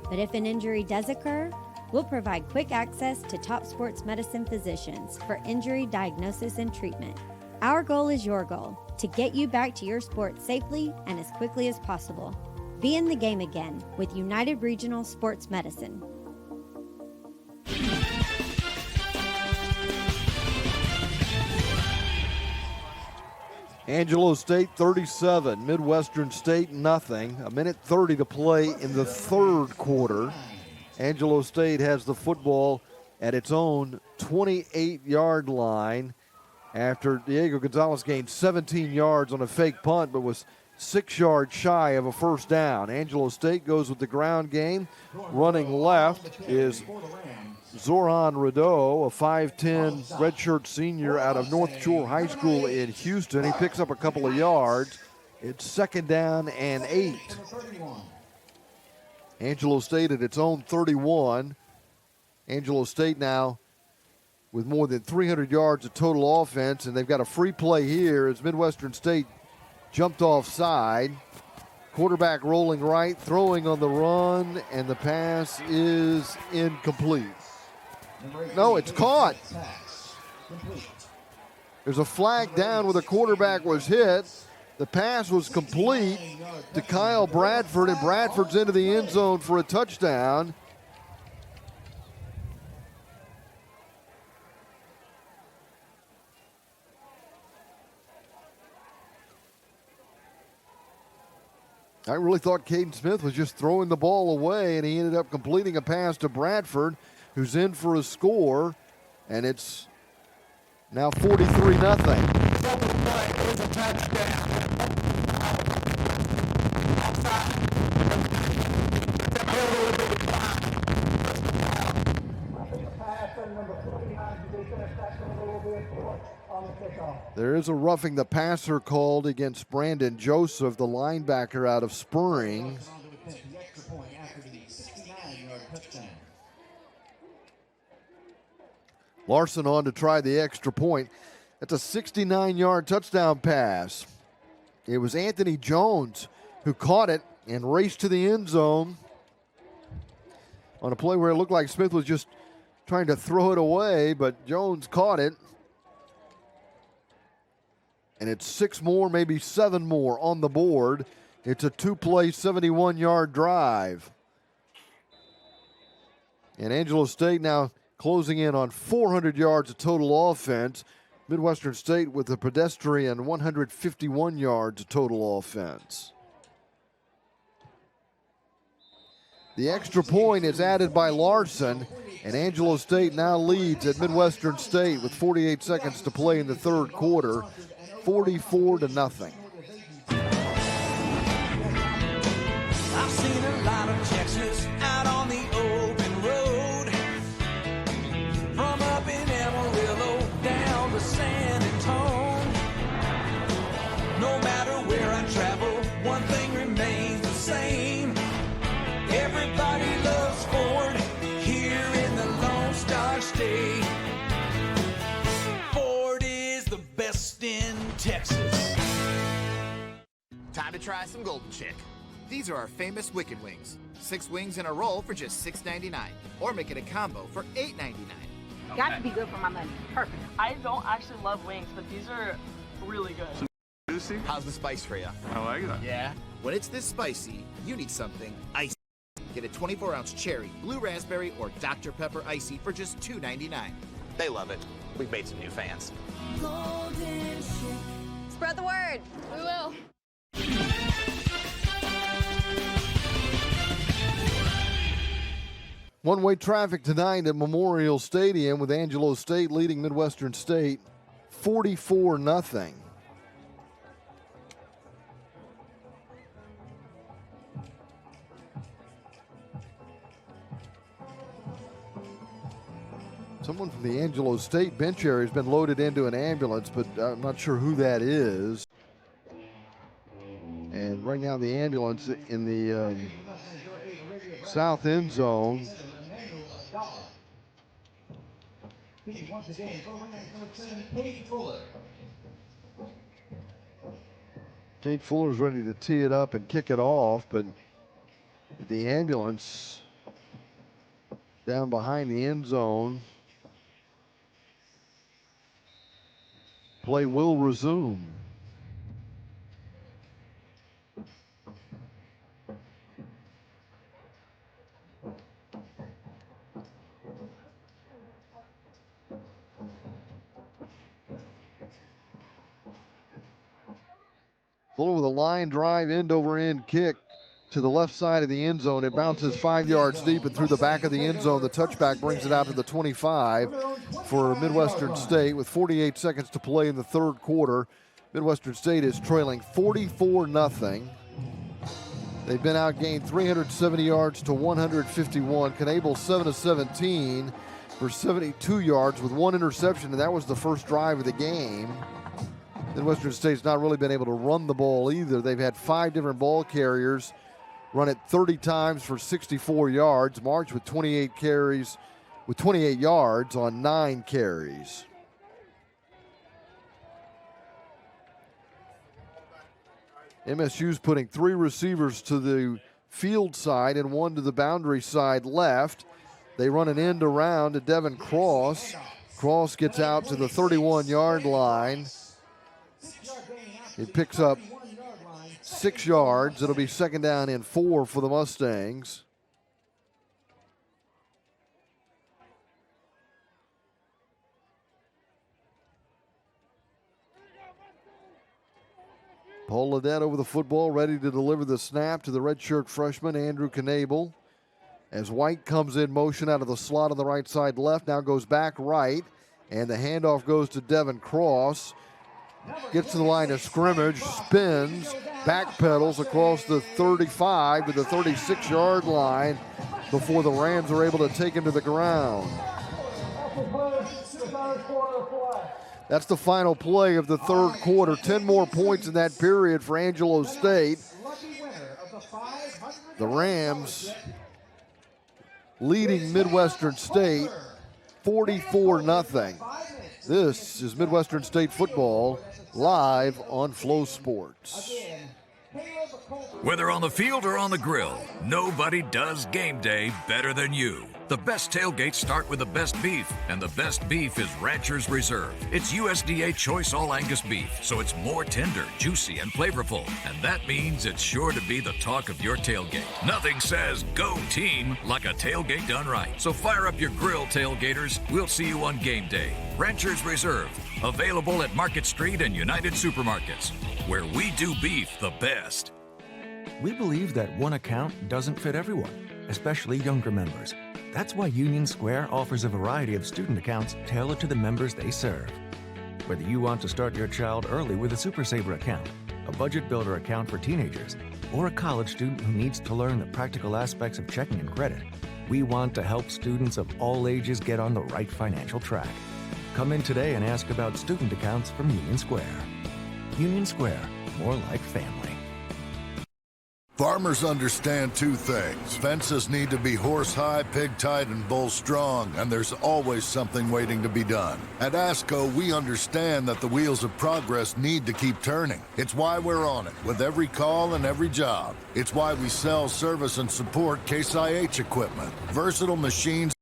But if an injury does occur, we'll provide quick access to top sports medicine physicians for injury diagnosis and treatment. Our goal is your goal, to get you back to your sport safely and as quickly as possible. Be in the game again with United Regional Sports Medicine. Angelo State 37, Midwestern State nothing. 1:30 to play in the 3rd quarter. Angelo State has the football at its own 28-yard line after Diego Gonzalez gained 17 yards on a fake punt, but was 6 yards shy of a 1st down. Angelo State goes with the ground game. Running left is Zoran Rideau, a 5'10 redshirt senior out of North Shore High School in Houston. He picks up a couple of yards. It's 2nd down and 8. Angelo State at its own 31. Angelo State now with more than 300 yards of total offense, and they've got a free play here as Midwestern State jumped offside. Quarterback rolling right, throwing on the run, and the pass is incomplete. No, it's caught. There's a flag down where the quarterback was hit. The pass was complete to Kyle Bradford, and Bradford's into the end zone for a touchdown. I really thought Caden Smith was just throwing the ball away, and he ended up completing a pass to Bradford, who's in for a score, and it's Now 43-0. There is a roughing the passer called against Brandon Joseph, the linebacker out of Spring. Larson on to try the extra point. That's a 69-yard touchdown pass. It was Anthony Jones who caught it and raced to the end zone on a play where it looked like Smith was just trying to throw it away, but Jones caught it. And it's 6 more, maybe 7 more on the board. It's a 2-play, 71-yard drive. And Angelo State now closing in on 400 yards of total offense. Midwestern State with a pedestrian 151 yards of total offense. The extra point is added by Larson, and Angelo State now leads at Midwestern State with 48 seconds to play in the third quarter, 44-0. I've seen a lot of Texas out on the open road, from up in Amarillo down to San Antonio. No matter where I travel, one thing remains the same. Everybody loves Ford here in the Lone Star State. Ford is the best in Texas. Time to try some Golden Chick. These are our famous Wicked Wings. 6 wings in a roll for just $6.99. Or make it a combo for $8.99. Got to be good for my money. Perfect. I don't actually love wings, but these are really good. Juicy? How's the spice for you? I like that. Yeah? When it's this spicy, you need something icy. Get a 24-ounce cherry, blue raspberry, or Dr. Pepper icy for just $2.99. They love it. We've made some new fans. Spread the word. We will. One-way traffic tonight at Memorial Stadium with Angelo State leading Midwestern State 44-0. Someone from the Angelo State bench area has been loaded into an ambulance, but I'm not sure who that is. And right now the ambulance in the south end zone. Kate Fuller's ready to tee it up and kick it off, but the ambulance down behind the end zone. Play will resume. Fuller with a line drive, end over end kick to the left side of the end zone. It bounces 5 yards deep and through the back of the end zone. The touchback brings it out to the 25 for Midwestern State with 48 seconds to play in the third quarter. Midwestern State is trailing 44-0. They've been outgained 370 yards to 151. Knable 7 of 17 for 72 yards with 1 interception, and that was the first drive of the game. Midwestern State's not really been able to run the ball either. They've had 5 different ball carriers run it 30 times for 64 yards. March with 28 carries with 28 yards on 9 carries. MSU's putting 3 receivers to the field side and 1 to the boundary side left. They run an end around to Devin Cross. Cross gets out to the 31-yard line. He picks up 6 yards. It'll be 2nd down and 4 for the Mustangs. Paul Ledet over the football, ready to deliver the snap to the redshirt freshman, Andrew Knable. As White comes in motion out of the slot on the right side left, now goes back right. And the handoff goes to Devin Cross. Gets to the line of scrimmage, spins, backpedals across the 35 to the 36-yard line before the Rams are able to take him to the ground. That's the final play of the third quarter. 10 more points in that period for Angelo State. The Rams leading Midwestern State 44-0. This is Midwestern State football live on Flow Sports. Whether on the field or on the grill, nobody does game day better than you. The best tailgates start with the best beef, and the best beef is Rancher's Reserve. It's USDA Choice All Angus beef, so it's more tender, juicy, and flavorful. And that means it's sure to be the talk of your tailgate. Nothing says go team like a tailgate done right. So fire up your grill, tailgaters. We'll see you on game day. Rancher's Reserve, available at Market Street and United Supermarkets, where we do beef the best. We believe that one account doesn't fit everyone, especially younger members. That's why Union Square offers a variety of student accounts tailored to the members they serve. Whether you want to start your child early with a Super Saver account, a budget builder account for teenagers, or a college student who needs to learn the practical aspects of checking and credit, we want to help students of all ages get on the right financial track. Come in today and ask about student accounts from Union Square. Union Square, more like family. Farmers understand two things. Fences need to be horse-high, pig-tight, and bull-strong, and there's always something waiting to be done. At ASCO, we understand that the wheels of progress need to keep turning. It's why we're on it with every call and every job. It's why we sell, service, and support Case IH equipment. Versatile machines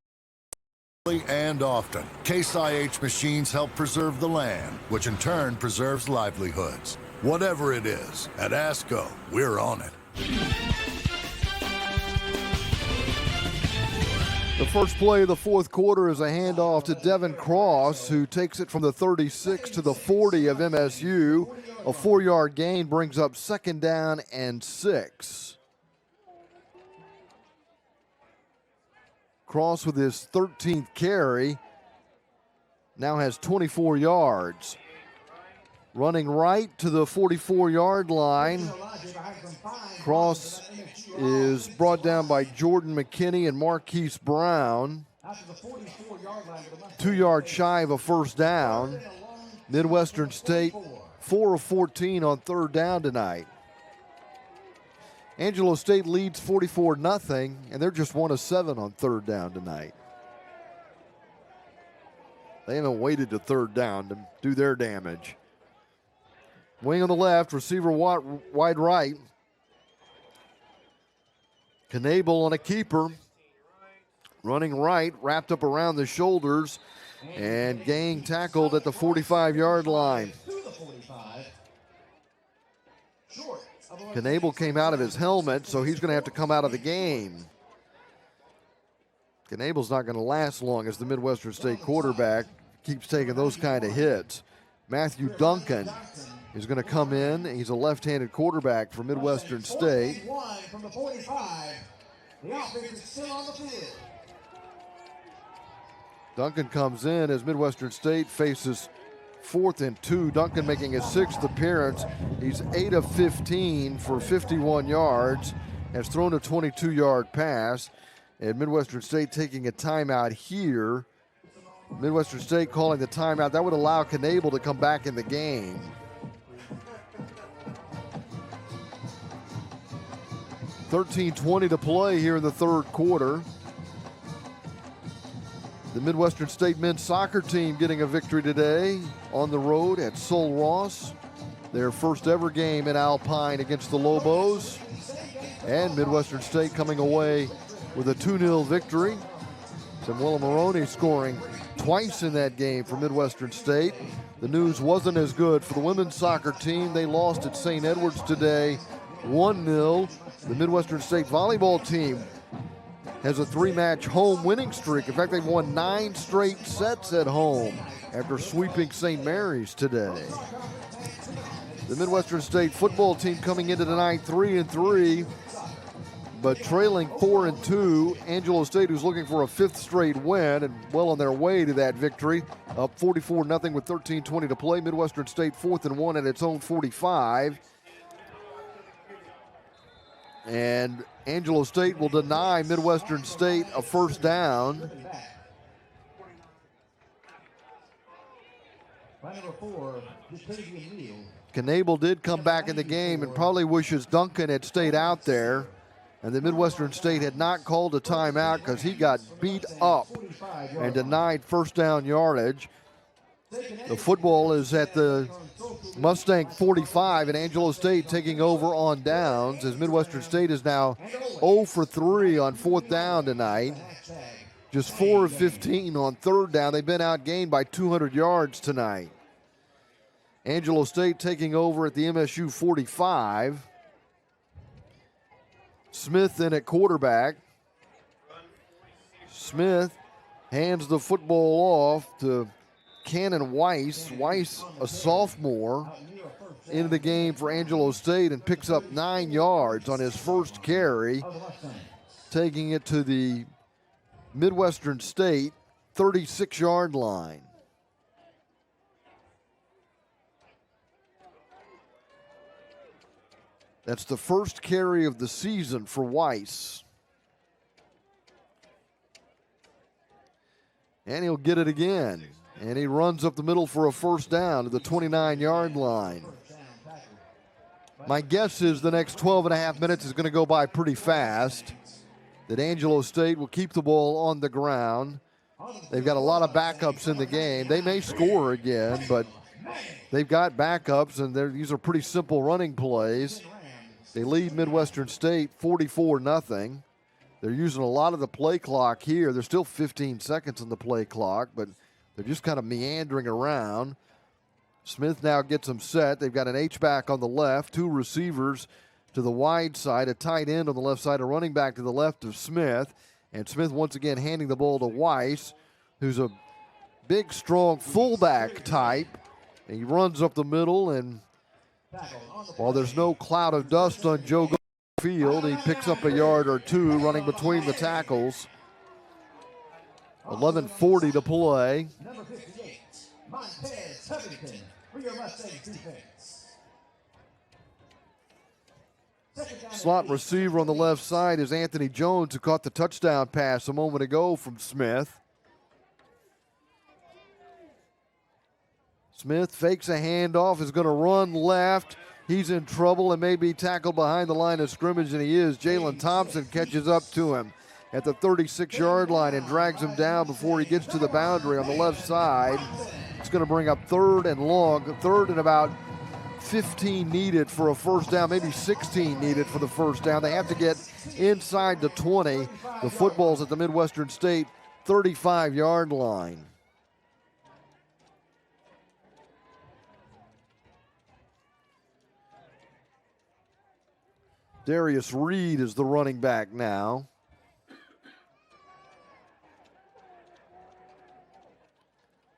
and often. Case IH machines help preserve the land, which in turn preserves livelihoods. Whatever it is, at ASCO, we're on it. The first play of the fourth quarter is a handoff to Devin Cross, who takes it from the 36 to the 40 of MSU. A 4-yard gain brings up 2nd down and 6. Cross with his 13th carry now has 24 yards. Running right to the 44-yard line. Cross is brought down by Jordan McKinney and Marquise Brown. 2 yards shy of a first down. Midwestern State 4 of 14 on 3rd down tonight. Angelo State leads 44-0, and they're just 1 of 7 on 3rd down tonight. They haven't waited to 3rd down to do their damage. Wing on the left, receiver wide right. Knable on a keeper. Running right, wrapped up around the shoulders, and Gang tackled at the 45-yard line. Knable came out of his helmet, so he's going to have to come out of the game. Knable's not going to last long as the Midwestern State quarterback keeps taking those kind of hits. Matthew Duncan is going to come in. He's a left-handed quarterback for Midwestern State. From the 45. The offense is still on the field. Duncan comes in as Midwestern State faces 4th and 2. Duncan making his 6th appearance. He's 8 of 15 for 51 yards. Has thrown a 22-yard pass. And Midwestern State taking a timeout here. Midwestern State calling the timeout. That would allow Knable to come back in the game. 13:20 to play here in the third quarter. The Midwestern State men's soccer team getting a victory today on the road at Sul Ross. Their first ever game in Alpine against the Lobos. And Midwestern State coming away with a 2-0 victory. Samuel Maroney scoring twice in that game for Midwestern State. The news wasn't as good for the women's soccer team. They lost at St. Edwards today, 1-0. The Midwestern State volleyball team has a 3-match home winning streak. In fact, they've won 9 straight sets at home after sweeping St. Mary's today. The Midwestern State football team coming into tonight 3-3. but trailing 4-2. Angelo State, who's looking for a 5th straight win and well on their way to that victory, up 44-0 with 13:20 to play. Midwestern State 4th and 1 at its own 45. And Angelo State will deny Midwestern State a first down. Knable did come back in the game and probably wishes Duncan had stayed out there and the Midwestern State had not called a timeout because he got beat up and denied first down yardage. The football is at the Mustang 45, and Angelo State taking over on downs as Midwestern State is now 0 for 3 on 4th down tonight. Just 4 of 15 on 3rd down. They've been outgained by 200 yards tonight. Angelo State taking over at the MSU 45. Smith in at quarterback. Smith hands the football off to Cannon Weiss. Weiss, a sophomore, into the game for Angelo State and picks up 9 yards on his first carry, taking it to the Midwestern State 36-yard line. That's the first carry of the season for Weiss. And he'll get it again. And he runs up the middle for a first down to the 29-yard line. My guess is the next 12 and a half minutes is going to go by pretty fast. That Angelo State will keep the ball on the ground. They've got a lot of backups in the game. They may score again, but they've got backups, and these are pretty simple running plays. They lead Midwestern State 44-0. They're using a lot of the play clock here. There's still 15 seconds on the play clock, but they're just kind of meandering around. Smith now gets them set. They've got an H-back on the left, 2 receivers to the wide side, a tight end on the left side, a running back to the left of Smith. And Smith once again handing the ball to Weiss, who's a big, strong fullback type. And he runs up the middle, and while there's no cloud of dust on Joe Field, he picks up a yard or 2 running between the tackles. 11:40 to play. Number 58, Montez Covington for your Mustangs defense. Slot receiver on the left side is Anthony Jones, who caught the touchdown pass a moment ago from Smith. Smith fakes a handoff, is going to run left. He's in trouble and may be tackled behind the line of scrimmage, and he is. Jalen Thompson catches up to him at the 36-yard line and drags him down before he gets to the boundary on the left side. It's going to bring up 3rd and long, 3rd and about 15 needed for a first down, maybe 16 needed for the first down. They have to get inside the 20. The football's at the Midwestern State 35-yard line. Darius Reed is the running back now.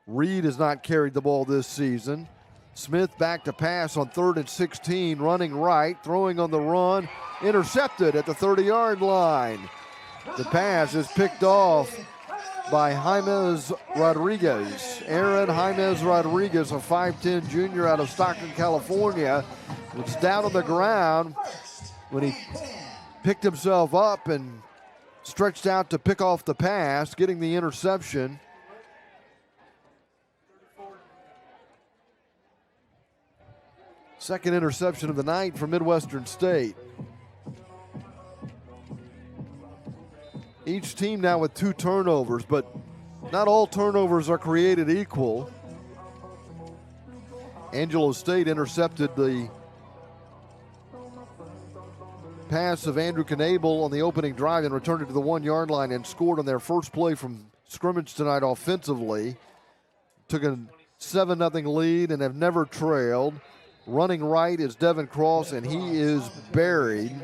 Reed has not carried the ball this season. Smith back to pass on 3rd and 16, running right, throwing on the run, intercepted at the 30-yard line. The pass is picked off by Jaimez Rodriguez. Aaron Jaimez Rodriguez, a 5'10 junior out of Stockton, California, was down on the ground when he picked himself up and stretched out to pick off the pass, getting the interception. Second interception of the night for Midwestern State. Each team now with 2 turnovers, but not all turnovers are created equal. Angelo State intercepted the pass of Andrew Knable on the opening drive and returned it to the 1-yard line and scored on their first play from scrimmage tonight offensively. Took a 7-0 lead and have never trailed. Running right is Devin Cross, and he is buried.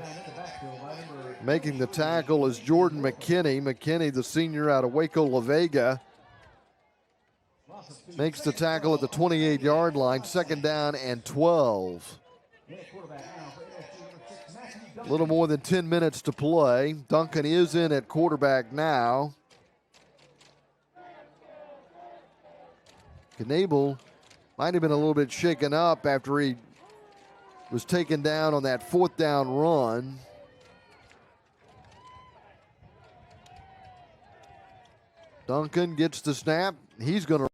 Making the tackle is Jordan McKinney. McKinney, the senior out of Waco, La Vega, makes the tackle at the 28-yard line, 2nd down and 12. A little more than 10 minutes to play. Duncan is in at quarterback now. Knable might have been a little bit shaken up after he was taken down on that 4th down run. Duncan gets the snap. He's going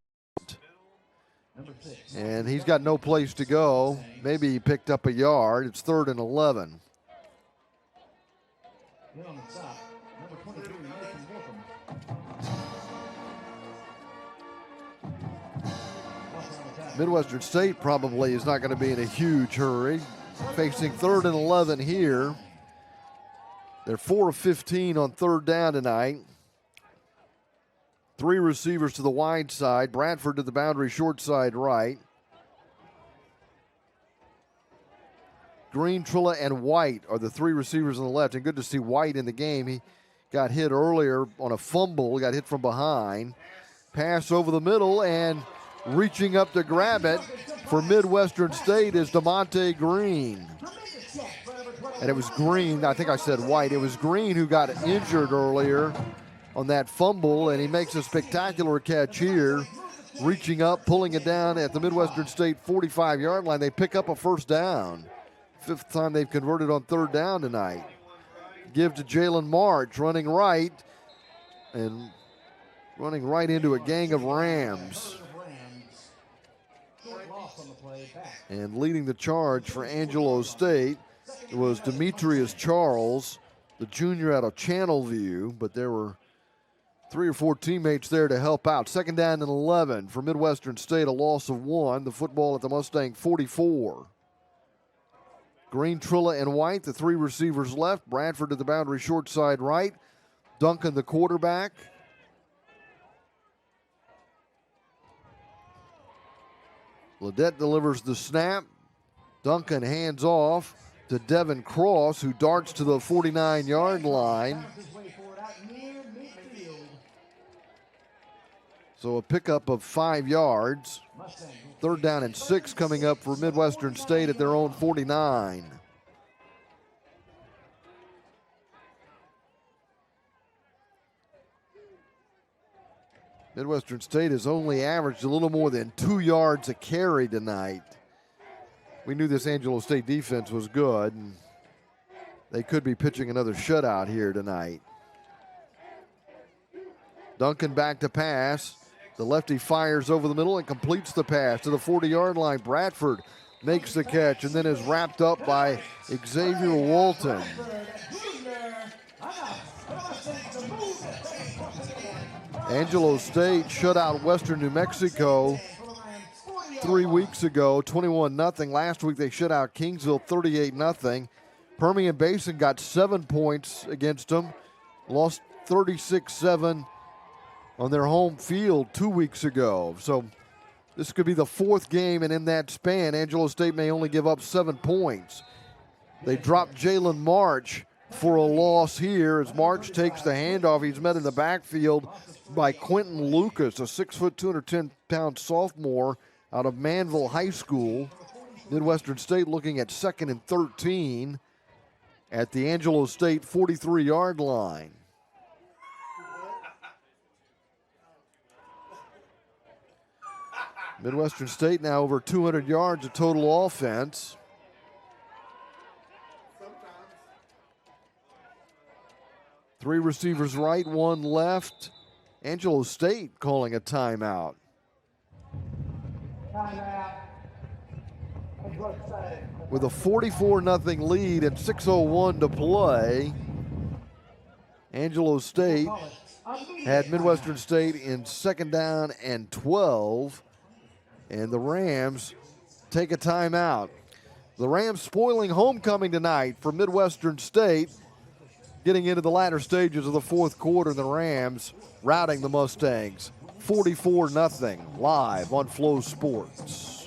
to, and he's got no place to go. Maybe he picked up a yard. It's 3rd and 11. Midwestern State probably is not going to be in a huge hurry. Facing 3rd and 11 here. They're 4 of 15 on 3rd down tonight. 3 receivers to the wide side. Bradford to the boundary short side right. Green, Trilla, and White are the 3 receivers on the left. And good to see White in the game. He got hit earlier on a fumble. He got hit from behind. Pass over the middle, and reaching up to grab it for Midwestern State is DeMonte Green. And it was Green, I think I said White. It was Green who got injured earlier on that fumble, and he makes a spectacular catch here, reaching up, pulling it down at the Midwestern State 45-yard line. They pick up a 1st down. 5th time they've converted on 3rd down tonight. Give to Jalen March, running right, and running right into a gang of Rams. And leading the charge for Angelo State was Demetrius Charles, the junior out of Channelview, but there were 3 or 4 teammates there to help out. 2nd down and 11 for Midwestern State, a loss of 1. The football at the Mustang 44. Green, Trilla, and White, the 3 receivers left. Bradford to the boundary short side right. Duncan, the quarterback. Ledette delivers the snap. Duncan hands off to Devin Cross, who darts to the 49-yard line. So a pickup of 5 yards. 3rd down and 6 coming up for Midwestern State at their own 49. Midwestern State has only averaged a little more than 2 yards a carry tonight. We knew this Angelo State defense was good, and they could be pitching another shutout here tonight. Duncan back to pass. The lefty fires over the middle and completes the pass to the 40-yard line. Bradford makes the catch and then is wrapped up by Xavier Walton. Angelo State shut out Western New Mexico 3 weeks ago, 21-0. Last week they shut out Kingsville 38-0. Permian Basin got 7 points against them, lost 36-7 on their home field 2 weeks ago. So this could be the 4th game, and in that span, Angelo State may only give up 7 points. They dropped Jalen March for a loss here as March takes the handoff. He's met in the backfield by Quentin Lucas, a 6', 210-pound sophomore out of Manville High School. Midwestern State looking at 2nd and 13 at the Angelo State 43-yard line. Midwestern State now over 200 yards of total offense. Three receivers right, 1 left. Angelo State calling a timeout. With a 44-0 lead and 6:01 to play, Angelo State had Midwestern State in 2nd down and 12, and the Rams take a timeout. The Rams spoiling homecoming tonight for Midwestern State, getting into the latter stages of the 4th quarter. The Rams routing the Mustangs 44-0 live on Flo Sports.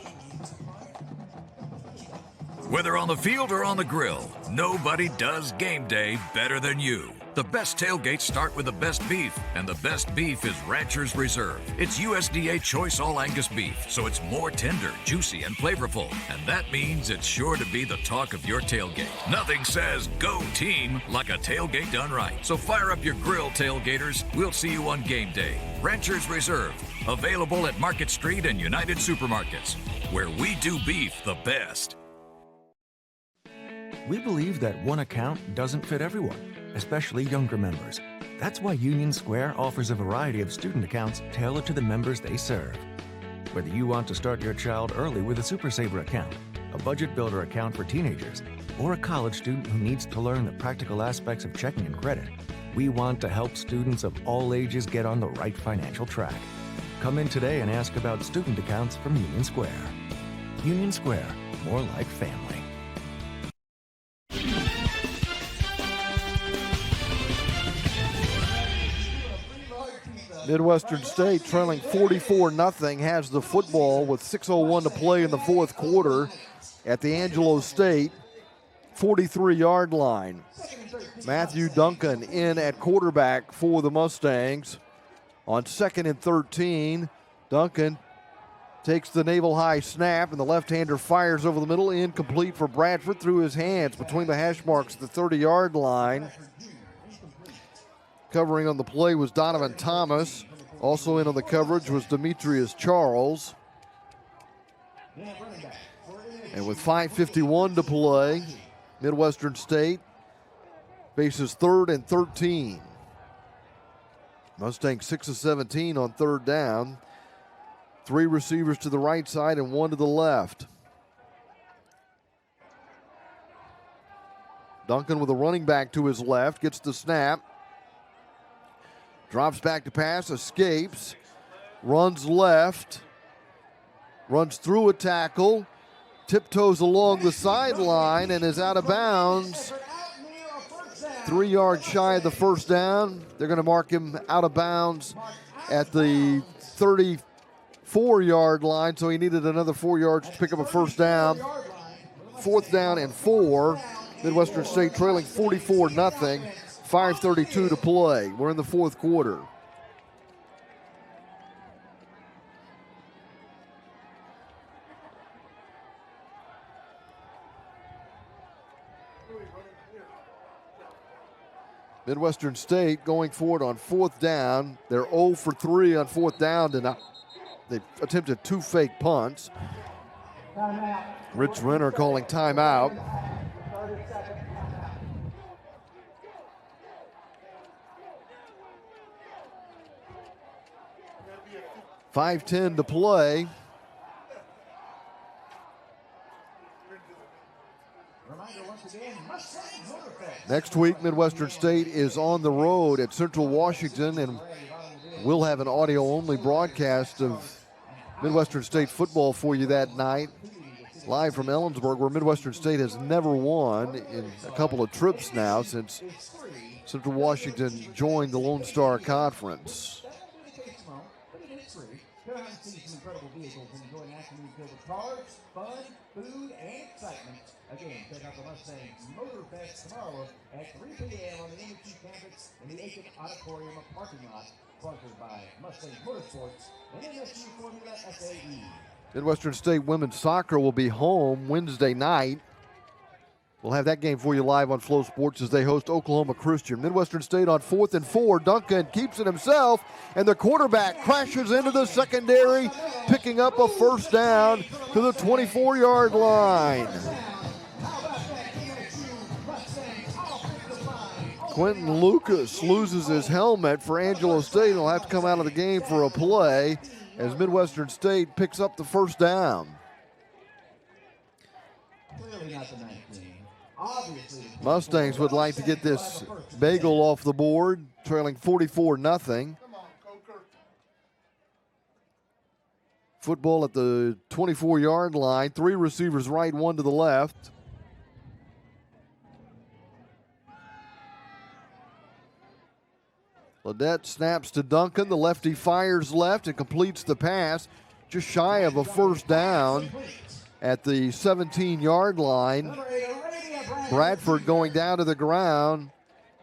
Whether on the field or on the grill, nobody does game day better than you. The best tailgates start with the best beef, and the best beef is Rancher's Reserve. It's USDA Choice All Angus beef, so it's more tender, juicy, and flavorful. And that means it's sure to be the talk of your tailgate. Nothing says go team like a tailgate done right. So fire up your grill, tailgaters. We'll see you on game day. Rancher's Reserve, available at Market Street and United Supermarkets, where we do beef the best. We believe that one account doesn't fit everyone, especially younger members. That's why Union Square offers a variety of student accounts tailored to the members they serve. Whether you want to start your child early with a Super Saver account, a budget builder account for teenagers, or a college student who needs to learn the practical aspects of checking and credit, we want to help students of all ages get on the right financial track. Come in today and ask about student accounts from Union Square. Union Square, more like family. Midwestern State trailing 44-0 has the football with 6:01 to play in the fourth quarter at the Angelo State 43-yard line. Matthew Duncan in at quarterback for the Mustangs. On 2nd and 13, Duncan takes the navel high snap, and the left-hander fires over the middle, incomplete for Bradford through his hands between the hash marks at the 30-yard line. Covering on the play was Donovan Thomas. Also in on the coverage was Demetrius Charles. And with 5:51 to play, Midwestern State faces 3rd and 13. Mustangs 6 of 17 on 3rd down. 3 receivers to the right side and 1 to the left. Duncan with a running back to his left, gets the snap. Drops back to pass, escapes, runs left, runs through a tackle, tiptoes along the sideline and is out of bounds. 3 yards shy of the first down. They're going to mark him out of bounds at the 34-yard line, so he needed another 4 yards to pick up a first down. 4th down and 4. Midwestern State trailing 44-0. 5:32 to play. We're in the fourth quarter. Midwestern State going forward on 4th down. They're 0 for 3 on 4th down tonight. They attempted 2 fake punts. Rich Renner calling timeout. 5:10 to play. Next week, Midwestern State is on the road at Central Washington, and we'll have an audio-only broadcast of Midwestern State football for you that night, live from Ellensburg, where Midwestern State has never won in a couple of trips now since Central Washington joined the Lone Star Conference. Incredible vehicles and enjoy an afternoon filled with cars, fun, food, and excitement. Again, check out the Mustangs Motor Fest tomorrow at 3 p.m. on the MSU campus in the Aiken Auditorium parking lot, sponsored by Mustangs Motorsports and MSU Formula SAE. Midwestern State women's soccer will be home Wednesday night. We'll have that game for you live on Flo Sports as they host Oklahoma Christian. Midwestern State on 4th and 4. Duncan keeps it himself, and the quarterback crashes into the secondary, picking up a first down to the 24-yard line. Quentin Lucas loses his helmet for Angelo State. He'll have to come out of the game for a play as Midwestern State picks up the first down. Clearly not the 19. Mustangs would like to get this bagel off the board, trailing 44-0. Football at the 24-yard line. 3 receivers right, 1 to the left. Ledette snaps to Duncan. The lefty fires left and completes the pass. Just shy of a first down at the 17-yard line. Bradford going down to the ground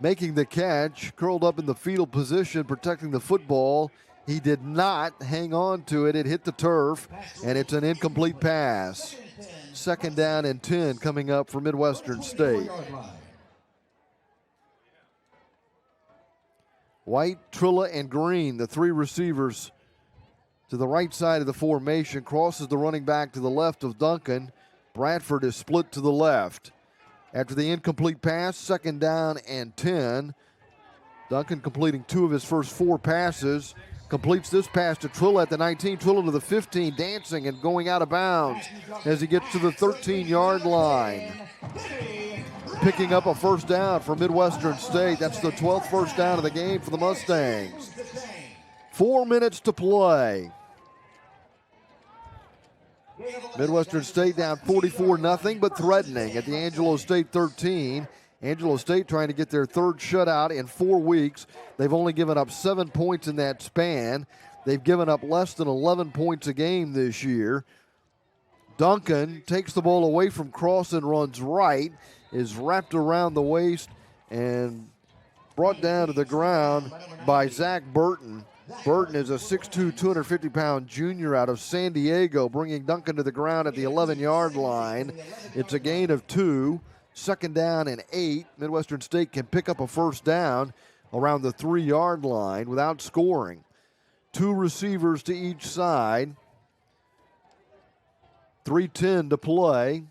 making the catch, curled up in the fetal position, protecting the football. He did not hang on to it. It hit the turf, and it's an incomplete pass. 2nd down and 10 coming up for Midwestern State. White, Trilla, and Green, the 3 receivers to the right side of the formation, crosses the running back to the left of Duncan. Bradford is split to the left. After the incomplete pass, 2nd down and 10. Duncan completing 2 of his first 4 passes. Completes this pass to Trilla at the 19, Trilla to the 15, dancing and going out of bounds as he gets to the 13-yard line. Picking up a first down for Midwestern State. That's the 12th first down of the game for the Mustangs. 4 minutes to play. Midwestern State down 44-0, but threatening at the Angelo State 13. Angelo State trying to get their 3rd shutout in 4 weeks. They've only given up 7 points in that span. They've given up less than 11 points a game this year. Duncan takes the ball away from Cross and runs right, is wrapped around the waist and brought down to the ground by Zach Burton. Burton is a 6'2", 250-pound junior out of San Diego, bringing Duncan to the ground at the 11-yard line. It's a gain of 2. 2nd down and 8. Midwestern State can pick up a first down around the 3-yard line without scoring. 2 receivers to each side. 3:10 to play.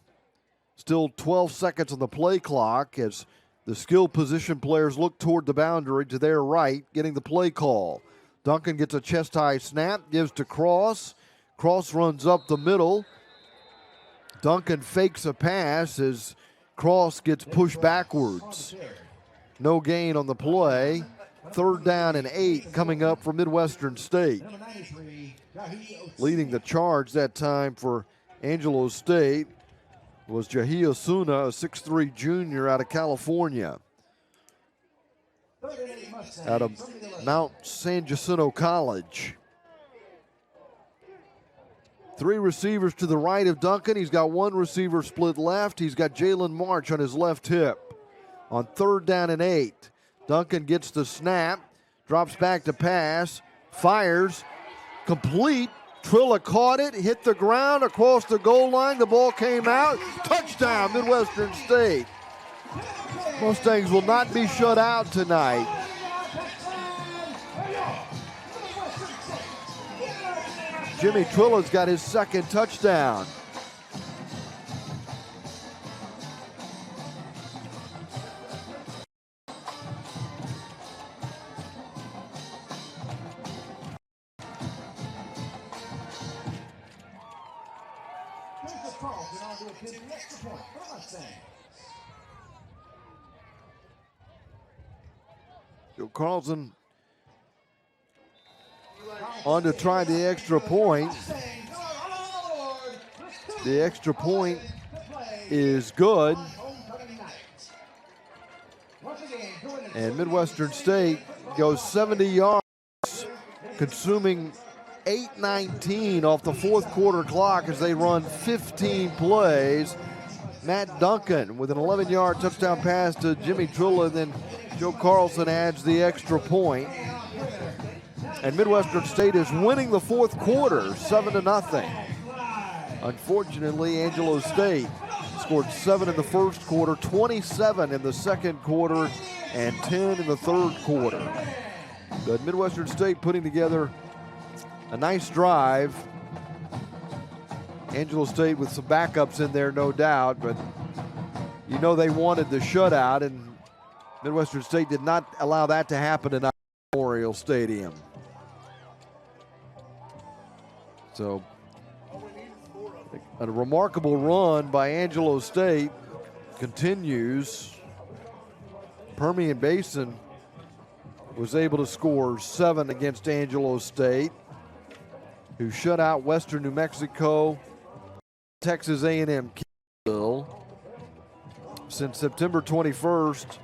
Still 12 seconds on the play clock as the skill position players look toward the boundary to their right, getting the play call. Duncan gets a chest-high snap, gives to Cross. Cross runs up the middle. Duncan fakes a pass as Cross gets pushed backwards. No gain on the play. 3rd down and 8 coming up for Midwestern State. Leading the charge that time for Angelo State was Jahi Osuna, a 6'3" junior out of California, out of Mount San Jacinto College. 3 receivers to the right of Duncan. He's got 1 receiver split left. He's got Jalen March on his left hip. On 3rd down and 8, Duncan gets the snap, drops back to pass, fires, complete. Trilla caught it, hit the ground across the goal line. The ball came out. Touchdown, Midwestern State. Mustangs will not be shut out tonight. Jimmy Trilla's got his 2nd touchdown. Joe Carlson on to try the extra point. The extra point is good. And Midwestern State goes 70 yards, consuming 8:19 off the 4th quarter clock as they run 15 plays. Matt Duncan with an 11-yard touchdown pass to Jimmy Trilla, and then Joe Carlson adds the extra point. And Midwestern State is winning the 4th quarter, 7-0. Unfortunately, Angelo State scored 7 in the 1st quarter, 27 in the 2nd quarter, and 10 in the 3rd quarter. But Midwestern State putting together a nice drive. Angelo State with some backups in there, no doubt, but you know they wanted the shutout, and Midwestern State did not allow that to happen tonight at Memorial Stadium. So, a remarkable run by Angelo State continues. Permian Basin was able to score 7 against Angelo State, who shut out Western New Mexico, Texas A&M Kingsville. Since September 21st,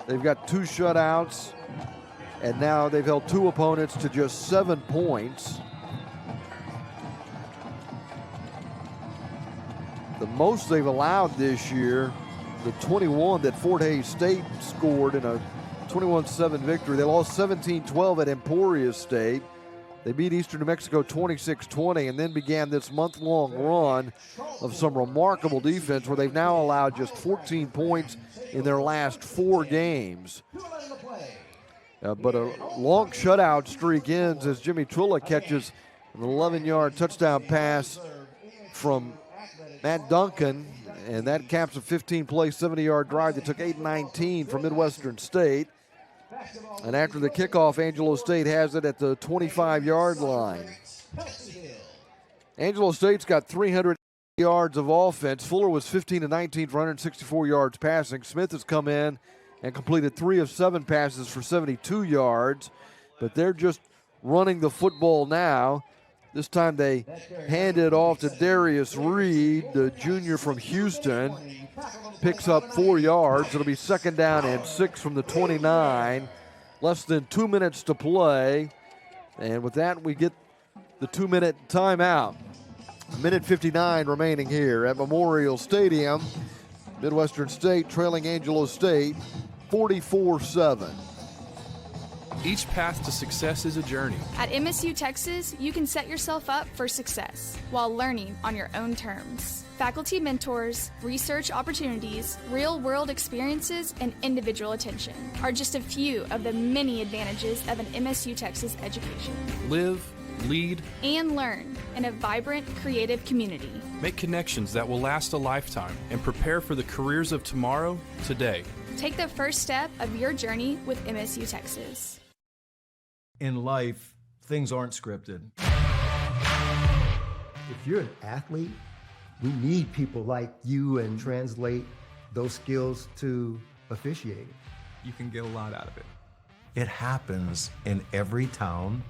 they've got 2 shutouts, and now they've held 2 opponents to just 7 points. The most they've allowed this year, the 21 that Fort Hays State scored in a 21-7 victory. They lost 17-12 at Emporia State. They beat Eastern New Mexico 26-20 and then began this month-long run of some remarkable defense where they've now allowed just 14 points in their last 4 games. But a long shutout streak ends as Jimmy Twilla catches an 11-yard touchdown pass from Matt Duncan, and that caps a 15-play, 70-yard drive that took 8-19 from Midwestern State. And after the kickoff, Angelo State has it at the 25-yard line. Angelo State's got 300 yards of offense. Fuller was 15-19 for 164 yards passing. Smith has come in and completed 3 of 7 passes for 72 yards. But they're just running the football now. This time they hand it off to Darius Reed, the junior from Houston. Picks up 4 yards. It'll be 2nd down and 6 from the 29. Less than 2 minutes to play. And with that, we get the 2-minute timeout. Minute 59 remaining here at Memorial Stadium. Midwestern State trailing Angelo State 44-7. Each path to success is a journey. At MSU Texas, you can set yourself up for success while learning on your own terms. Faculty mentors, research opportunities, real-world experiences, and individual attention are just a few of the many advantages of an MSU Texas education. Live, lead, and learn in a vibrant, creative community. Make connections that will last a lifetime and prepare for the careers of tomorrow, today. Take the first step of your journey with MSU Texas. In life, things aren't scripted. If you're an athlete, we need people like you and translate those skills to officiating. You can get a lot out of it. It happens in every town,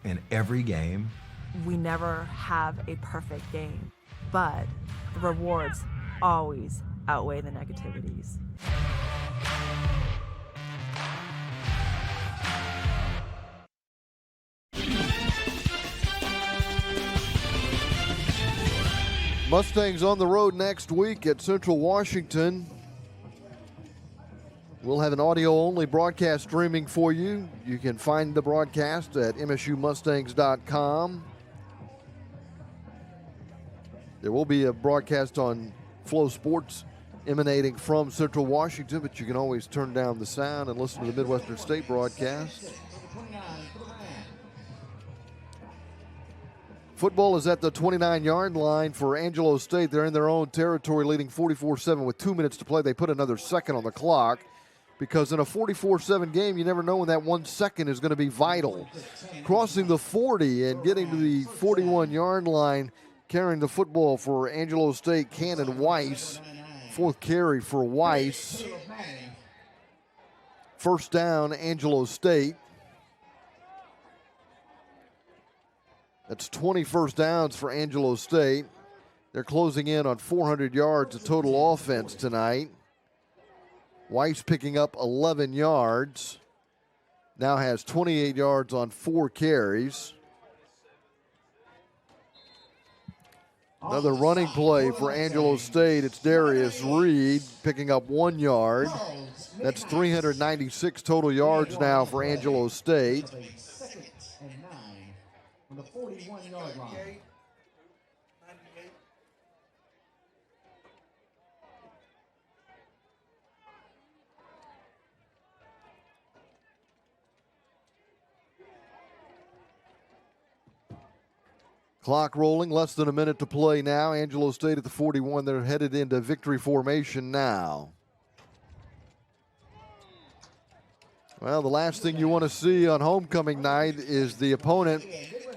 in every game. We never have a perfect game, but the rewards always outweigh the negativities. Mustangs on the road next week at Central Washington. We'll have an audio-only broadcast streaming for you. You can find the broadcast at msumustangs.com. There will be a broadcast on Flow Sports emanating from Central Washington, but you can always turn down the sound and listen to the Midwestern State broadcast. Football is at the 29-yard line for Angelo State. They're in their own territory, leading 44-7 with 2 minutes to play. They put another second on the clock because in a 44-7 game, you never know when that 1 second is going to be vital. Crossing the 40 and getting to the 41-yard line, carrying the football for Angelo State, Cannon Weiss. 4th carry for Weiss. First down, Angelo State. That's 20 first downs for Angelo State. They're closing in on 400 yards of total offense tonight. Weiss picking up 11 yards. Now has 28 yards on 4 carries. Another running play for Angelo State. It's Darius Reed picking up 1 yard. That's 396 total yards now for Angelo State. On the 41-yard line. Clock rolling, less than a minute to play now. Angelo State at the 41. They're headed into victory formation now. Well, the last thing you want to see on homecoming night is the opponent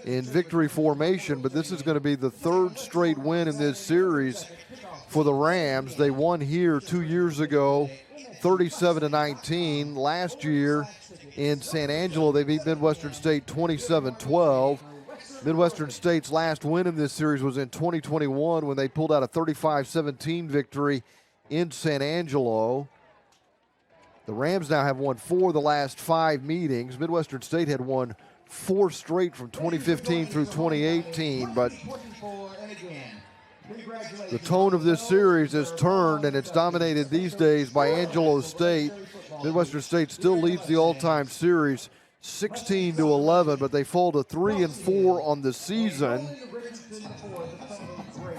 in victory formation, but this is going to be the 3rd straight win in this series for the Rams. They won here 2 years ago, 37-19. Last year in San Angelo, they beat Midwestern State 27-12. Midwestern State's last win in this series was in 2021 when they pulled out a 35-17 victory in San Angelo. The Rams now have won 4 of the last 5 meetings. Midwestern State had won 4 straight from 2015 through 2018, but the tone of this series has turned, and it's dominated these days by Angelo State. Midwestern State still leads the all-time series 16-11, but they fall to 3-4 on the season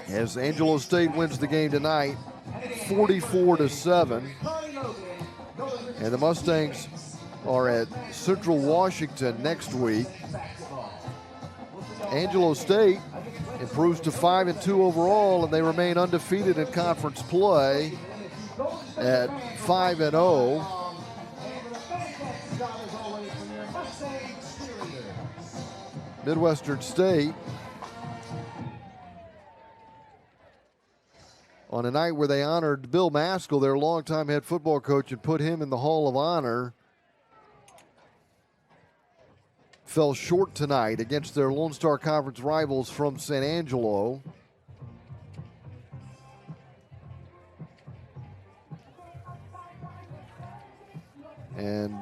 as Angelo State wins the game tonight 44-7. And the Mustangs are at Central Washington next week. Angelo State improves to 5-2 overall, and they remain undefeated in conference play at 5-0. Midwestern State, on a night where they honored Bill Maskell, their longtime head football coach, and put him in the Hall of Honor, fell short tonight against their Lone Star Conference rivals from San Angelo. And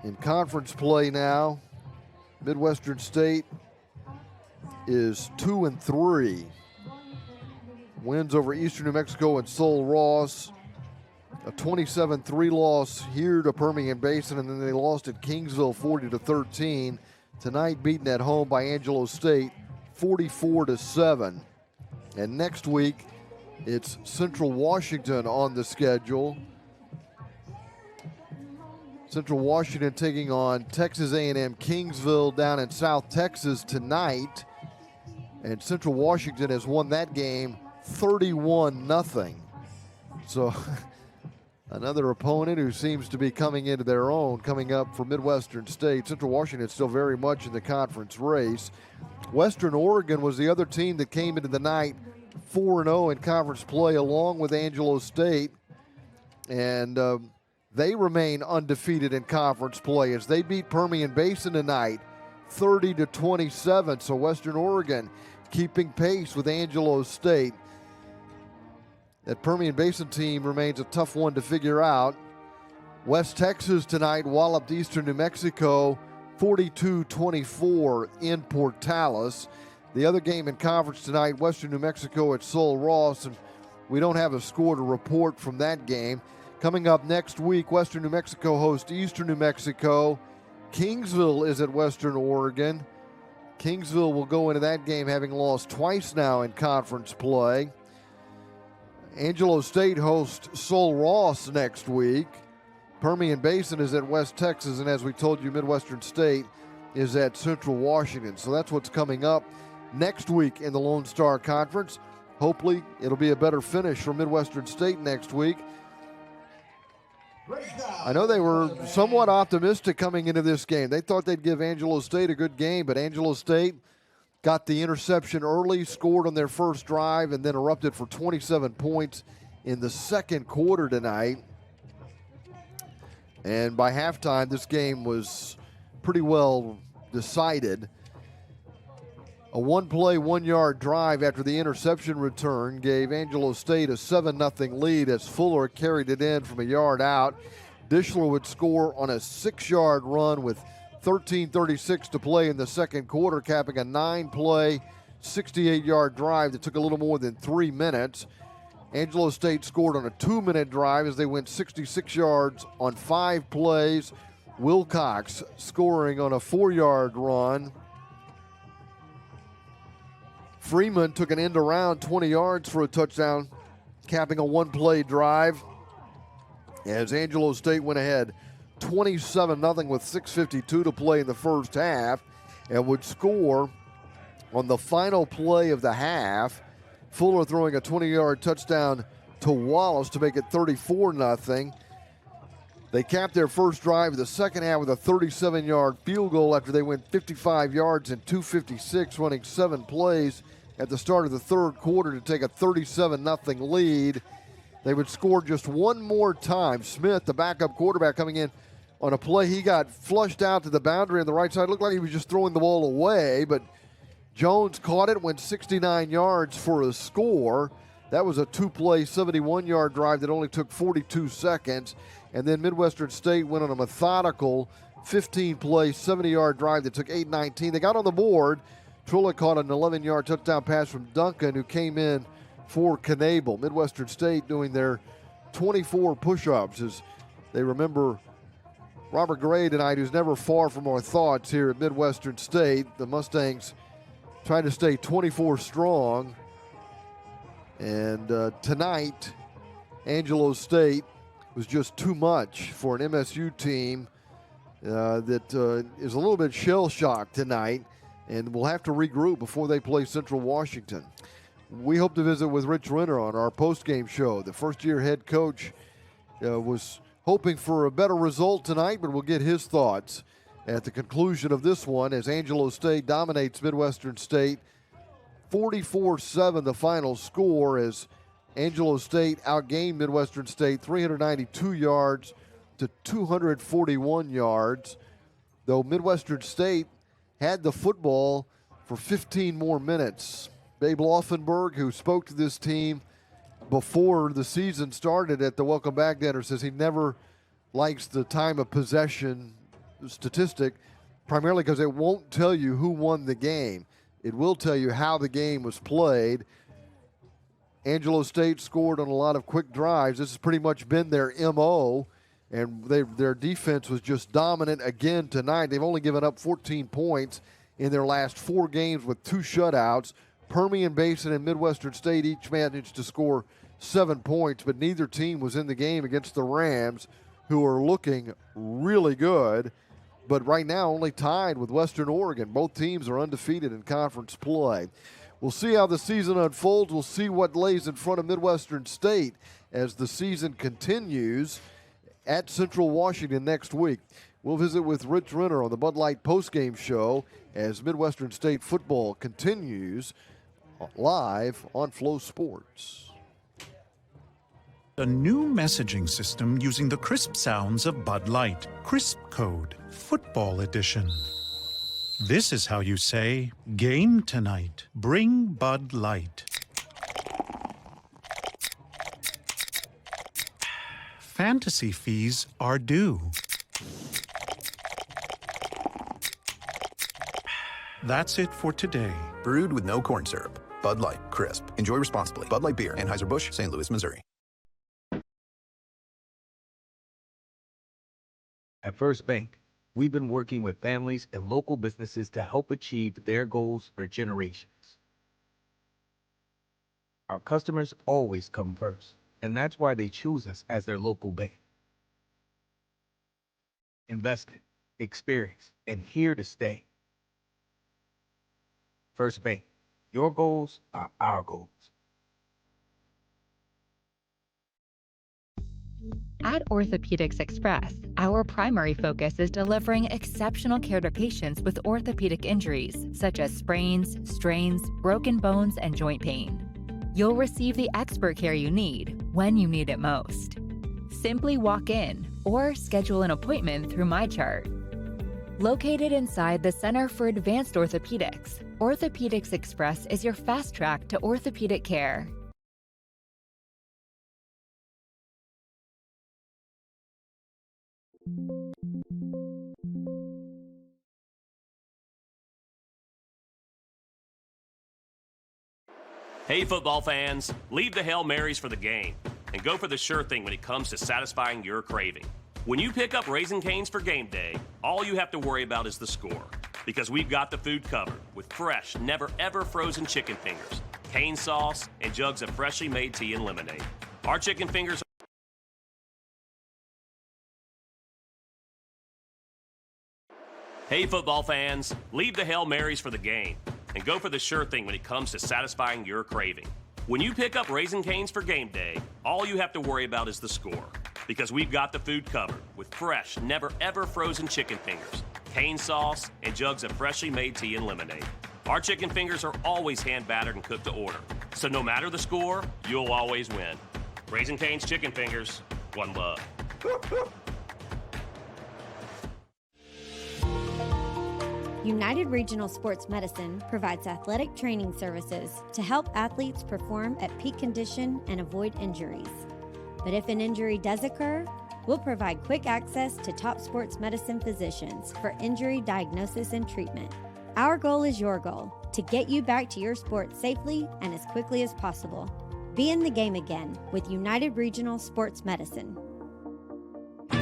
in conference play now, Midwestern State is 2-3. Wins over Eastern New Mexico and Sol Ross. A 27-3 loss here to Permian Basin, and then they lost at Kingsville 40-13. Tonight beaten at home by Angelo State 44-7. And next week, it's Central Washington on the schedule. Central Washington taking on Texas A&M Kingsville down in South Texas tonight. And Central Washington has won that game 31-0. So another opponent who seems to be coming into their own, coming up for Midwestern State. Central Washington is still very much in the conference race. Western Oregon was the other team that came into the night 4-0 in conference play, along with Angelo State. And they remain undefeated in conference play as they beat Permian Basin tonight 30-27. So Western Oregon keeping pace with Angelo State. That Permian Basin team remains a tough one to figure out. West Texas tonight walloped Eastern New Mexico 42-24 in Portales. The other game in conference tonight, Western New Mexico at Sol Ross, and we don't have a score to report from that game. Coming up next week, Western New Mexico hosts Eastern New Mexico. Kingsville is at Western Oregon. Kingsville will go into that game having lost twice now in conference play. Angelo State hosts Sol Ross next week. Permian Basin is at West Texas, and as we told you, Midwestern State is at Central Washington. So that's what's coming up next week in the Lone Star Conference. Hopefully it'll be a better finish for Midwestern State next week. I know they were somewhat optimistic coming into this game. They thought they'd give Angelo State a good game, but Angelo State got the interception early, scored on their first drive, and then erupted for 27 points in the second quarter tonight. And by halftime, this game was pretty well decided. A one-play, one-yard drive after the interception return gave Angelo State a 7-0 lead as Fuller carried it in from a yard out. Dishler would score on a 6-yard run with 13:36 to play in the second quarter, capping a 9-play, 68-yard drive that took a little more than 3 minutes. Angelo State scored on a 2-minute drive as they went 66 yards on 5 plays. Wilcox scoring on a 4-yard run. Freeman took an end around 20 yards for a touchdown, capping a 1-play drive as Angelo State went ahead 27-0 with 6:52 to play in the first half and would score on the final play of the half. Fuller throwing a 20-yard touchdown to Wallace to make it 34-0. They capped their first drive of the second half with a 37-yard field goal after they went 55 yards in 2:56, running 7 plays at the start of the third quarter to take a 37-0 lead. They would score just one more time. Smith, the backup quarterback, coming in on a play. He got flushed out to the boundary on the right side. Looked like he was just throwing the ball away, but Jones caught it, went 69 yards for a score. That was a 2-play, 71-yard drive that only took 42 seconds. And then Midwestern State went on a methodical 15-play, 70-yard drive that took 8:19. They got on the board Trilla caught an 11-yard touchdown pass from Duncan, who came in for Knable. Midwestern State doing their 24 push-ups as they remember Robert Gray tonight, who's never far from our thoughts here at Midwestern State. The Mustangs trying to stay 24 strong. And tonight, Angelo State was just too much for an MSU team that is a little bit shell-shocked tonight and will have to regroup before they play Central Washington. We hope to visit with Rich Renner on our postgame show. The first-year head coach was hoping for a better result tonight, but we'll get his thoughts at the conclusion of this one as Angelo State dominates Midwestern State. 44-7 the final score as Angelo State outgained Midwestern State 392 yards to 241 yards, though Midwestern State had the football for 15 more minutes. Babe Laufenberg, who spoke to this team before the season started at the Welcome Back Dinner, says he never likes the time of possession statistic, primarily because it won't tell you who won the game. It will tell you how the game was played. Angelo State scored on a lot of quick drives. This has pretty much been their MO, and their defense was just dominant again tonight. They've only given up 14 points in their last 4 games with 2 shutouts. Permian Basin and Midwestern State each managed to score 7 points, but neither team was in the game against the Rams, who are looking really good, but right now only tied with Western Oregon. Both teams are undefeated in conference play. We'll see how the season unfolds. We'll see what lays in front of Midwestern State as the season continues at Central Washington next week. We'll visit with Rich Renner on the Bud Light postgame show as Midwestern State football continues live on Flo Sports. A new messaging system using the crisp sounds of Bud Light. Crisp Code, Football Edition. This is how you say, game tonight. Bring Bud Light. Fantasy fees are due. That's it for today. Brewed with no corn syrup. Bud Light, crisp. Enjoy responsibly. Bud Light Beer, Anheuser-Busch, St. Louis, Missouri. At First Bank, we've been working with families and local businesses to help achieve their goals for generations. Our customers always come first, and that's why they choose us as their local bank. Invested, experienced, and here to stay. First Bank, your goals are our goals. At Orthopedics Express, our primary focus is delivering exceptional care to patients with orthopedic injuries, such as sprains, strains, broken bones, and joint pain. You'll receive the expert care you need when you need it most. Simply walk in or schedule an appointment through MyChart. Located inside the Center for Advanced Orthopedics, Orthopedics Express is your fast track to orthopedic care. Hey, football fans, leave the Hail Marys for the game and go for the sure thing when it comes to satisfying your craving. When you pick up Raisin Canes for game day, all you have to worry about is the score, because we've got the food covered with fresh, never-ever frozen chicken fingers, cane sauce, and jugs of freshly made tea and lemonade. Our chicken fingers Hey, football fans, leave the Hail Marys for the game and go for the sure thing when it comes to satisfying your craving. When you pick up Raisin Canes for game day, all you have to worry about is the score, because we've got the food covered with fresh, never-ever frozen chicken fingers, cane sauce, and jugs of freshly made tea and lemonade. Our chicken fingers are always hand-battered and cooked to order, so no matter the score, you'll always win. Raisin Canes chicken fingers, one love. United Regional Sports Medicine provides athletic training services to help athletes perform at peak condition and avoid injuries. But if an injury does occur, we'll provide quick access to top sports medicine physicians for injury diagnosis and treatment. Our goal is your goal, to get you back to your sport safely and as quickly as possible. Be in the game again with United Regional Sports Medicine. I've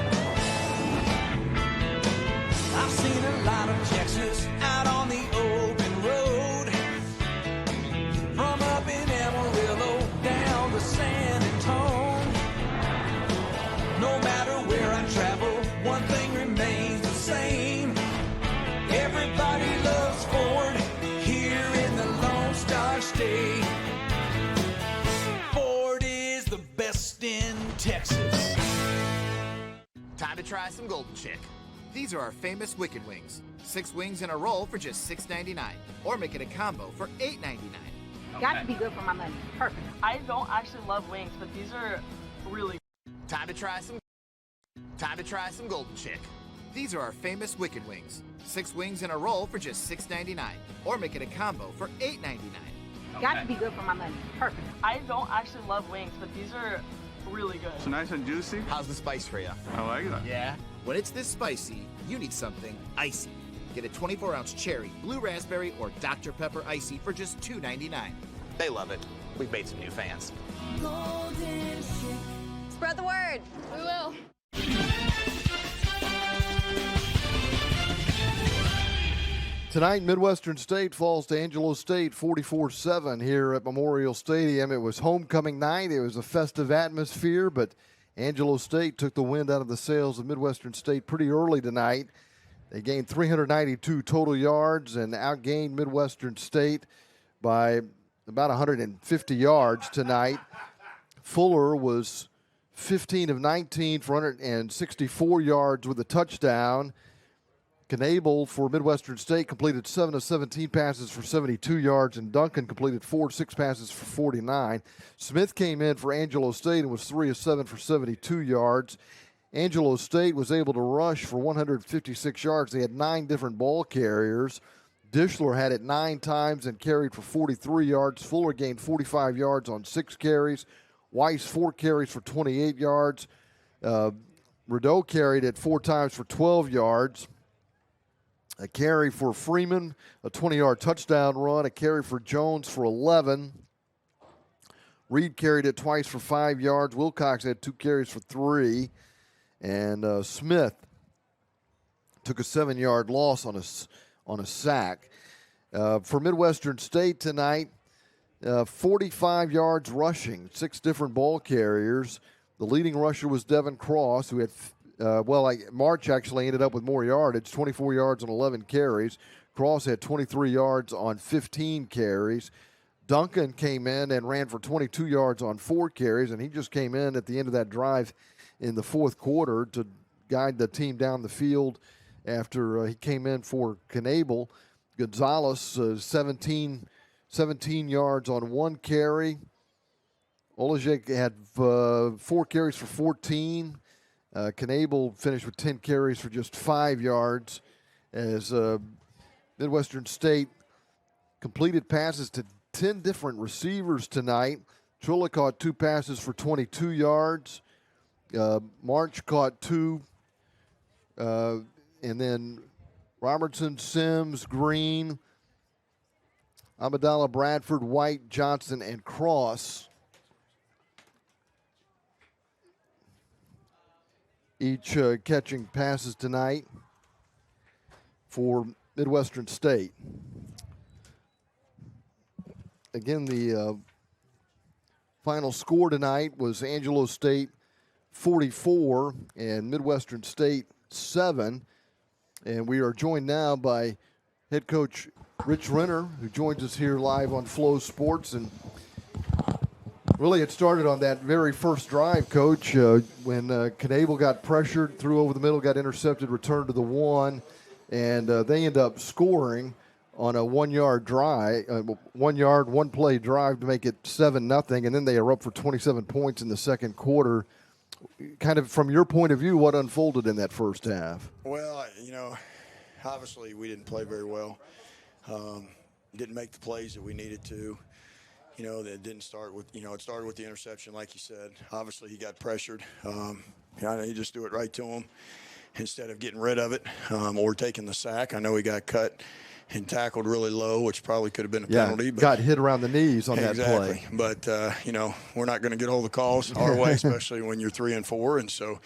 seen a lot of Texas out on the open road, from up in Amarillo down to San Antonio. No matter where I travel, one thing remains the same. Everybody loves Ford here in the Lone Star State. Ford is the best in Texas. Time to try some Golden Chick. These are our famous Wicked Wings. 6 wings in a roll for just $6.99. Or make it a combo for $8.99. Got to be good for my money. Perfect. I don't actually love wings, but these are really Time to try some Golden Chick. These are our famous Wicked Wings. 6 wings in a roll for just $6.99. Or make it a combo for $8.99. Got to be good for my money. Perfect. I don't actually love wings, but these are really good. It's nice and juicy. How's the spice for you? I like that. Yeah? When it's this spicy, you need something icy. Get a 24-ounce cherry, blue raspberry, or Dr. Pepper icy for just $2.99. They love it. We've made some new fans. Spread the word. We will. Tonight, Midwestern State falls to Angelo State 44-7 here at Memorial Stadium. It was homecoming night. It was a festive atmosphere, but Angelo State took the wind out of the sails of Midwestern State pretty early tonight. They gained 392 total yards and outgained Midwestern State by about 150 yards tonight. Fuller was 15 of 19 for 164 yards with a touchdown. Knable for Midwestern State completed 7 of 17 passes for 72 yards, and Duncan completed 4 of 6 passes for 49. Smith came in for Angelo State and was 3 of 7 for 72 yards. Angelo State was able to rush for 156 yards. They had 9 different ball carriers. Dishler had it 9 times and carried for 43 yards. Fuller gained 45 yards on 6 carries. Weiss 4 carries for 28 yards. Rideau carried it 4 times for 12 yards. A carry for Freeman, a 20-yard touchdown run. A carry for Jones for 11. Reed carried it twice for 5 yards. Wilcox had 2 carries for 3. And Smith took a 7-yard loss on a sack. For Midwestern State tonight, 45 yards rushing, 6 different ball carriers. The leading rusher was Devin Cross, who had March actually ended up with more yardage, 24 yards on 11 carries. Cross had 23 yards on 15 carries. Duncan came in and ran for 22 yards on 4 carries, and he just came in at the end of that drive in the fourth quarter to guide the team down the field after he came in for Knable. Gonzalez, 17 yards on 1 carry. Olejek had 4 carries for 14. Knable finished with 10 carries for just 5 yards as Midwestern State completed passes to 10 different receivers tonight. Trilla caught 2 passes for 22 yards. March caught 2. And then Robertson, Sims, Green, Amidala, Bradford, White, Johnson, and Cross each catching passes tonight for Midwestern State. Again, the final score tonight was Angelo State 44 and Midwestern State 7. And we are joined now by head coach Rich Renner, who joins us here live on Flow Sports. And really, it started on that very first drive, Coach, when Knable got pressured, threw over the middle, got intercepted, returned to the 1, and they end up scoring on a 1-yard drive, 1-play drive to make it 7-0, and then they are up for 27 points in the second quarter. Kind of from your point of view, what unfolded in that first half? Well, obviously we didn't play very well. Didn't make the plays that we needed to. That didn't start with, it started with the interception, like you said. Obviously, he got pressured. You just do it right to him instead of getting rid of it or taking the sack. I know he got cut and tackled really low, which probably could have been a Yeah, penalty. But got hit around the knees on that play. But, we're not going to get all the calls our way, especially when you're 3 and 4. And so,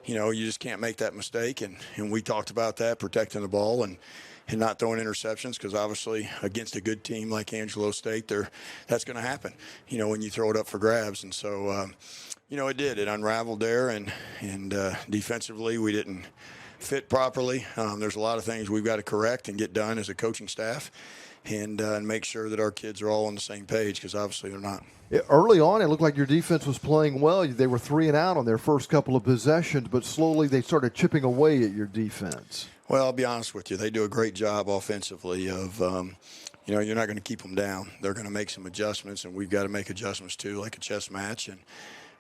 you just can't make that mistake. And we talked about that, protecting the ball and not throwing interceptions, because obviously against a good team like Angelo State, that's going to happen, when you throw it up for grabs. And so, it did. It unraveled there, and defensively we didn't fit properly. There's a lot of things we've got to correct and get done as a coaching staff, and make sure that our kids are all on the same page, because obviously they're not. Early on, it looked like your defense was playing well. They were 3 and out on their first couple of possessions, but slowly they started chipping away at your defense. Well, I'll be honest with you. They do a great job offensively of, you're not going to keep them down. They're going to make some adjustments, and we've got to make adjustments too, like a chess match. And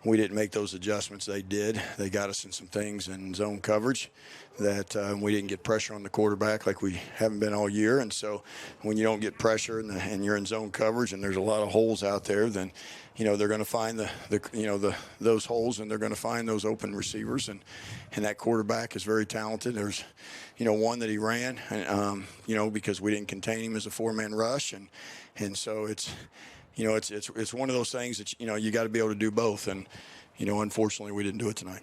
we didn't make those adjustments. They did. They got us in some things in zone coverage that we didn't get pressure on the quarterback like we haven't been all year. And so when you don't get pressure and you're in zone coverage and there's a lot of holes out there, then they're going to find those holes, and they're going to find those open receivers. And that quarterback is very talented. There's one that he ran, because we didn't contain him as a 4-man rush, and so it's one of those things that you got to be able to do both, and unfortunately we didn't do it tonight.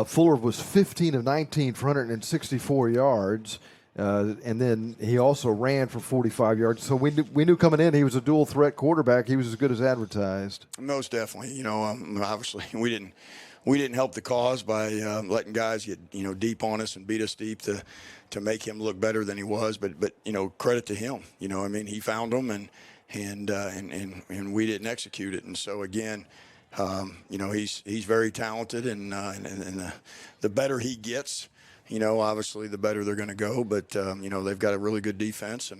Fuller was 15 of 19 for 164 yards, and then he also ran for 45 yards. So we knew coming in he was a dual threat quarterback. He was as good as advertised. Most definitely. Obviously we didn't help the cause by letting guys get deep on us and beat us deep to make him look better than he was. But credit to him. He found them, and we didn't execute it. And so again, he's very talented, and the better he gets, obviously the better they're going to go. But they've got a really good defense,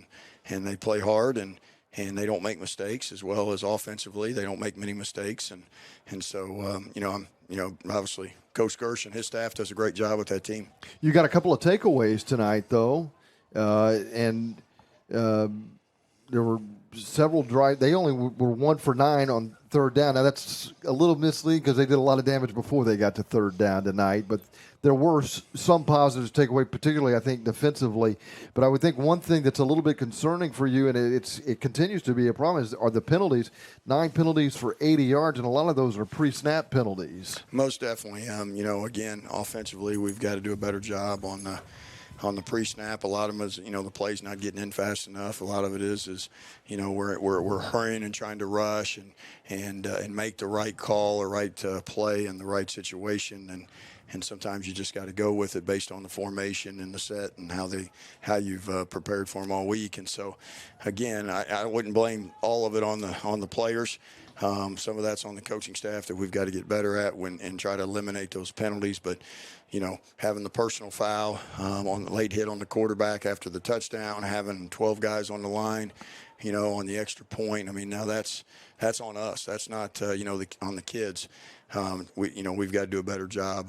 and they play hard, and they don't make mistakes, as well as offensively they don't make many mistakes. And so obviously Coach Gersh and his staff does a great job with that team. You got a couple of takeaways tonight, though, and there were several drives. They only were 1 for 9 on third down. Now, that's a little misleading because they did a lot of damage before they got to third down tonight. But there were some positives to take away, particularly, I think, defensively. But I would think one thing that's a little bit concerning for you, and it continues to be a problem, are the penalties. 9 penalties for 80 yards, and a lot of those are pre-snap penalties. Most definitely. Again, offensively, we've got to do a better job on the pre-snap. A lot of them is, the play's not getting in fast enough. A lot of it is we're hurrying and trying to rush and make the right call or right play in the right situation. And sometimes you just got to go with it based on the formation and the set and how you've prepared for them all week. And so, again, I wouldn't blame all of it on the players. Some of that's on the coaching staff that we've got to get better at and try to eliminate those penalties. But, having the personal foul on the late hit on the quarterback after the touchdown, having 12 guys on the line, on the extra point. Now that's on us. That's not, on the kids. We've got to do a better job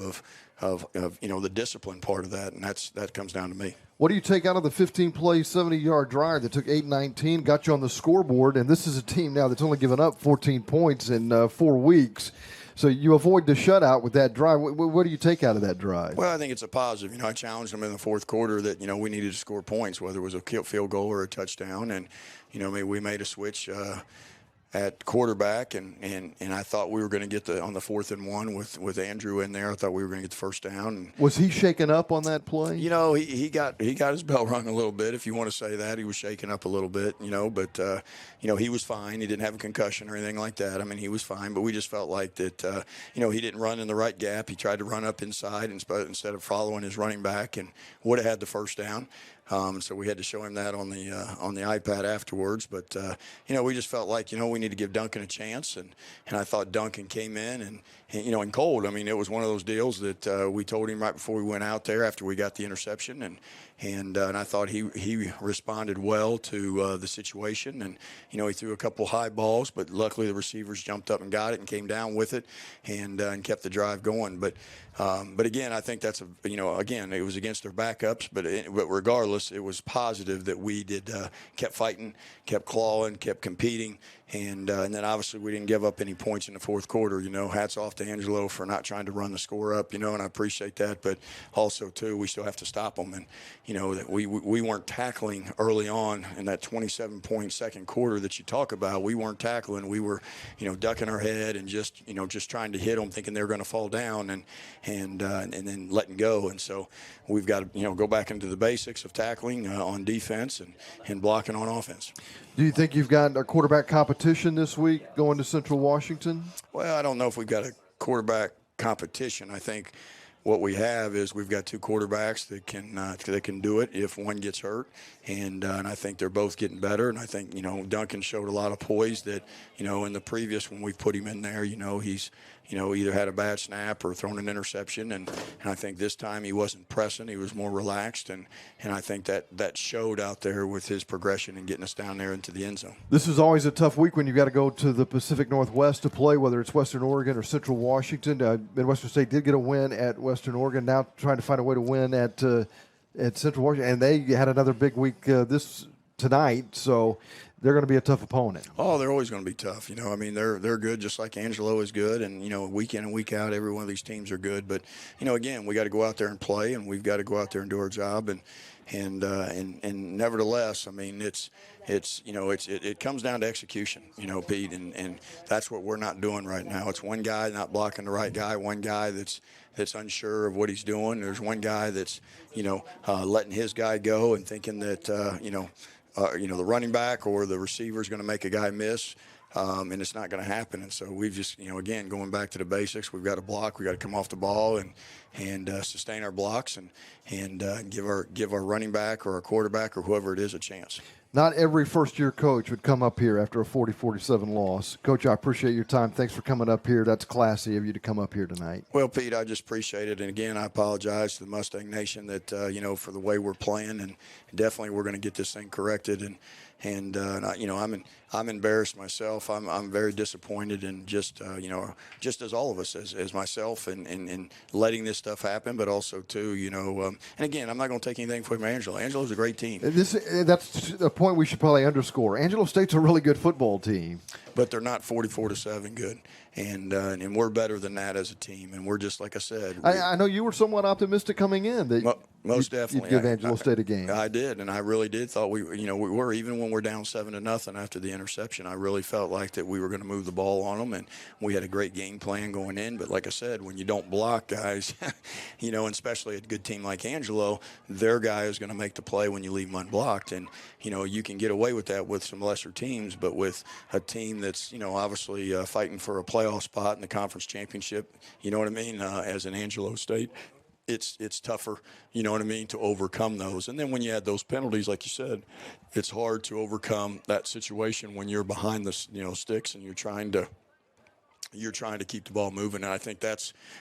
of the discipline part of that, and that comes down to me. What do you take out of the 15-play, 70-yard drive that took 8-19, got you on the scoreboard, and this is a team now that's only given up 14 points in 4 weeks. So you avoid the shutout with that drive. What do you take out of that drive? Well, I think it's a positive. I challenged them in the fourth quarter that, we needed to score points, whether it was a field goal or a touchdown. And, we made a switch at quarterback, and I thought we were going to get on the 4th and 1 with Andrew in there. I thought we were going to get the first down. Was he shaken up on that play? He got his bell rung a little bit, if you want to say that. He was shaken up a little bit, but he was fine. He didn't have a concussion or anything like that. He was fine, but we just felt like that he didn't run in the right gap. He tried to run up inside instead of following his running back, and would have had the first down. So we had to show him that on the iPad afterwards. But, we just felt like, we need to give Duncan a chance. And I thought Duncan came in and cold. It was one of those deals that we told him right before we went out there after we got the interception. And I thought he responded well to the situation. And, he threw a couple high balls, but luckily the receivers jumped up and got it and came down with it and kept the drive going. But again, I think that's again, it was against their backups, but regardless, it was positive that we kept fighting, kept clawing, kept competing, And then obviously we didn't give up any points in the fourth quarter. Hats off to Angelo for not trying to run the score up, and I appreciate that. But also, too, we still have to stop them. And, that we weren't tackling early on in that 27-point second quarter that you talk about. We weren't tackling. We were, ducking our head and just trying to hit them, thinking they were going to fall down and then letting go. And so we've got to, go back into the basics of tackling on defense and blocking on offense. Do you think you've got a quarterback competition this week going to Central Washington? Well, I don't know if we've got a quarterback competition. I think what we have is we've got two quarterbacks that can do it if one gets hurt, and I think they're both getting better. And I think Duncan showed a lot of poise that in the previous when we put him in there, he's either had a bad snap or thrown an interception, and I think this time he wasn't pressing, he was more relaxed, and I think that showed out there with his progression and getting us down there into the end zone. This is always a tough week when you've got to go to the Pacific Northwest to play, whether it's Western Oregon or Central Washington. Midwestern State did get a win at Western Oregon, now trying to find a way to win at Central Washington, and they had another big week tonight, so they're going to be a tough opponent. Oh, they're always going to be tough. They're good, just like Angelo is good, and week in and week out, every one of these teams are good. But again, we got to go out there and play, and we've got to go out there and do our job. And nevertheless, it comes down to execution, Pete, and that's what we're not doing right now. It's one guy not blocking the right guy, one guy that's unsure of what he's doing. There's one guy that's letting his guy go and thinking that the running back or the receiver is going to make a guy miss, and it's not going to happen. And so we've just, again, going back to the basics, we've got to block, we've got to come off the ball and sustain our blocks and give our running back or our quarterback or whoever it is a chance. Not every first-year coach would come up here after a 40-47 loss. Coach, I appreciate your time. Thanks for coming up here. That's classy of you to come up here tonight. Well, Pete, I just appreciate it. And, again, I apologize to the Mustang Nation that, for the way we're playing. And definitely we're going to get this thing corrected. And I'm embarrassed myself. I'm very disappointed, and just as all of us, as myself, and letting this stuff happen. But also too, and again, I'm not going to take anything from Angelo. Angelo's a great team. That's a point we should probably underscore. Angelo State's a really good football team, but they're not 44-7 good. And we're better than that as a team. And we're just, like I said. I know you were somewhat optimistic coming in that most definitely you'd give Angelo State a game. I did, and I really did. Thought we were, even when we're down 7-0 after the interception. I really felt like that we were going to move the ball on them, and we had a great game plan going in. But like I said, when you don't block guys, and especially a good team like Angelo, their guy is going to make the play when you leave them unblocked. And you can get away with that with some lesser teams, but with a team that's obviously fighting for a playoff spot in the conference championship, as an Angelo State, it's tougher, to overcome those. And then when you add those penalties, like you said, it's hard to overcome that situation when you're behind the sticks and you're trying to keep the ball moving. And I think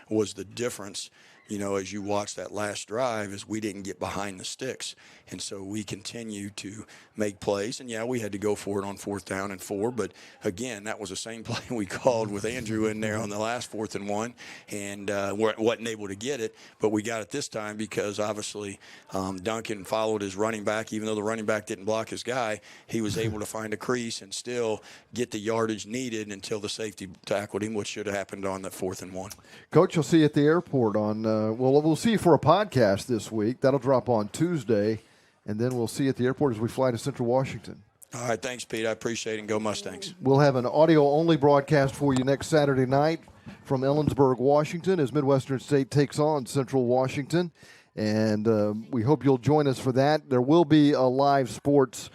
was the difference. As you watch that last drive, is we didn't get behind the sticks. And so we continue to make plays. And, we had to go for it on 4th down and 4. But, again, that was the same play we called with Andrew in there on the last 4th and 1. And wasn't able to get it. But we got it this time because, obviously, Duncan followed his running back. Even though the running back didn't block his guy, he was able to find a crease and still get the yardage needed until the safety tackled him, which should have happened on that 4th and 1. Coach, I'll see you at the airport on we'll see you for a podcast this week. That'll drop on Tuesday, and then we'll see you at the airport as we fly to Central Washington. All right, thanks, Pete. I appreciate it, and go Mustangs. We'll have an audio-only broadcast for you next Saturday night from Ellensburg, Washington, as Midwestern State takes on Central Washington, and we hope you'll join us for that. There will be a live sports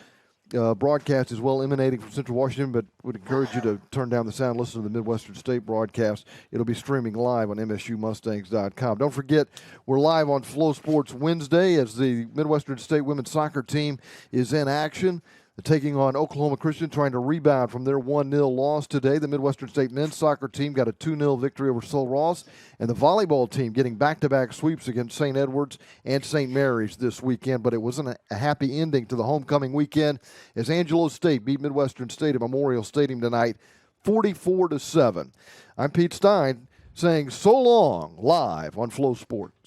broadcast as well emanating from Central Washington, but would encourage you to turn down the sound, listen to the Midwestern State broadcast. It'll be streaming live on MSUMustangs.com. Don't forget, we're live on Flow Sports Wednesday as the Midwestern State women's soccer team is in action. Taking on Oklahoma Christian, trying to rebound from their 1-0 loss today. The Midwestern State men's soccer team got a 2-0 victory over Sul Ross. And the volleyball team getting back-to-back sweeps against St. Edwards and St. Mary's this weekend. But it wasn't a happy ending to the homecoming weekend as Angelo State beat Midwestern State at Memorial Stadium tonight, 44-7. I'm Pete Stein saying so long, live on Flow Sports.